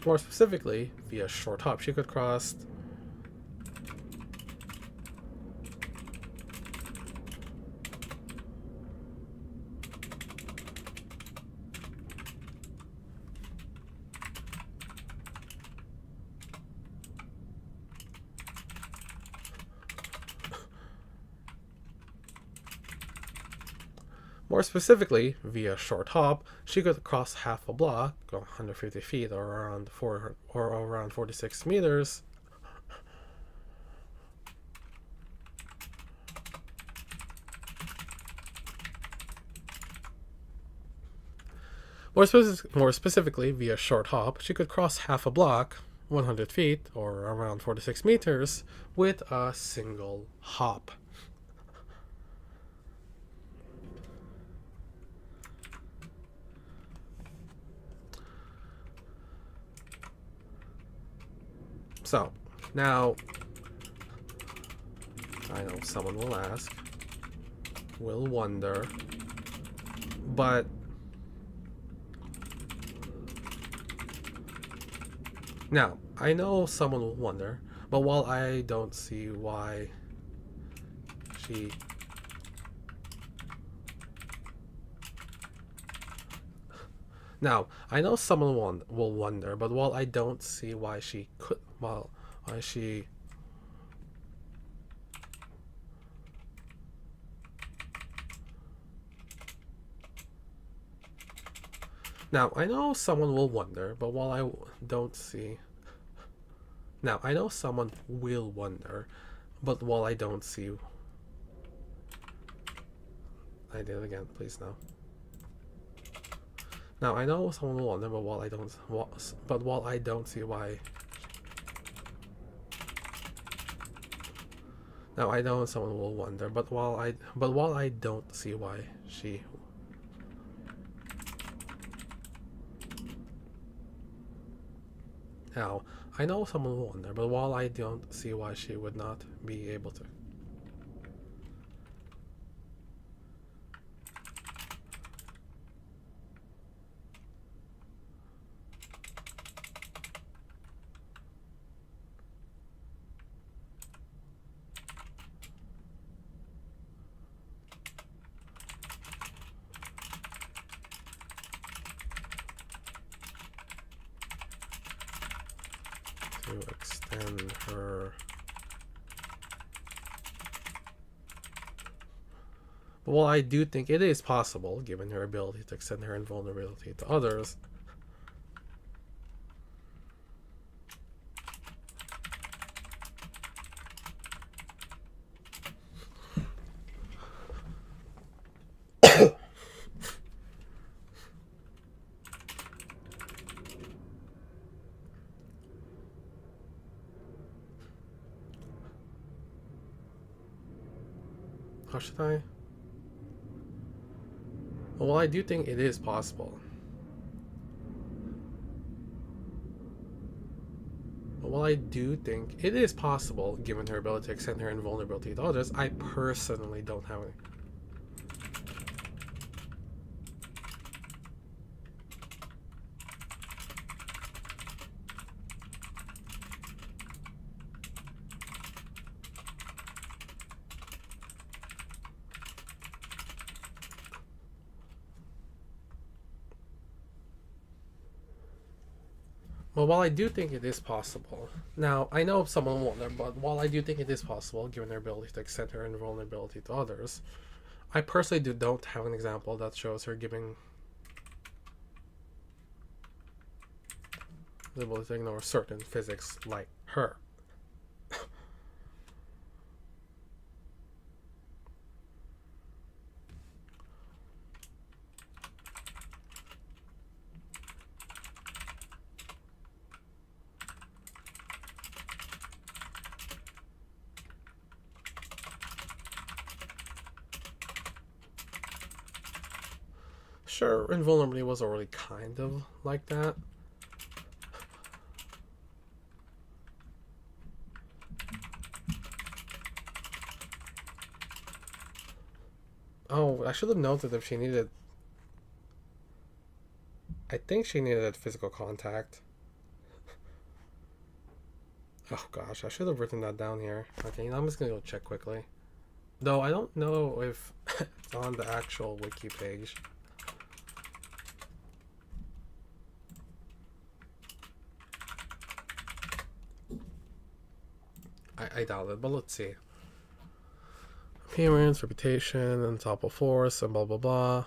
More specifically, via short hop, she could cross More specifically, via short hop, she could cross half a block, go 150 feet or around 46 meters. More specifically, via short hop, she could cross half a block, 100 feet or around 46 meters, with a single hop. So, now, I know someone will ask, will wonder, but now, I know someone will wonder, but while I don't see why she... Now, I know someone will wonder, but while I don't see why she could... Well, why she... Now, I know someone will wonder, but while I don't see... Now, I know someone will wonder, but while I don't see... I did it again, please no. Now, I know someone will wonder, but while I don't see why... Now, I know someone will wonder, but while I don't see why she... Now, I know someone will wonder, but while I don't see why she would not be able to... to extend her. But while I do think it is possible, given her ability to extend her invulnerability to others, how should I? Well, I do think it is possible. While I do think it is possible, given her ability to extend her invulnerability to others, I personally don't have any. Well, while I do think it is possible, now I know someone won't, but while I do think it is possible, given their ability to extend her invulnerability to others, I personally don't have an example that shows her giving the ability to ignore certain physics like her. Sure, invulnerability was already kind of like that. Oh, I should have noted if she needed. I think she needed physical contact. Oh gosh, I should have written that down here. Okay, I'm just gonna go check quickly. Though I don't know if it's on the actual wiki page. I doubt it, but let's see. Appearance, reputation, and top of force, and blah blah blah.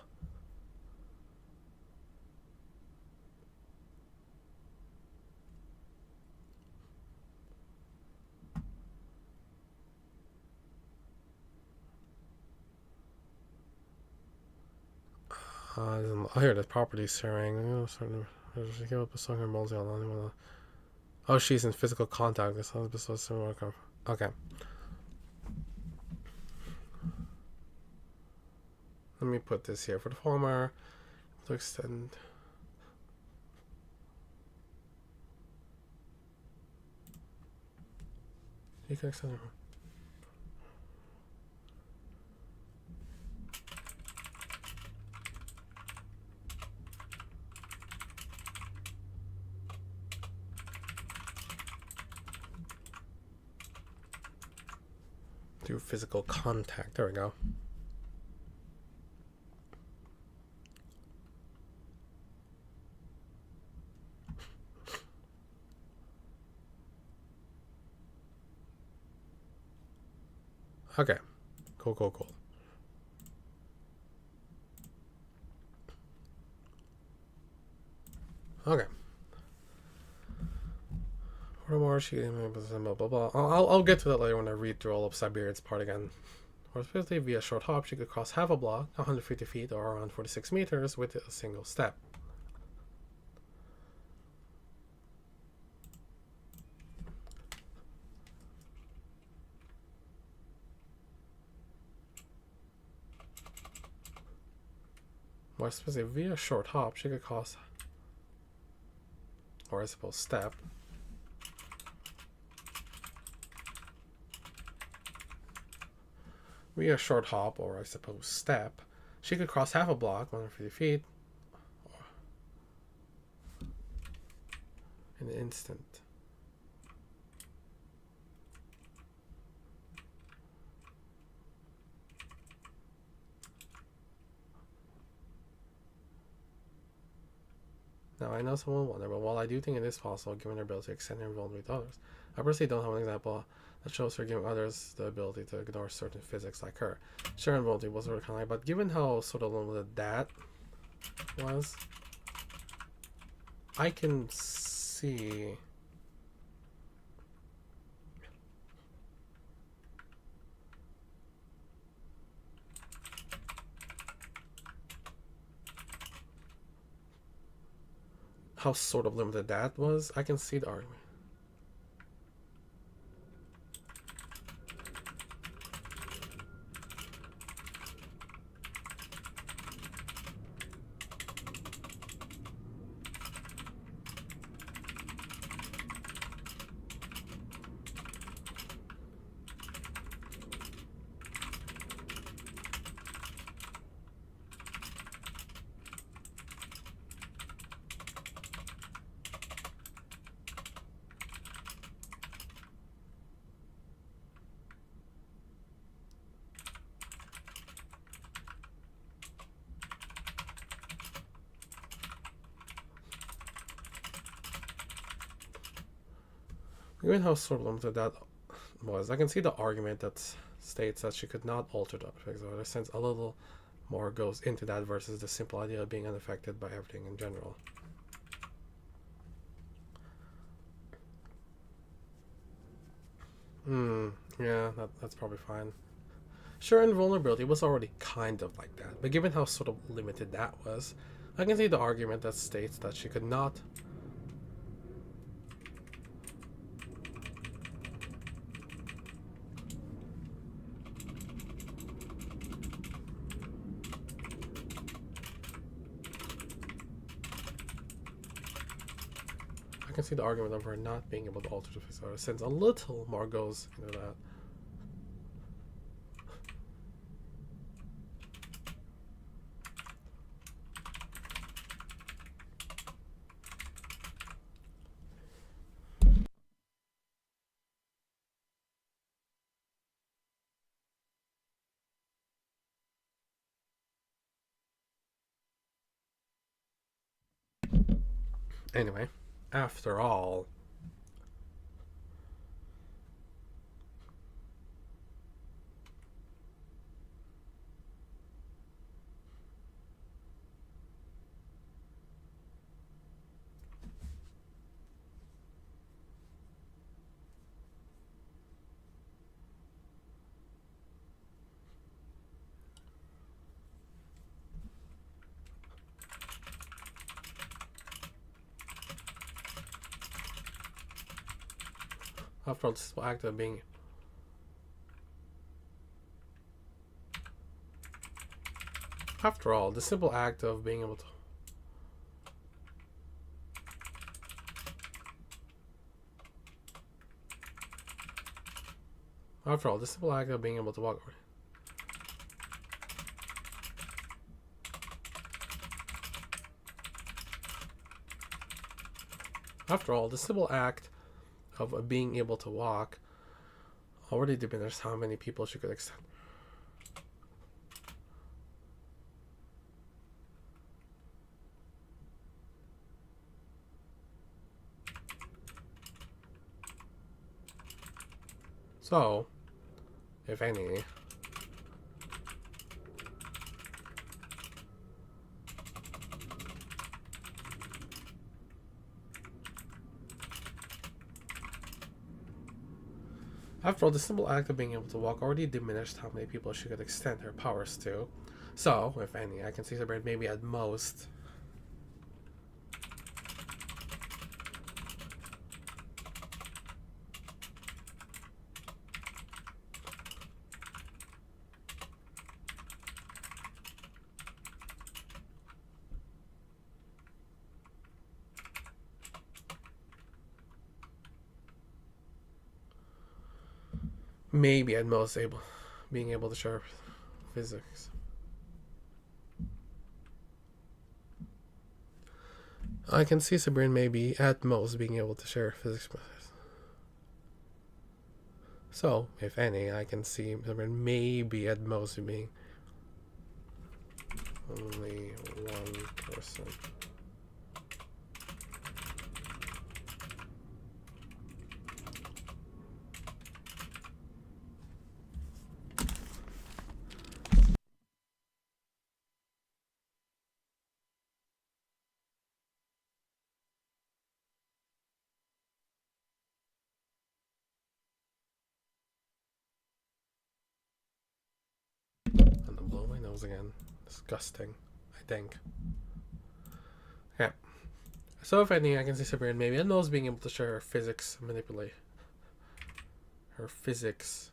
Here, the property sharing. Give up a song or multi on. Oh, she's in physical contact. This is similar. Okay. Let me put this here for the former. To extend. You can extend. Through physical contact. There we go. Okay. Cool. Okay. Furthermore, she blah blah blah. I'll get to that later when I read through all of Siberia's part again. Or especially via short hop, she could cross half a block, 150 feet or around 46 meters with a single step. More specifically, via short hop, she could cross, or I suppose step, via short hop, or I suppose step, she could cross half a block, 150 feet, in an instant. Now, I know someone will wonder, but while I do think it is possible, given their ability to extend their invulnerability to others, I personally don't have an example that shows her giving others the ability to ignore certain physics like her. Sure, invulnerability was sort of kind of like, but given how sort of limited that was, I can see how sort of limited that was. I can see the argument. Given how sort of limited that was, I can see the argument that states that she could not alter the effects of it, since a little more goes into that versus the simple idea of being unaffected by everything in general. Yeah, that's probably fine. Sure, invulnerability was already kind of like that, but given how sort of limited that was, I can see the argument that states that she could not. I can see the argument of her not being able to alter the physics of it, since a little more goes into that. Anyway, after all, the simple act of being After all, the simple act of being able to. After all, the simple act of being able to walk. After all, the simple act of being able to walk already diminished how many people she could extend. So, if any, after all, the simple act of being able to walk already diminished how many people she could extend her powers to. So, if any, I can see the brain maybe at most. Maybe at most being able to share physics. I can see Sabrina maybe at most being able to share physics. So, if any, I can see Sabrina maybe at most being only one person. those again. Disgusting, I think. Yeah. So if anything, I can see Sabrina maybe at most being able to share her physics manipulate. Her physics.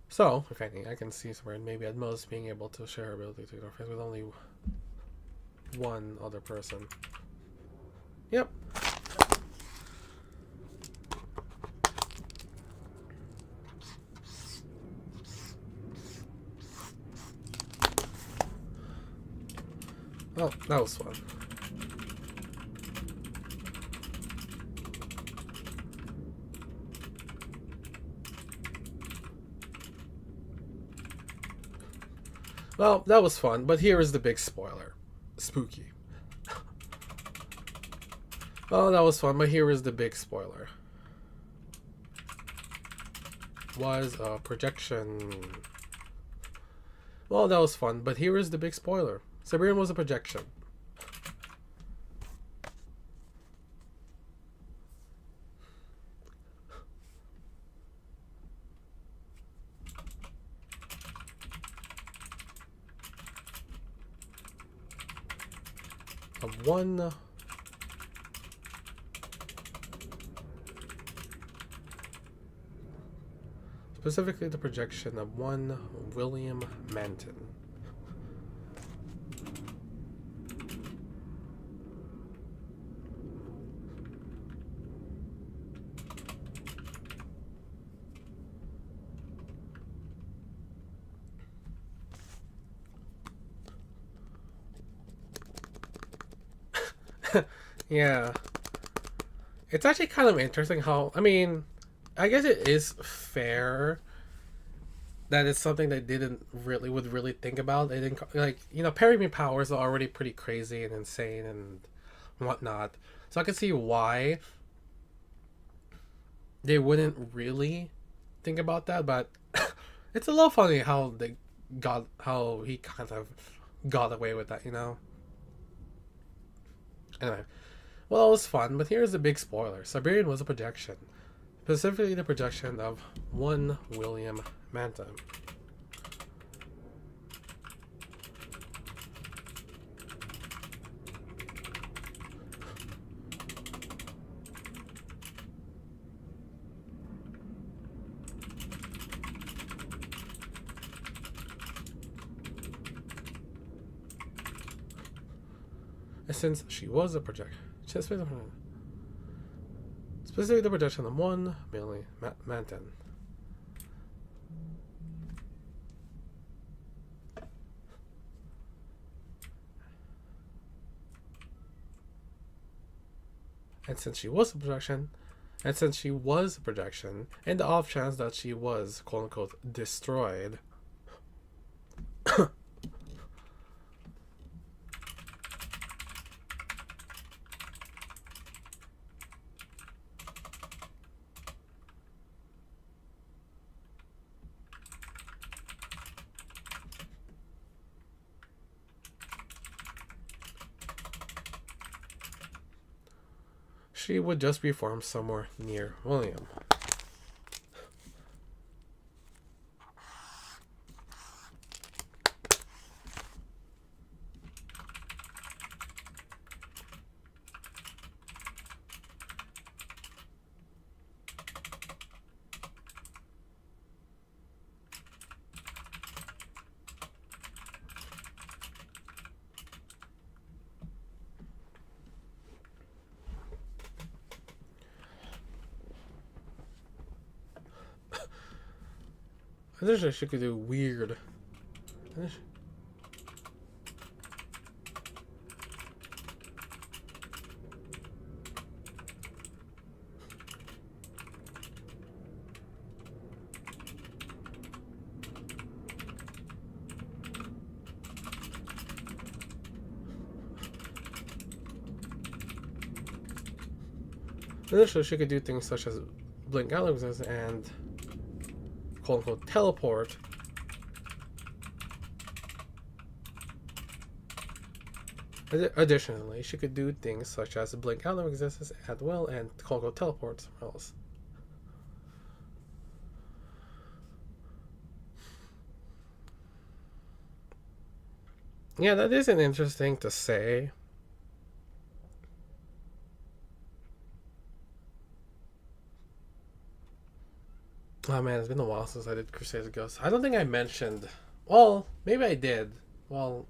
So, if anything, I can see Sabrina maybe at most being able to share her ability to interface with only one other person. Yep. Oh, that was fun. Well, that was fun, but here is the big spoiler. Spooky. Well, that was fun, but here is the big spoiler. Was a projection. Well, that was fun, but here is the big spoiler. Sabrina was a projection. Of one specifically the projection of one William Manton. Yeah. It's actually kind of interesting how, I mean, I guess it is fair that it's something they would really think about. They didn't, like, you know, parry powers are already pretty crazy and insane and whatnot. So I can see why they wouldn't really think about that, but it's a little funny how he kind of got away with that, you know? Anyway. Well, it was fun, but here's the big spoiler. Siberian was a projection. Specifically the projection of one William Manton. And since she was a projection, specifically the projection of one William Manton. And since she was a projection, and the off chance that she was, quote unquote, destroyed, she would just be formed somewhere near William. I think she could do weird. Initially, she could do things such as blink galaxies and quote unquote teleport. Additionally, she could do things such as blink out of existence at will and go teleport somewhere else. Yeah, that isn't interesting to say. Oh man, it's been a while since I did Crusaders Ghosts. I don't think I mentioned. Well, maybe I did. Well,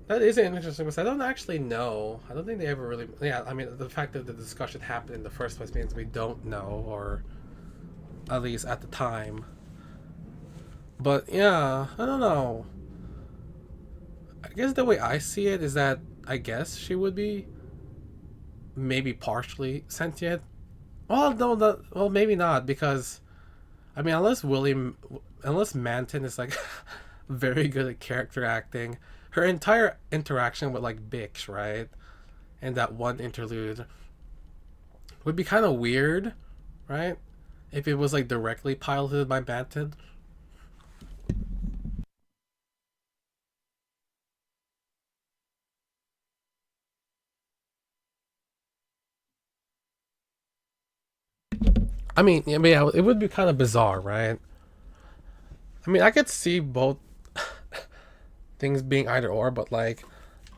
that is interesting because I don't actually know. I don't think they ever really. Yeah, I mean, the fact that the discussion happened in the first place means we don't know, or at least at the time. But yeah, I don't know. I guess the way I see it is that I guess she would be maybe partially sentient. Well, no, well, maybe not because I mean, unless Manton is like very good at character acting, her entire interaction with like Bix, right, and that one interlude would be kind of weird, right? If it was like directly piloted by Manton. I mean, yeah, it would be kind of bizarre, right? I mean, I could see both things being either or, but like,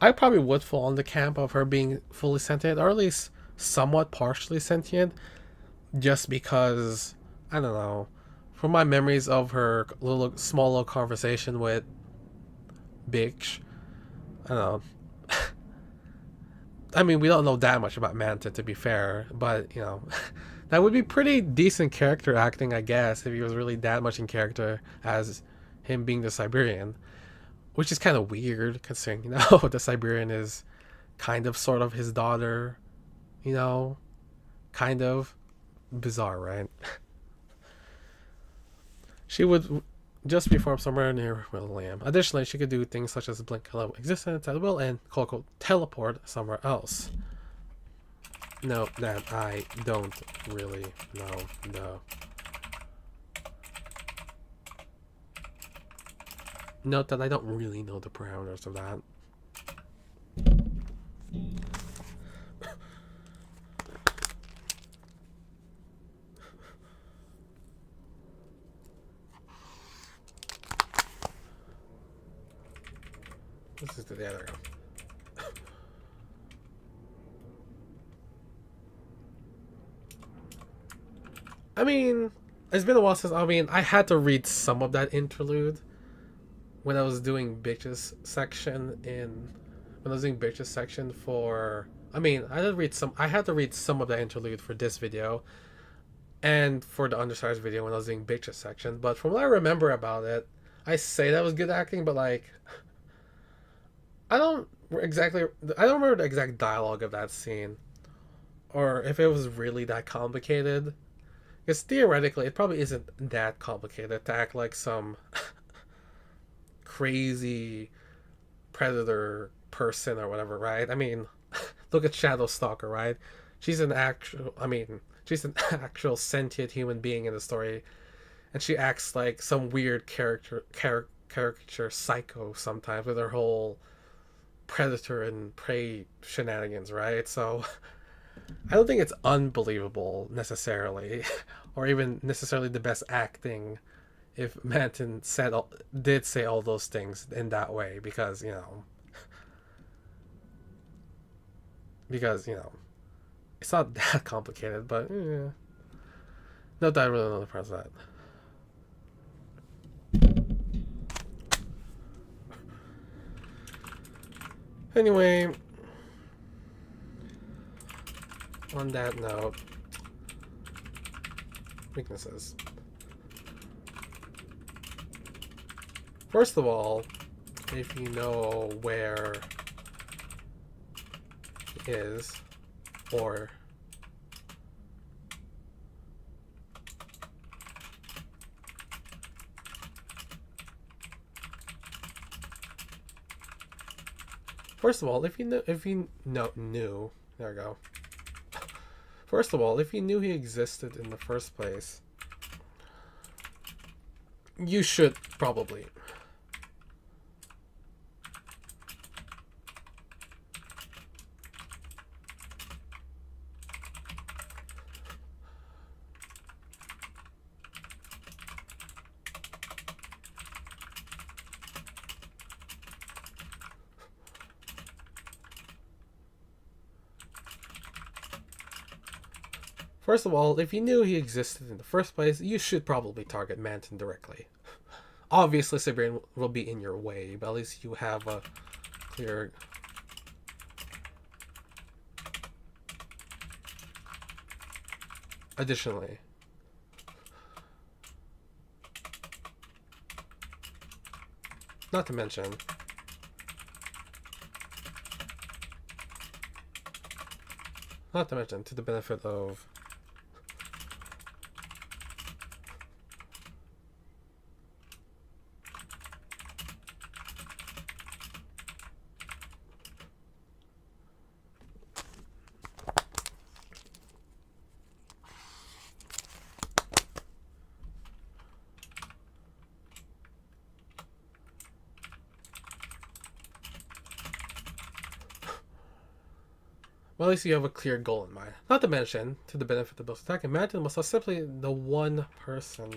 I probably would fall in the camp of her being fully sentient, or at least somewhat partially sentient, just because I don't know. From my memories of her small little conversation with Bix, I don't know. I mean, we don't know that much about Manta, to be fair, but you know, that would be pretty decent character acting, I guess, if he was really that much in character as him being the Siberian, which is kind of weird considering the Siberian is kind of sort of his daughter, you know, kind of bizarre, right? She would just perform somewhere near William. Additionally, she could do things such as blink hello existence at will and quote unquote teleport somewhere else. No, that I don't really know. No. Note that I don't really know the parameters of that. This is the other. I mean, it's been a while since. I mean, I had to read some of that interlude when I was doing bitches section in. When I was doing bitches section for. I mean, I had to read some. I had to read some of that interlude for this video, and for the undersized video when I was doing bitches section. But from what I remember about it, I say that was good acting, but like, I don't exactly. I don't remember the exact dialogue of that scene, or if it was really that complicated. Because theoretically, it probably isn't that complicated to act like some crazy predator person or whatever, right? I mean, look at Shadow Stalker, right? She's an actual, I mean, she's an actual sentient human being in the story, and she acts like some weird caricature psycho sometimes with her whole predator and prey shenanigans, right? So I don't think it's unbelievable necessarily, or even necessarily the best acting if Manton did say all those things in that way, because it's not that complicated. But yeah, not that I really know the price of that. Anyway, on that note, weaknesses. First of all, if you know where he is, or first of all, if you knew, there we go. First of all, if you knew he existed in the first place, you should probably First of all, if you knew he existed in the first place, you should probably target Manton directly. Obviously, Siberian will be in your way, but at least you have a clear... Additionally, not to mention, to the benefit of well, at least you have a clear goal in mind. Not to mention, to the benefit of those attacking, Manton was simply the one person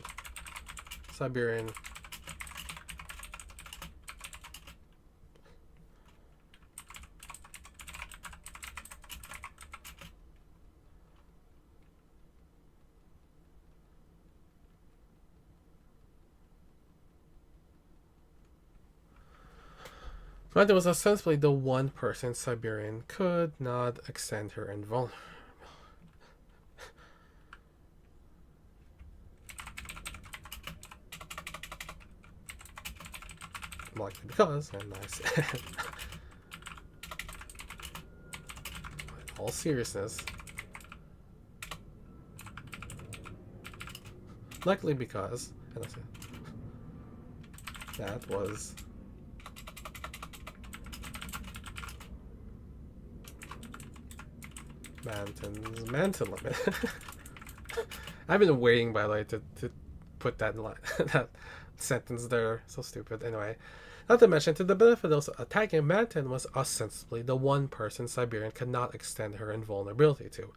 Siberian Manton was ostensibly the one person Siberian could not extend her invulnerability. Likely because, and I said, in all seriousness, likely because, and I said, that was Manton's Manton limit. I've been waiting, by the way, to put that line, that sentence there. So stupid. Anyway, not to mention, to the benefit of those attacking, Manton was ostensibly the one person Siberian could not extend her invulnerability to.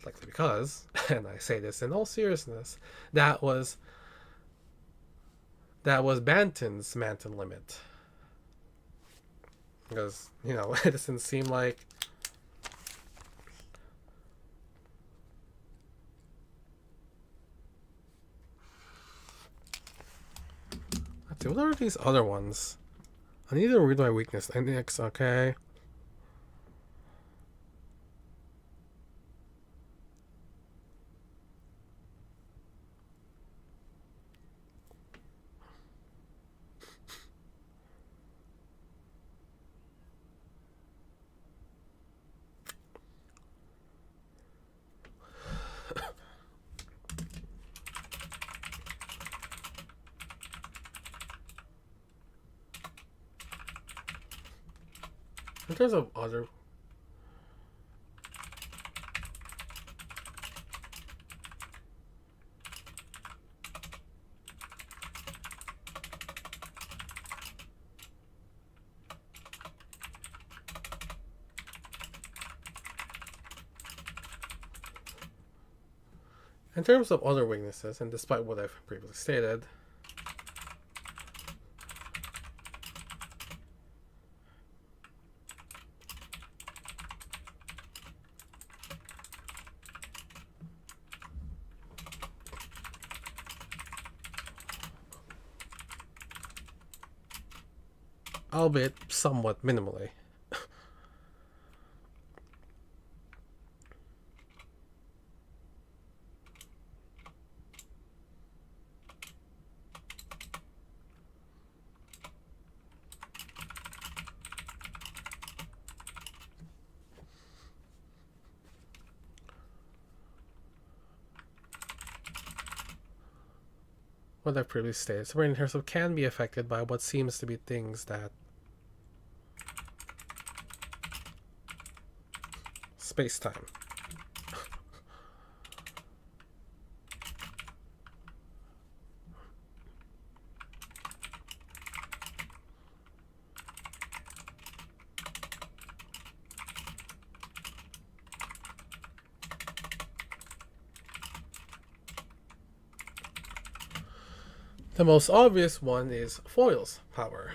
Likely because, and I say this in all seriousness, that was Manton's Manton limit. Because, you know, it doesn't seem like... What are these other ones? I need to read my weakness index, okay? In terms of other... In terms of other weaknesses, and despite what I've previously stated, albeit somewhat minimally. What I've previously stated, Siberian herself can be affected by what seems to be things that space-time. The most obvious one is Foil's power.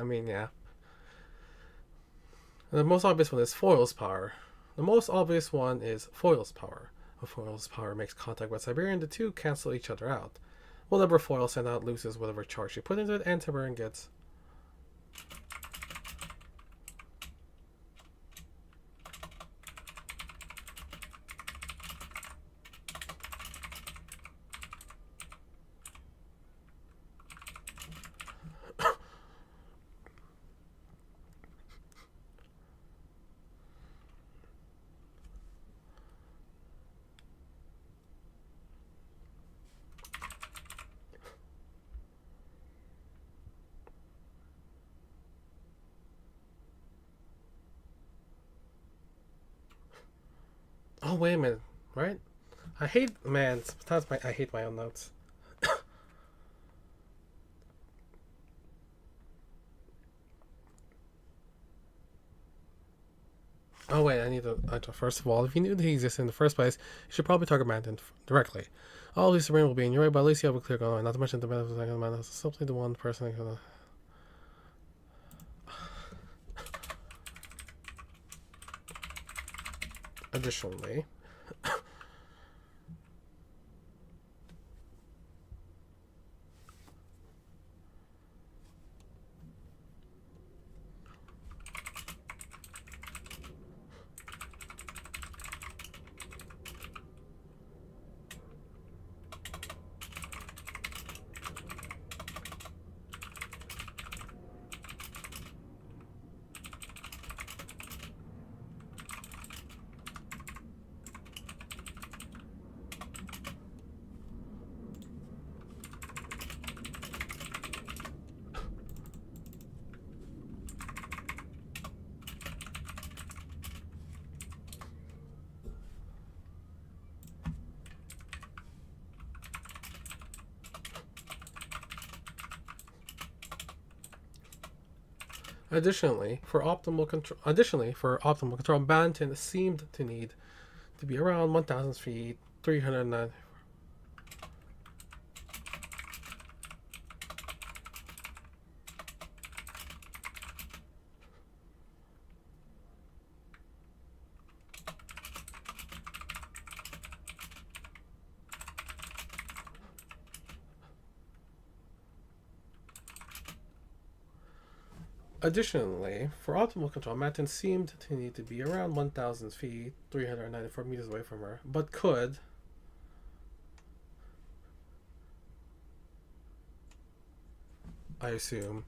I mean, yeah. And the most obvious one is foil's power. The most obvious one is foil's power. When foil's power makes contact with Siberian, the two cancel each other out. Whatever foil sent out loses whatever charge you put into it, and Siberian gets... Oh, wait a minute, right? I hate, man, sometimes I hate my own notes. Oh wait, I need to. First of all, if you knew that he existed in the first place, you should probably target Manton directly. All these Siberian will be in your way, but at least you have a clear goal. Not to mention the benefits of the man is simply the one person who. Additionally, for optimal control, Manton seemed to need to be around 1,000 feet, 309. Additionally, for optimal control, Manton seemed to need to be around 1,000 feet, 394 meters away from her, but could, I assume,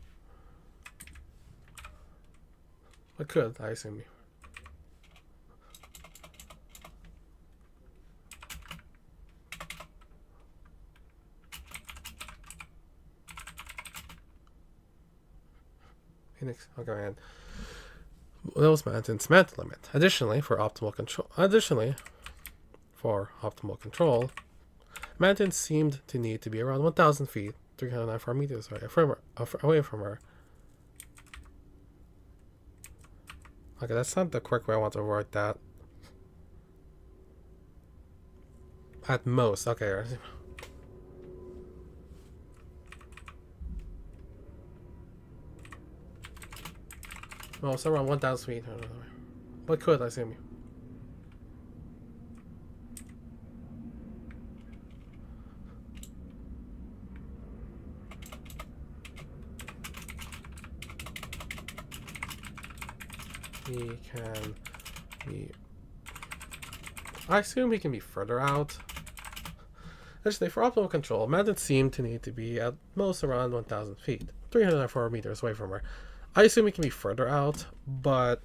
Okay, man. That was Manton's mental limit. Additionally, for optimal control, Manton seemed to need to be around 1,000 feet, 394 meters away from her. Okay, that's not the correct way I want to write that. At most, okay. Well, it's around 1,000 feet. What could I assume? He can be. I assume he can be further out. Actually, for optimal control, Manton seemed to need to be at most around 1,000 feet, 304 meters away from her. I assume he can be further out, but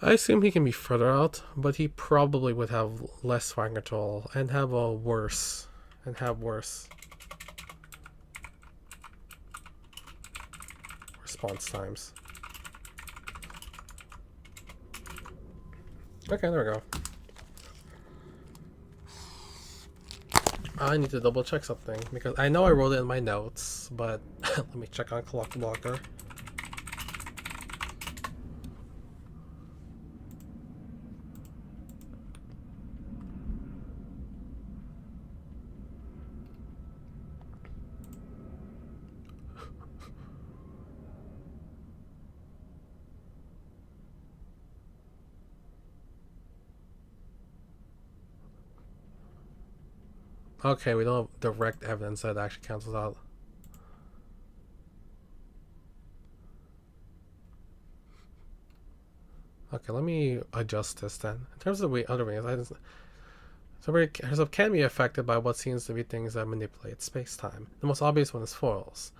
I assume he can be further out, but he probably would have less fire control and have worse response times. Okay, there we go. I need to double check something because I know I wrote it in my notes, but let me check on clock blocker. Okay, we don't have direct evidence that it actually cancels out. Okay, let me adjust this then. In terms of the other ways, so can be affected by what seems to be things that manipulate space-time. The most obvious one is foils.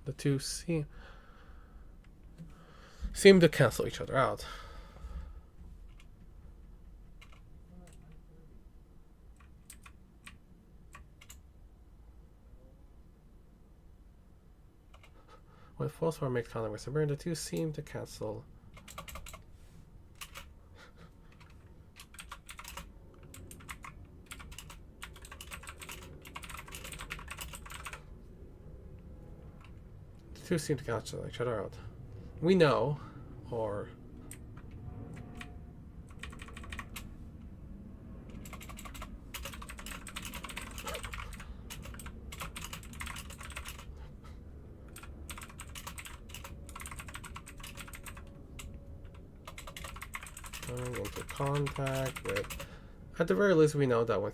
The two seem to cancel each other out. When foils form make contact with Sabir, the two seem to cancel. The two seem to cancel each other out. We know, or coming into contact with. At the very least, we know that when.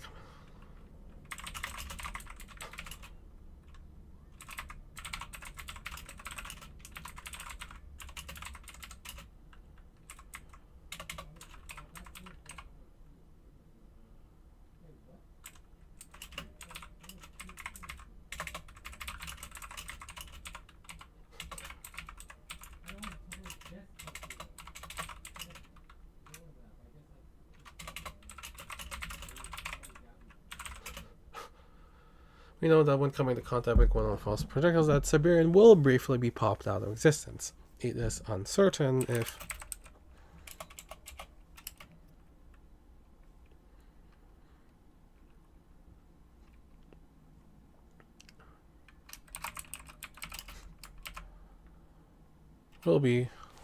We know that when coming into contact with one of the false projectiles, that Siberian will briefly be popped out of existence. It is uncertain if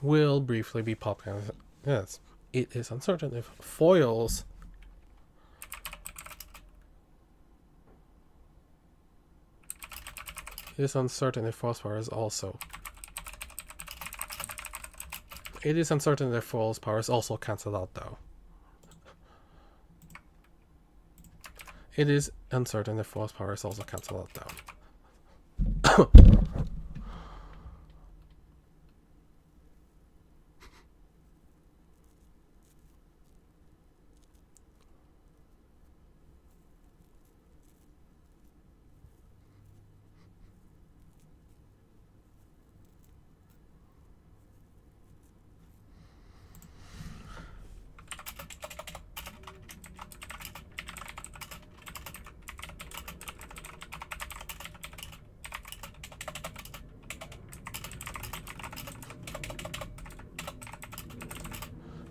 will briefly be popped out. Yes, it is uncertain if foils it is uncertain if foils is also. It is uncertain if foils power is also cancelled out though. It is uncertain if foils power is also cancelled out though.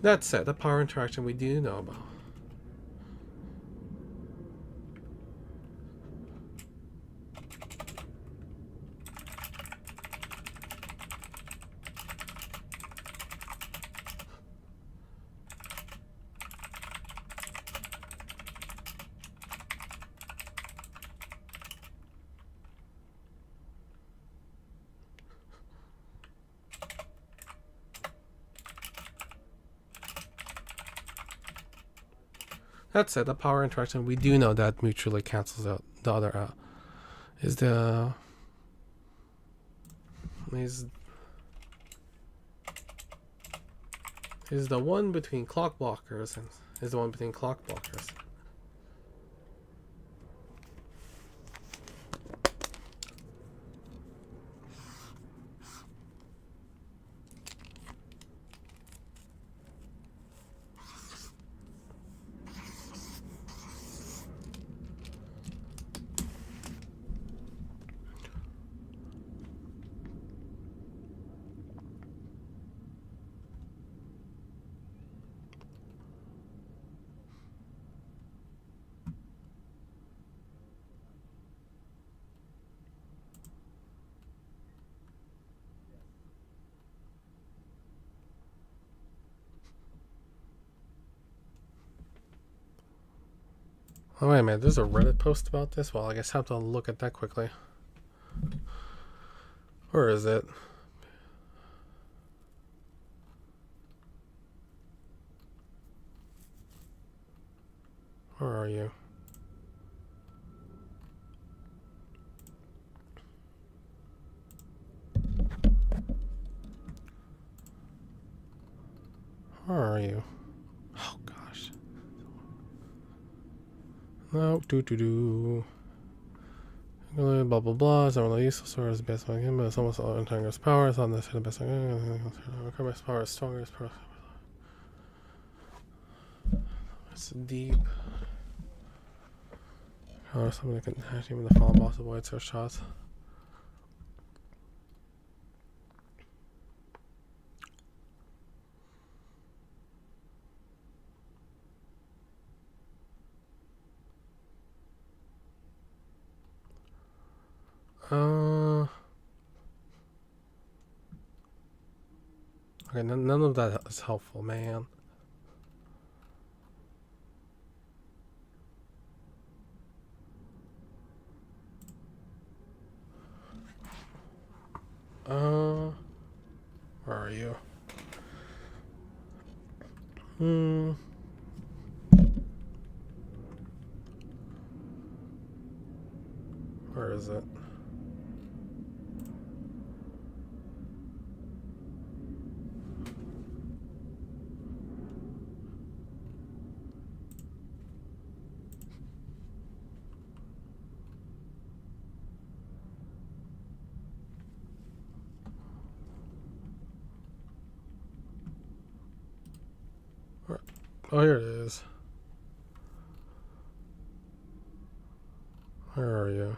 That said, the power interaction we do know about. That said, the power interaction we do know that mutually cancels out the other out is the one between clock blockers and is the one between clock blockers. Oh, wait a minute. There's a Reddit post about this? Well, I guess I have to look at that quickly. Where is it? Where are you? Where are you? Oh, gosh. No, doo. Blah blah blah. It's not really useful. So it's best I can, but it's almost all Tiger's power. It's not necessarily the best I can. Tiger's power is stronger. It's deep. Or something that can hack even the fallen boss avoids her shots. Okay, none of that is helpful, man. Where are you? Where is it? Oh, here it is. Where are you?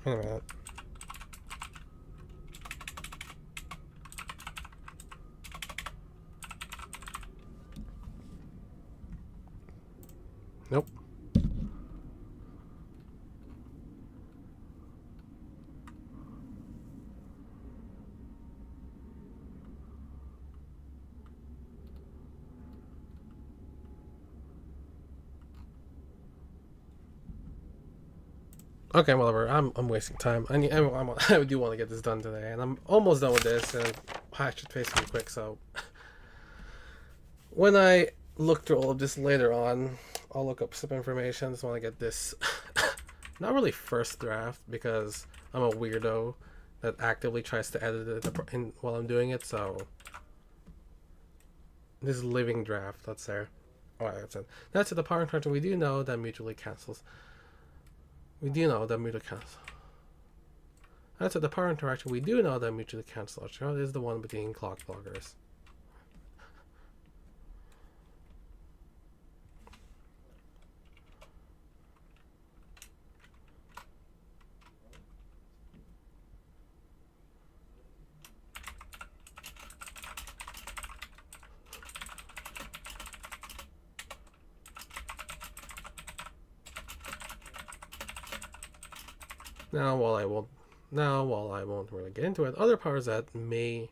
Wait a minute. Nope. Okay, whatever. I'm wasting time. I do want to get this done today, and I'm almost done with this. And I should face it quick. So when I look through all of this later on, I'll look up some information. Just want to get this, not really first draft because I'm a weirdo that actively tries to edit it while I'm doing it. So this living draft, that's there. Alright, that's it. That's it. The power interaction we do know that mutually cancels. That's it. The power interaction we do know that mutually cancel each other is the one between clock bloggers. Now, while I won't really get into it, other powers that may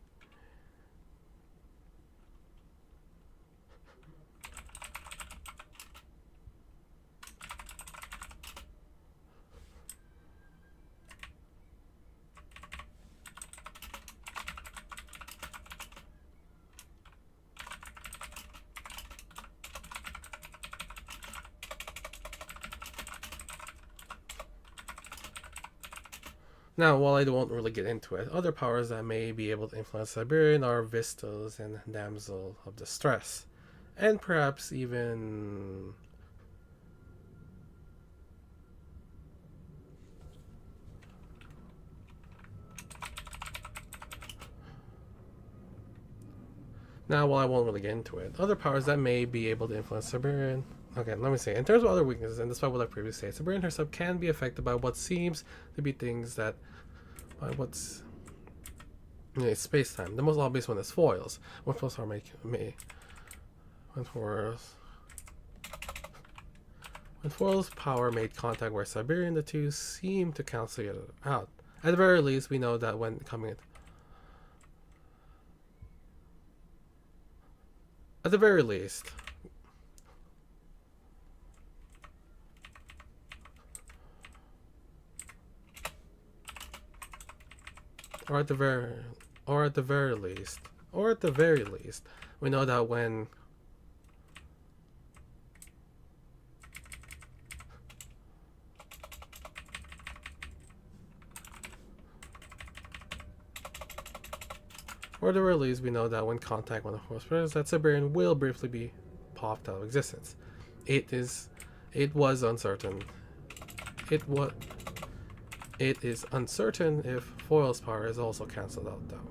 Now, while I won't really get into it, other powers that may be able to influence Siberian are Vistas and Damsel of Distress, and perhaps even now, while I won't really get into it, other powers that may be able to influence Siberian. Okay, let me see. In terms of other weaknesses, and despite what I previously said, Siberian herself can be affected by what seems to be things that what's space-time. The most obvious one is foils. When foils are when foils power made contact with Siberian, the two seem to cancel each other out. At the very least, we know that when coming at the very least, or at the very, or at the very least, or at the very least, we know that when or at the very least, we know that when contact with the force presence, that Siberian will briefly be popped out of existence. It was uncertain. It is uncertain if Foil's power is also cancelled out, though.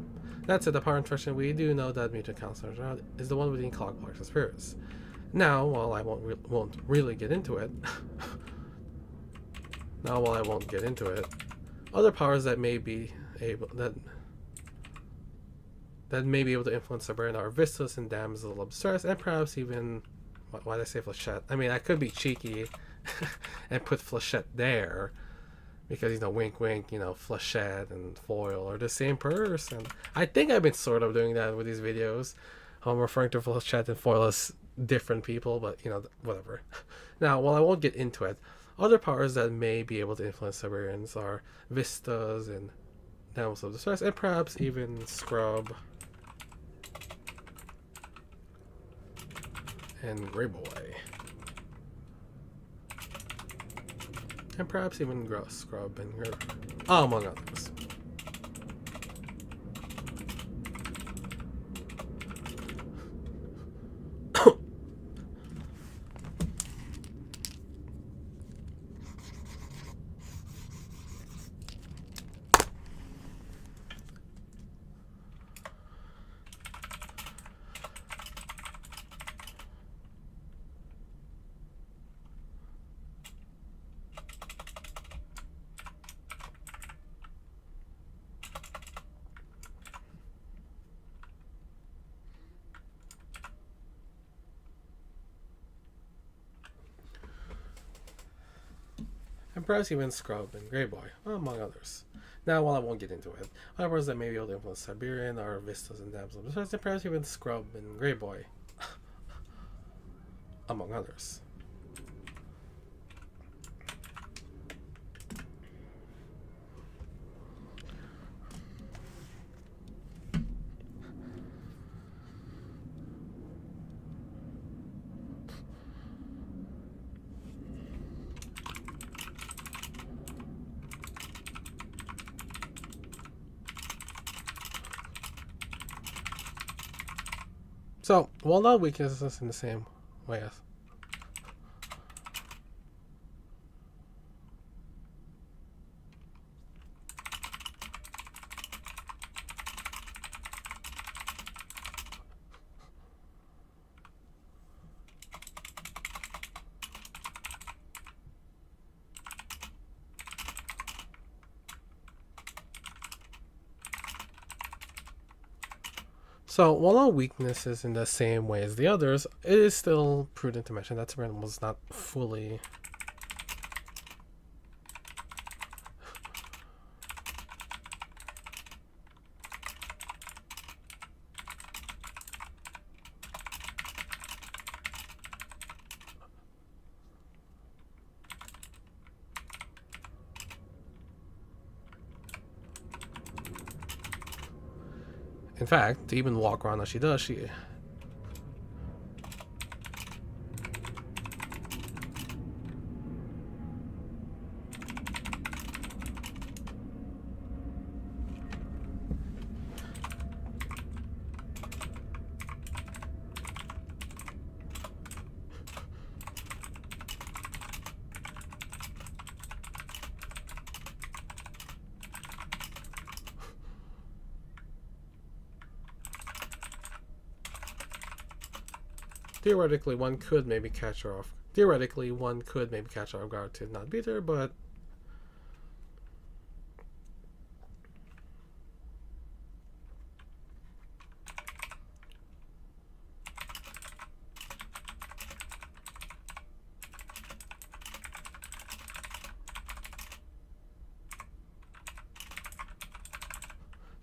That said, the power infection, we do know that mutant counselor is the one within Clockworks and Spirits. Now, while I won't really get into it, other powers that may be able that may be able to influence Siberian are Vistas and Damsel of Distress, and perhaps even, why did I say Flechette? I mean, I could be cheeky and put Flechette there, because, you know, wink wink, you know, Flechette and Foil are the same person. I think I've been sort of doing that with these videos. I'm referring to Flechette and Foil as different people, but, you know, whatever. Now, while I won't get into it, other powers that may be able to influence Siberians are Vistas and Damsel of Distress, and perhaps even Scrub and Grey Boy. And perhaps even Scrub and Grey Boy. Oh, among others. And perhaps even Scrub and Grey Boy, among others. Now, while I won't get into it, other words that may be able to influence Siberian are Vistas and Damsel of Distress, and perhaps even Scrub and Grey Boy, among others. So, while not weaknesses in the same way as So, while all weakness is in the same way as the others, it is still prudent to mention that Siberian was not fully... In fact, to even walk around as she does, she... Theoretically, one could maybe catch her off. Theoretically, one could maybe catch her off guard to not beat her, but...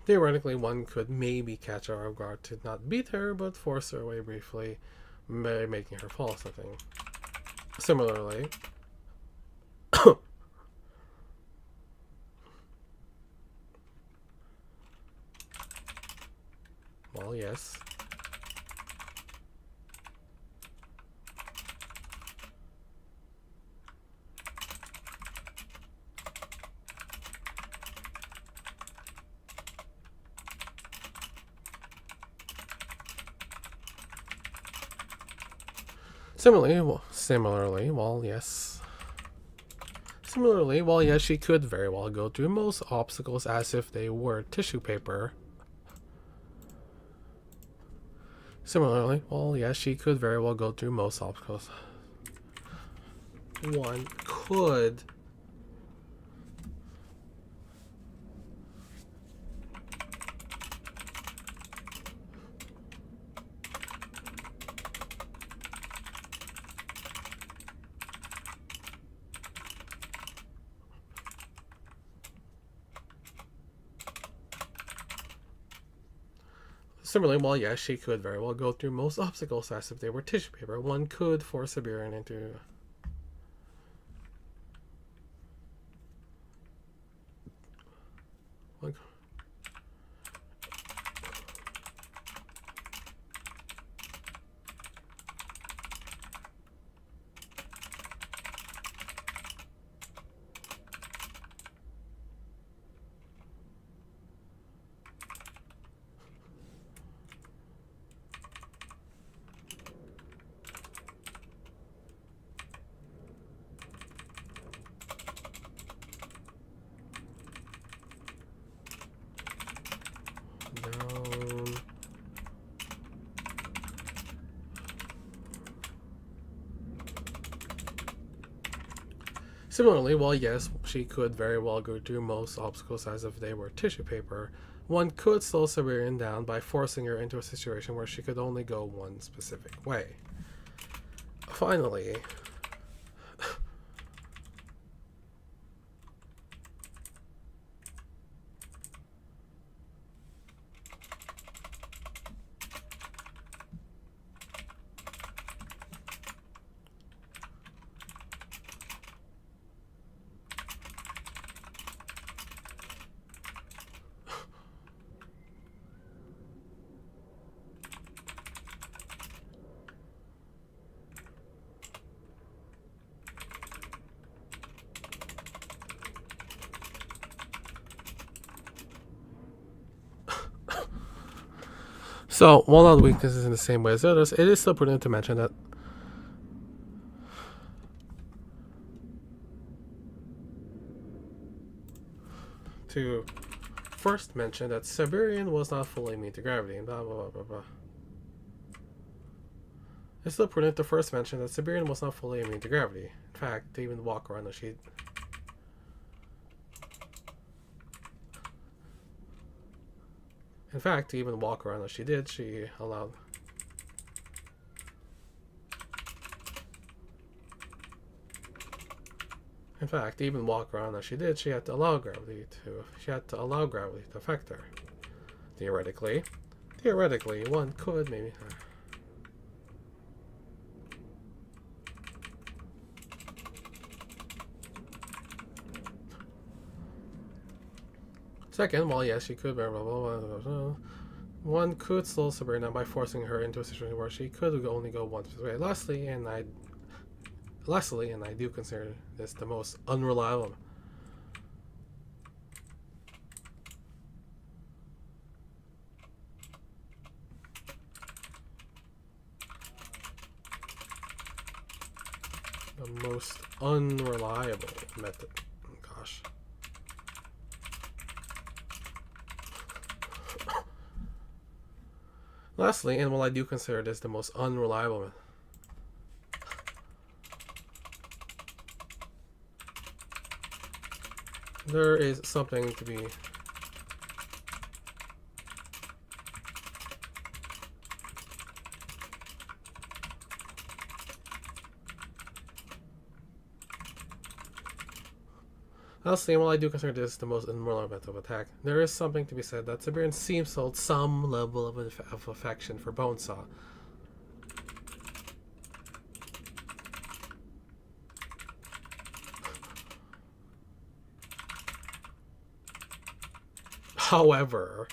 Theoretically, one could maybe catch her off guard to not beat her, but force her away briefly by making her fall something. Similarly, well, yes. Similarly, well, yes. Similarly, well, yes, she could very well go through most obstacles as if they were tissue paper. Similarly, well, yes, she could very well go through most obstacles. One could Similarly, well, yes, she could very well go through most obstacles as if they were tissue paper. One could force a Siberian into... One... down... Similarly, well, yes, she could very well go through most obstacles as if they were tissue paper. One could slow Siberian down by forcing her into a situation where she could only go one specific way. Finally, so, while not weaknesses in the same way as others, it is still prudent to mention that first mention that Siberian was not fully immune to gravity and blah blah blah blah blah. It's still prudent to first mention that Siberian was not fully immune to gravity. In fact, to even walk around the sheet. In fact, to even walk around as she did, she allowed... In fact, to even walk around as she did, she had to allow gravity to affect her. Theoretically, one could maybe... Second, while yes, she could blah, blah, blah, blah, blah, one could slow Sabrina down by forcing her into a situation where she could only go one way. Lastly, and I do consider this the most unreliable. The most unreliable method. Gosh. Lastly, and while I do consider this the most unreliable method, there is something to be Honestly, while I do consider this the most unmoral attack, there is something to be said that Siberian seems to hold some level of affection for Bonesaw. However,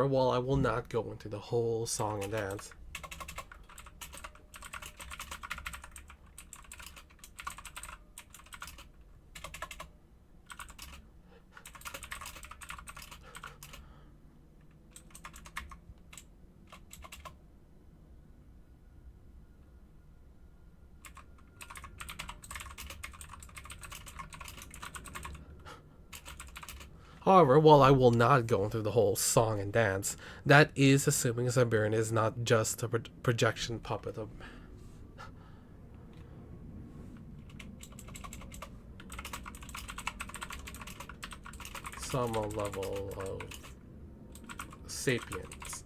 while I will not go into the whole song and dance, that is assuming Siberian is not just a projection puppet of some level of sapience.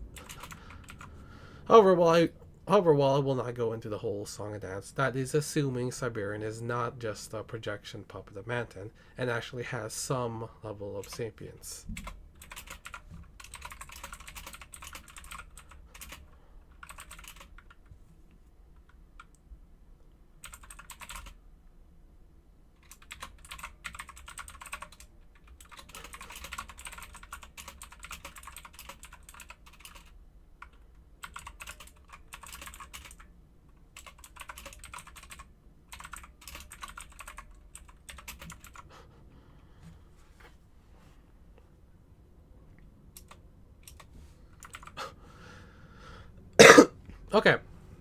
While I will not go into the whole song and dance, that is assuming Siberian is not just a projection puppet of Manton and actually has some level of sapience. Okay,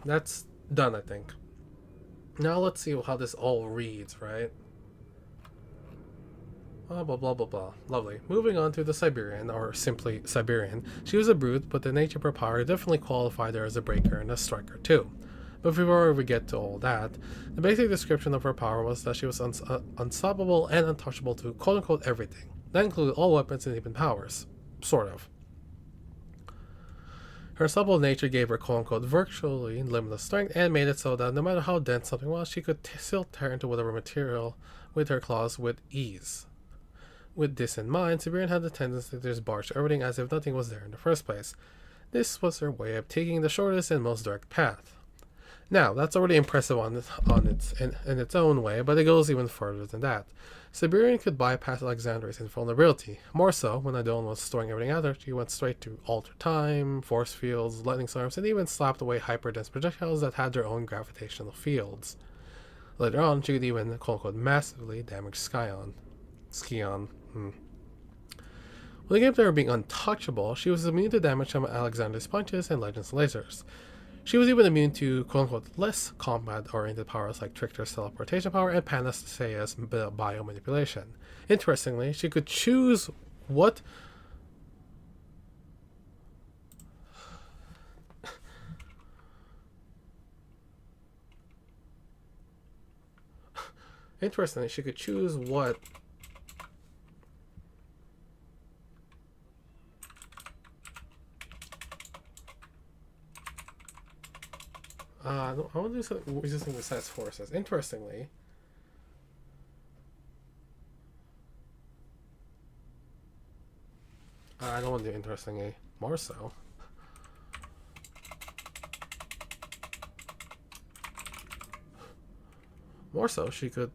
that's done, I think. Now let's see how this all reads, right? Blah, blah, blah, blah, blah. Lovely. Moving on to the Siberian, or simply Siberian. She was a brute, but the nature of her power definitely qualified her as a breaker and a striker, too. But before we get to all that, the basic description of her power was that she was unstoppable and untouchable to quote-unquote everything. That included all weapons and even powers. Sort of. Her supple nature gave her quote-unquote virtually limitless strength and made it so that no matter how dense something was, she could still tear into whatever material with her claws with ease. With this in mind, Siberian had the tendency to just barge everything as if nothing was there in the first place. This was her way of taking the shortest and most direct path. Now, that's already impressive in its own way, but it goes even further than that. Siberian could bypass Alexandria's invulnerability. More so, when Adon was storing everything out there, she went straight to alter time, force fields, lightning storms, and even slapped away hyperdense projectiles that had their own gravitational fields. Later on, she could even, quote-unquote, massively damage Skion. When it came to her being untouchable, she was immune to damage from Alexander's punches and Legends lasers. She was even immune to quote-unquote less combat-oriented powers like Trickster's teleportation power and Panacea's biomanipulation. Interestingly, she could choose what... Interestingly, she could choose what... I want to do something resisting besides forces. Interestingly, I don't want to do interestingly. More so. More so, she could...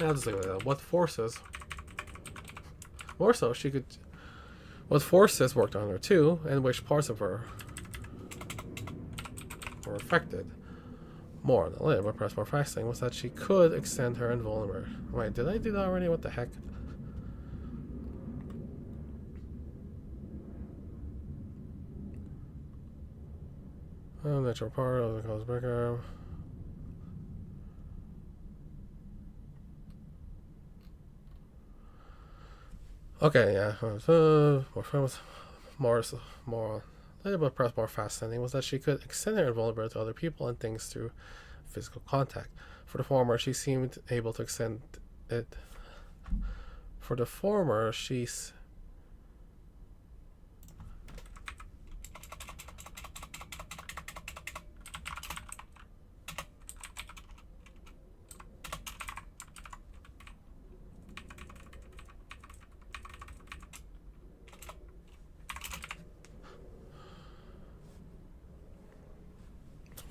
I'll just leave it at that. What forces... More so, she could... What forces worked on her too, and which parts of her were affected. More than later, but perhaps more fascinating was that she could extend her invulnerability. Wait, did I do that already? What the heck? Natural part of the cause breaker. Okay, yeah. More later, but perhaps more fascinating was that she could extend her invulnerability to other people and things through physical contact. For the former, she seemed able to extend it. For the former, she's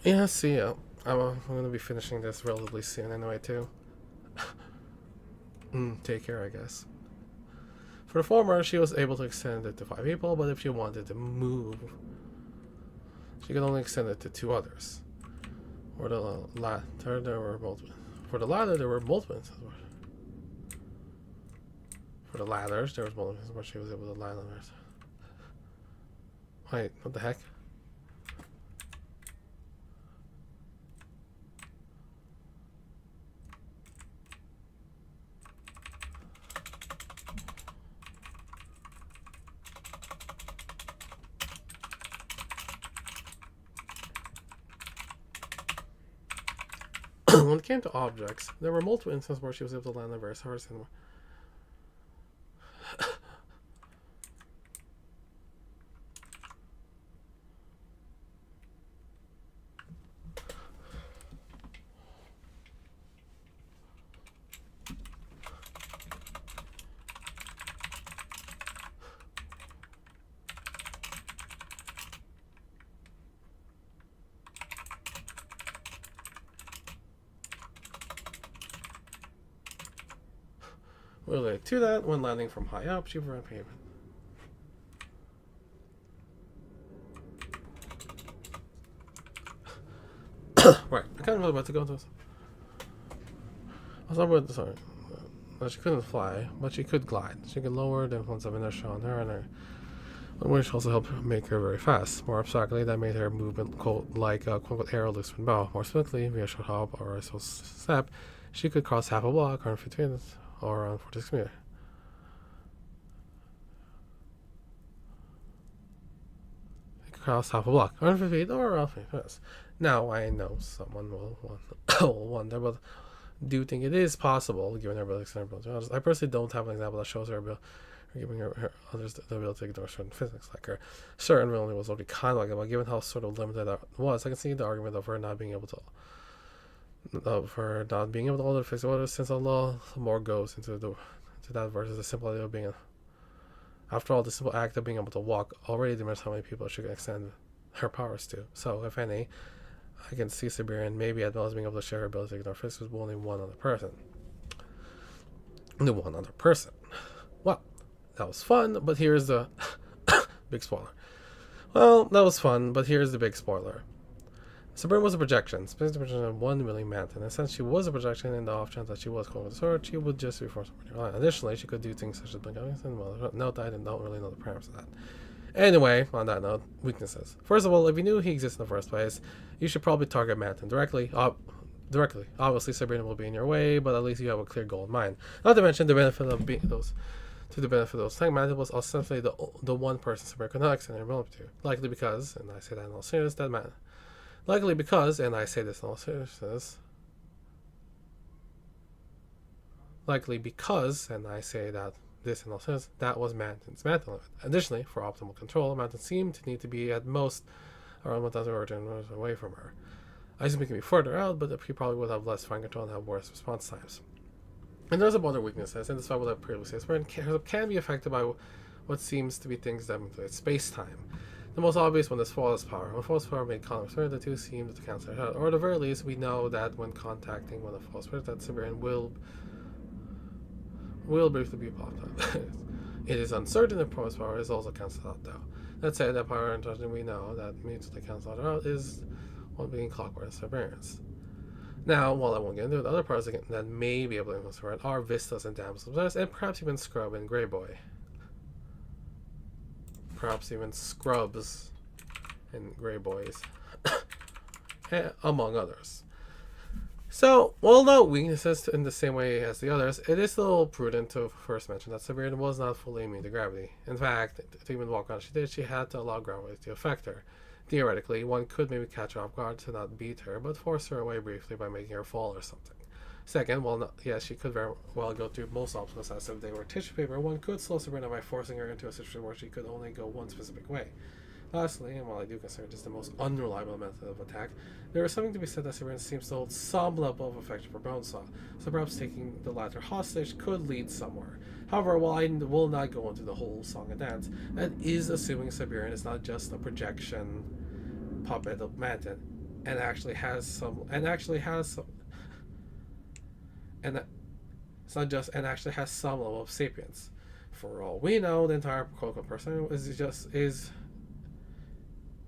yeah, see ya. I'm gonna be finishing this relatively soon anyway, too. Take care, I guess. For the former, she was able to extend it to 5 people, but if she wanted to move, she could only extend it to 2 others. For the latter, there were multiple. For the latter, there were multiple instances. For the ladders, there was multiple instances where she was able to land on hers. Wait, what the heck? When it came to objects, there were multiple instances where she was able to land on various horses. Related to that, when landing from high up, she ran pavement. Right, I kind of really about to go into this. I was sorry. She couldn't fly, but she could glide. She could lower the influence of inertia on her, and her which also helped make her very fast. More abstractly, that made her movement like a quote-unquote arrow loose from bow. More specifically, via short hop or a step, she could cross half a block, 150 minutes, or around 46 meters. Cross half a block, 150 feet, or around 50 minutes. Now, I know someone will wonder, but do you think it is possible, given her ability to extend her? I personally don't have an example that shows her ability, giving her others the ability to ignore certain physics, like her certain ability was already kind of like it, but given how sort of limited that was, I can see the argument of her not being able to alter physics orders, since a lot more goes into that versus the simple idea of being after all, the simple act of being able to walk already determines how many people she can extend her powers to. So, if any, I can see Siberian maybe as well as being able to share her ability to ignore physics with only one other person. Well, that was fun, but here's the big spoiler. Well, that was fun, but here's the big spoiler. Siberian was a projection, specifically a projection of one willing manton. And since she was a projection, in the off chance that she was clone with a sword, she would just reform somebody. Additionally, she could do things such as blink eyes and note that I don't really know the parameters of that. Anyway, on that note, weaknesses. First of all, if you knew he exists in the first place, you should probably target manton directly. Obviously, Siberian will be in your way, but at least you have a clear goal in mind. Not to mention the benefit of being those. To the benefit of those, Tank Manton was ostensibly the one person Siberian could not extend their ability to. Likely because, and I say that in all seriousness, that man. Likely because, and I say this in all seriousness, that was Manton's mantle limit. Additionally, for optimal control, Manton seemed to need to be at most around 1,000 origin away from her. I assume he can be further out, but he probably would have less fine control and have worse response times. And there's some other weaknesses, and despite what I previously said, can be affected by what seems to be things that manipulate space-time. The most obvious one is false power. When false power made contact spirit, the two seem to cancel each other. Or at the very least, we know that when contacting one of the false spirits, that Siberian will briefly be popped up. It is uncertain if false power is also cancelled out, though. That said, that power intelligence we know that means to cancel out is one being clockwork Siberians. Now, while I won't get into it, other parts that may be able to influence Siberian are Vistas and Damsels, and perhaps even Scrub and Grey Boy. Perhaps even Scrubs and Grey Boys, among others. So, while not weaknesses in the same way as the others, it is still prudent to first mention that Siberian was not fully immune to gravity. In fact, to even walk around she did, she had to allow gravity to affect her. Theoretically, one could maybe catch her off guard to not beat her, but force her away briefly by making her fall or something. Second, well, no, yes, she could very well go through most obstacles as if they were tissue paper. One could slow Sabrina by forcing her into a situation where she could only go one specific way. Lastly, and while I do consider this the most unreliable method of attack, there is something to be said that Sabrina seems to hold some level of affection for Bonesaw, so perhaps taking the latter hostage could lead somewhere. However, while I will not go into the whole song and dance, that is assuming Sabrina is not just a projection puppet of Manton, and actually has some, and it's not just, and actually has some level of sapience. For all we know, the entire Coco person is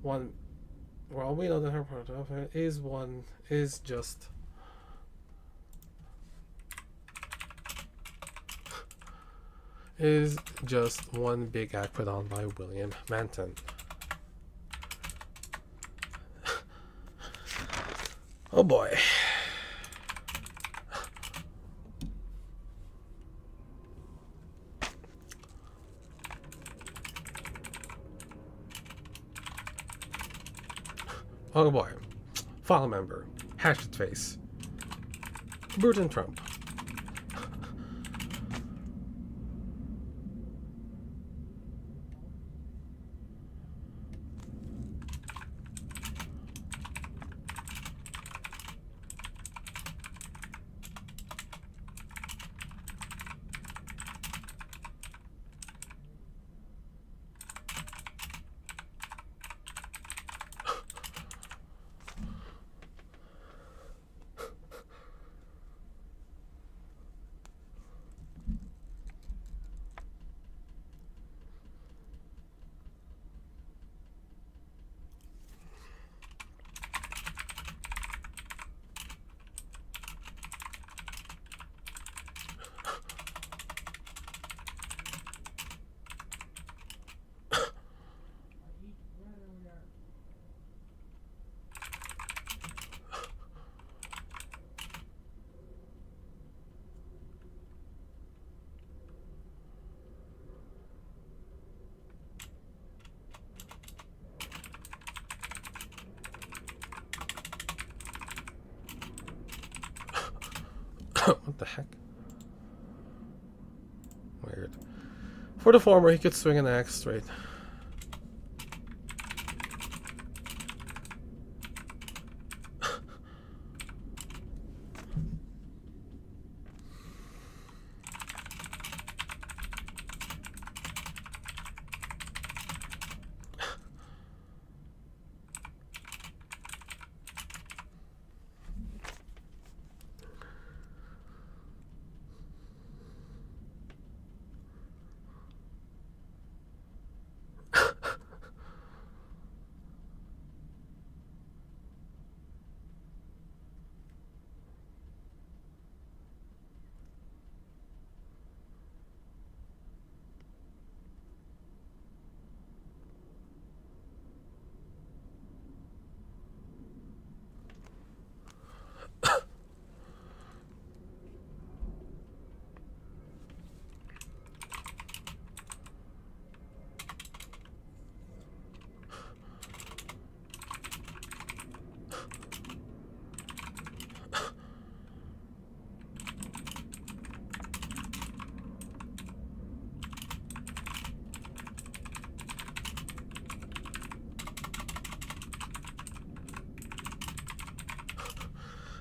one. For all we know, the entire person is just one big act put on by William Manton. Oh boy. Oh boy. File member. Hatchet face. Burton Trump. What the heck? Weird. For the former, he could swing an axe straight.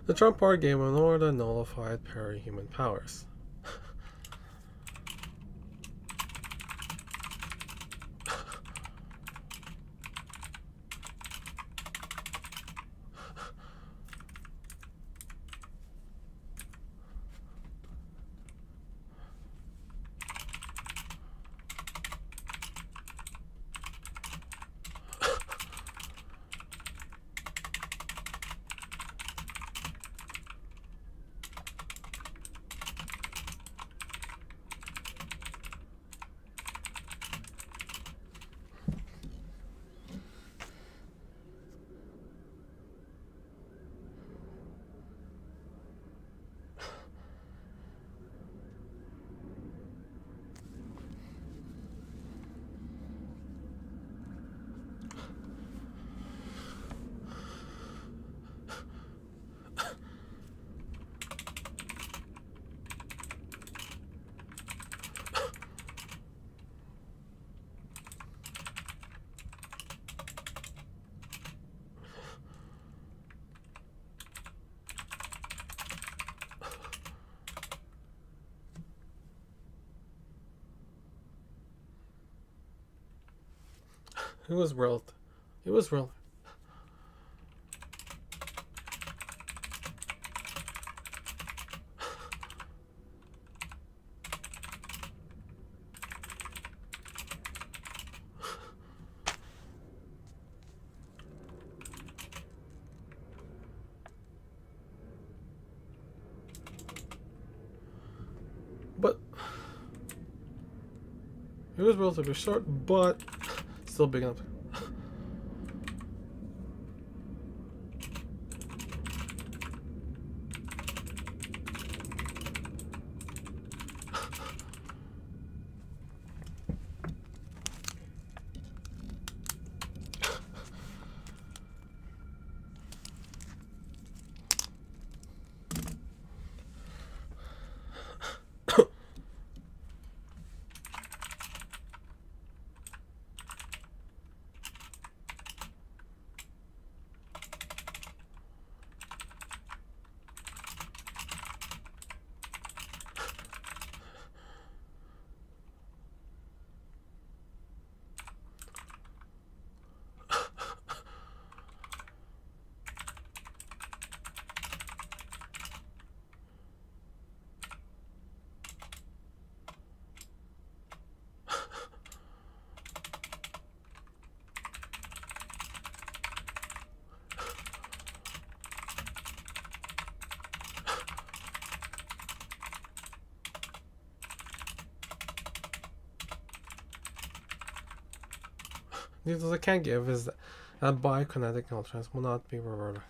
The Trump card gave him Nora nullified parahuman powers. It was real. It was real. But it was relatively short, but still big enough. The details I can give is that biokinetic nutrients will not be reverted.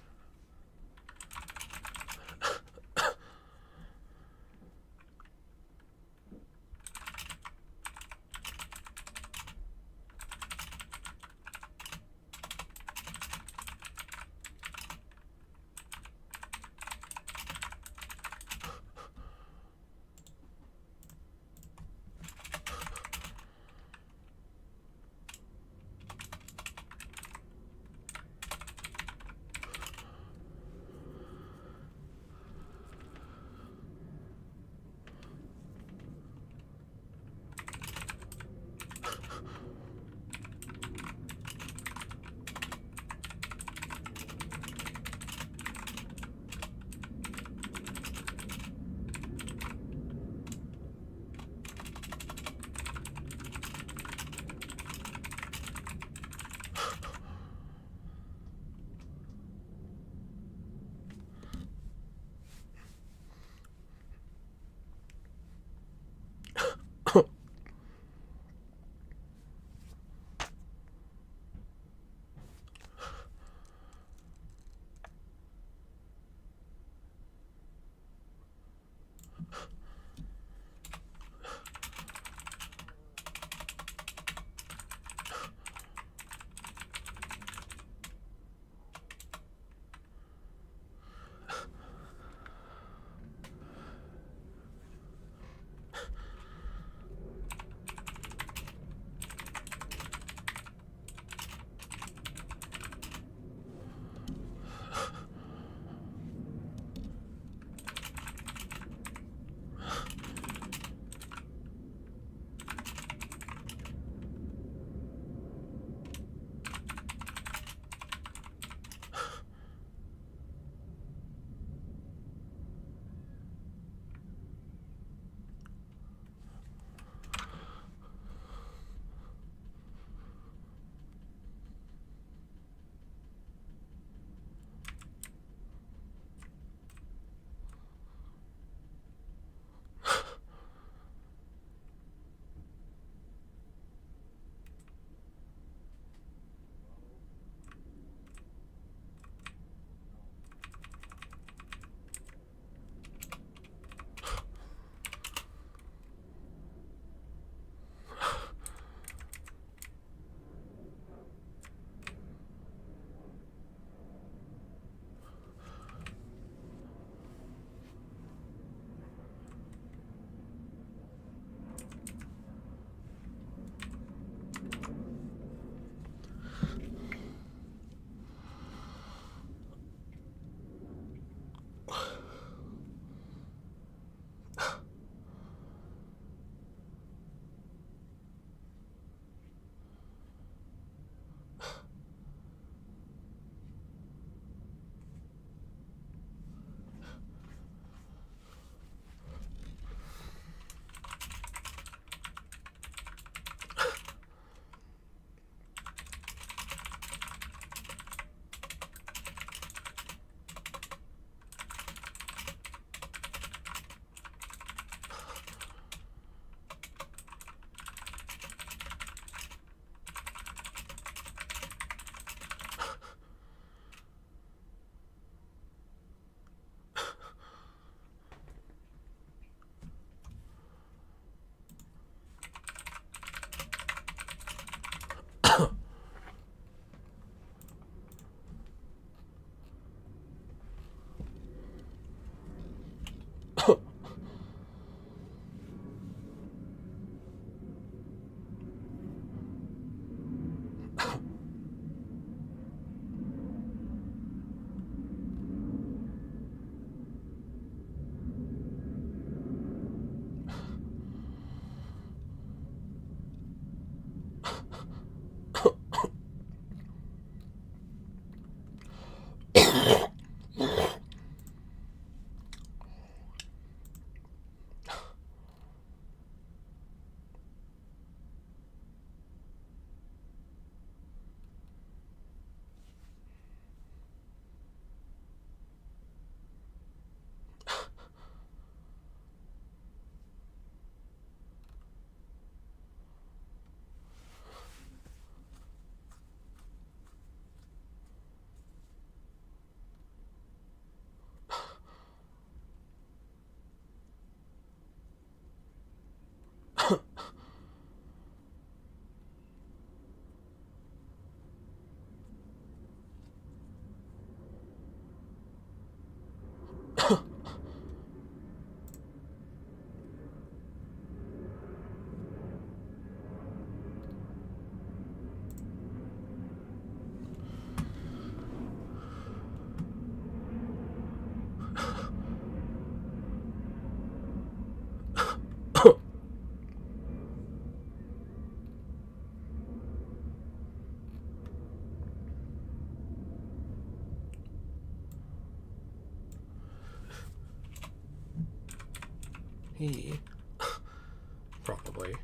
He probably.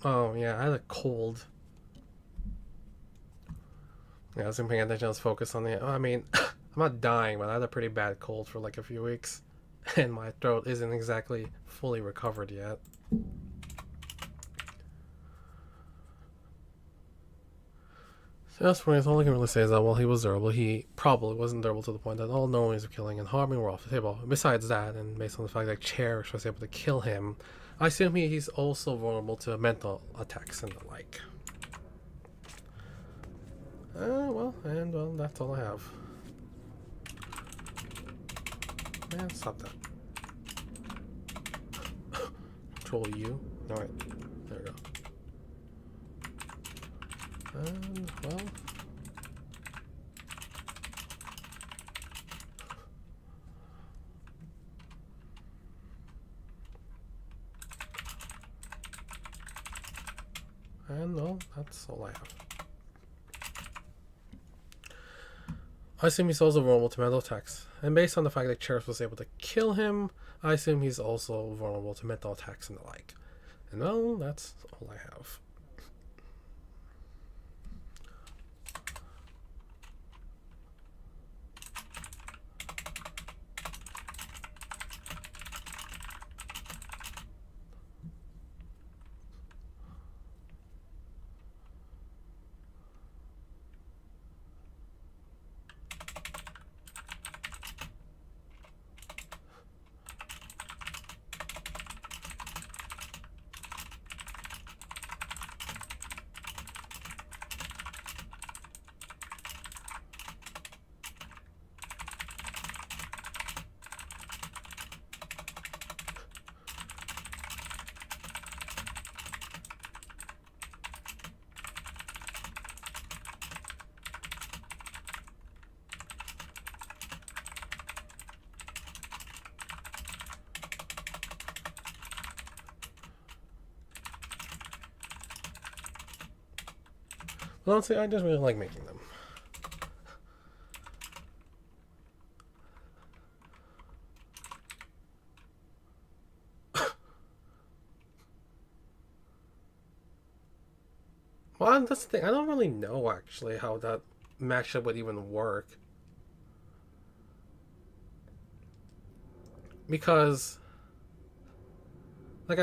Oh, yeah, I had a cold. Yeah, I wasn't paying attention. I was focused on the. I mean, I'm not dying, but I had a pretty bad cold for like a few weeks, and my throat isn't exactly fully recovered yet. So that's funny. All I can really say is that while he was durable, he probably wasn't durable to the point that all knowings of killing and harming were off the table. Besides that, and based on the fact that Cherish was able to kill him, I assume he's also vulnerable to mental attacks and the like. Well, that's all I have. Yeah, stop that. Control U. Alright, there we go. And, well... That's all I have. I assume he's also vulnerable to mental attacks. And based on the fact that Cheris was able to kill him, I assume he's also vulnerable to mental attacks and the like. And well, that's all I have. Well, honestly, I just really like making them. Well, that's the thing. I don't really know, actually, how that matchup would even work. Because, like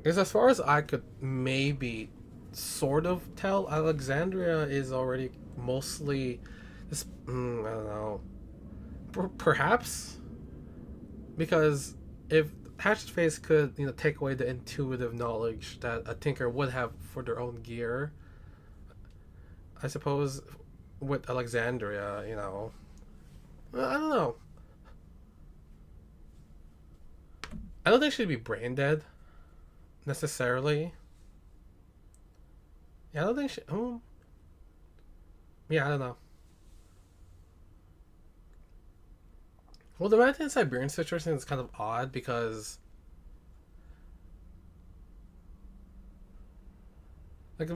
Because as far as I could maybe sort of tell, Alexandria is already mostly this. I don't know. Perhaps because if Hatchet Face could, take away the intuitive knowledge that a tinker would have for their own gear, I suppose with Alexandria, I don't know. I don't think she'd be brain dead necessarily. Yeah, I don't think she. Yeah, I don't know. Well, the Mountain Siberian situation is kind of odd because, like,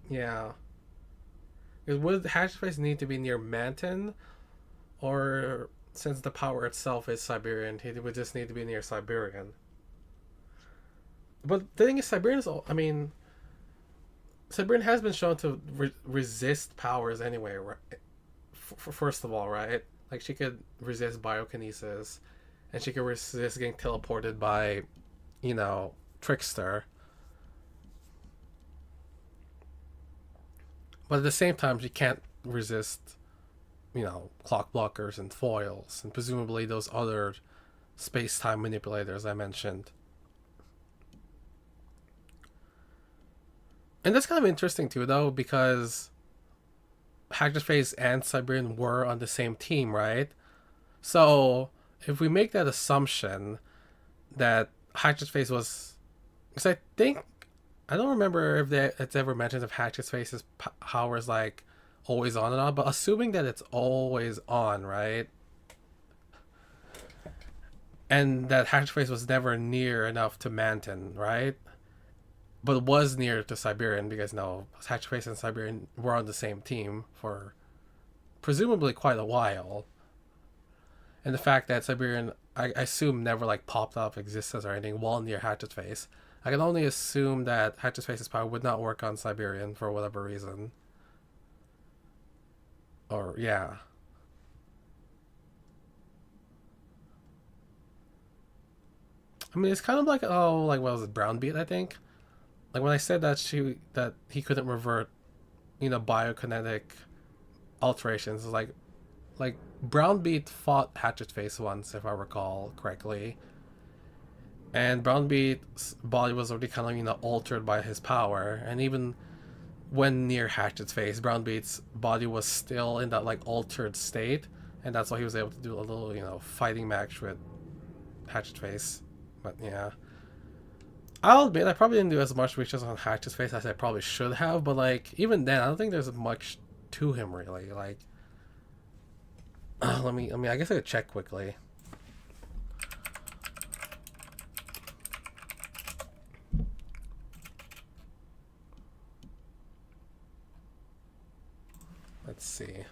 yeah, would Hatchface need to be near Manton, or since the power itself is Siberian, he would just need to be near Siberian? But the thing is, Siberian has been shown to resist powers anyway, right? First of all, right? Like, she could resist biokinesis, and she could resist getting teleported by, Trickster. But at the same time, she can't resist, clock blockers and foils, and presumably those other space-time manipulators I mentioned. And that's kind of interesting too, though, because Hackerface and Siberian were on the same team, right? So if we make that assumption that Hackerface was, because I don't remember if it's ever mentioned if Hackerface's power is like always on and on, but assuming that it's always on, right? And that Hackerface was never near enough to Manton, right? But was near to Siberian because Hatchface and Siberian were on the same team for presumably quite a while. And the fact that Siberian, I assume, never like popped off existence or anything while near Hatchetface, I can only assume that Hatchetface's power would not work on Siberian for whatever reason. Or, yeah. I mean, it's kind of like, what was it, Brownbeat, I think? Like when I said that he couldn't revert, biokinetic alterations, like Brownbeat fought Hatchetface once, if I recall correctly, and Brownbeat's body was already kind of altered by his power, and even when near Hatchetface, Brownbeat's body was still in that like altered state, and that's why he was able to do a little fighting match with Hatchetface. But yeah. I'll admit I probably didn't do as much research on Hatchetface as I probably should have, but like even then, I don't think there's much to him really. Like, I guess I could check quickly. Let's see.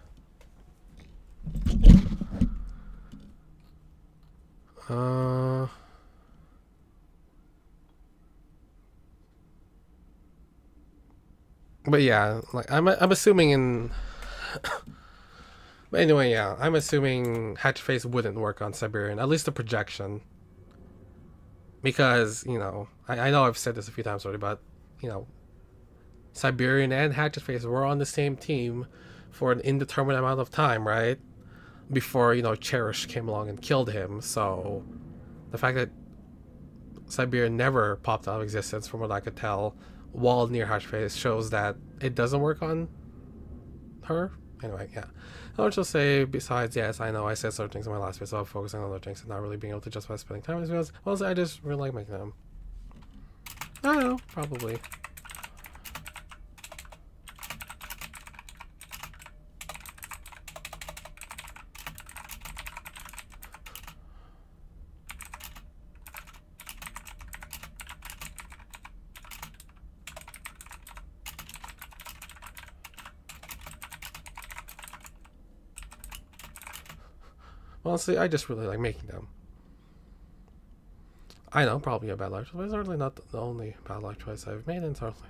But yeah, like I'm assuming in. But anyway, yeah, I'm assuming Hatchface wouldn't work on Siberian, at least the projection, because I know I've said this a few times already, but you know Siberian and Hatchetface were on the same team for an indeterminate amount of time, right? Before Cherish came along and killed him. So the fact that Siberian never popped out of existence, from what I could tell, while near Hatchface, shows that it doesn't work on her. Anyway, yeah. I would just say, besides, yes, I know I said certain things in my last video, so I'm focusing on other things and not really being able to justify spending time with videos. Well, I just really like making them. I don't know, probably. Honestly, I just really like making them. I know, probably a bad life choice, but it's certainly not the only bad life choice I've made, and certainly.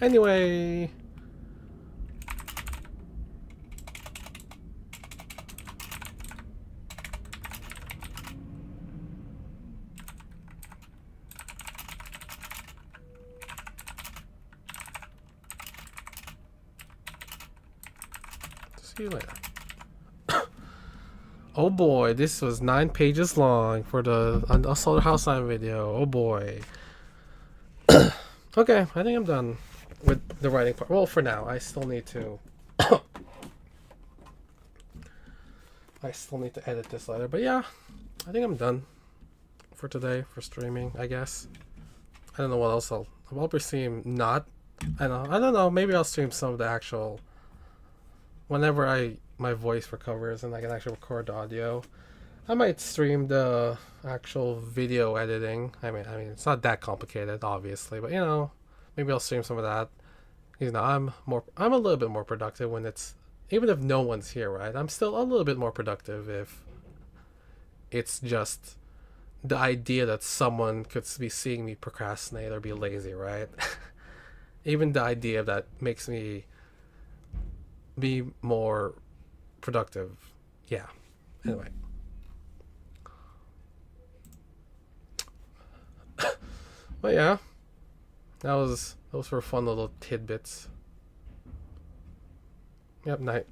Anyway. See you later. Oh boy, this was 9 pages long for the Slaughterhouse Sign video. Oh boy. Okay, I think I'm done with the writing part. Well, for now, I still need to edit this later. But yeah, I think I'm done for today for streaming, I guess. I don't know what else I'll probably stream. Not, I don't know. Maybe I'll stream some of the actual, whenever my voice recovers and I can actually record the audio. I might stream the actual video editing. I mean, it's not that complicated, obviously, but maybe I'll stream some of that. I'm a little bit more productive when it's, even if no one's here, right? I'm still a little bit more productive if it's just the idea that someone could be seeing me procrastinate or be lazy, right? Even the idea of that makes me be more productive. Yeah. Anyway. But yeah, those were fun little tidbits. Yep, night.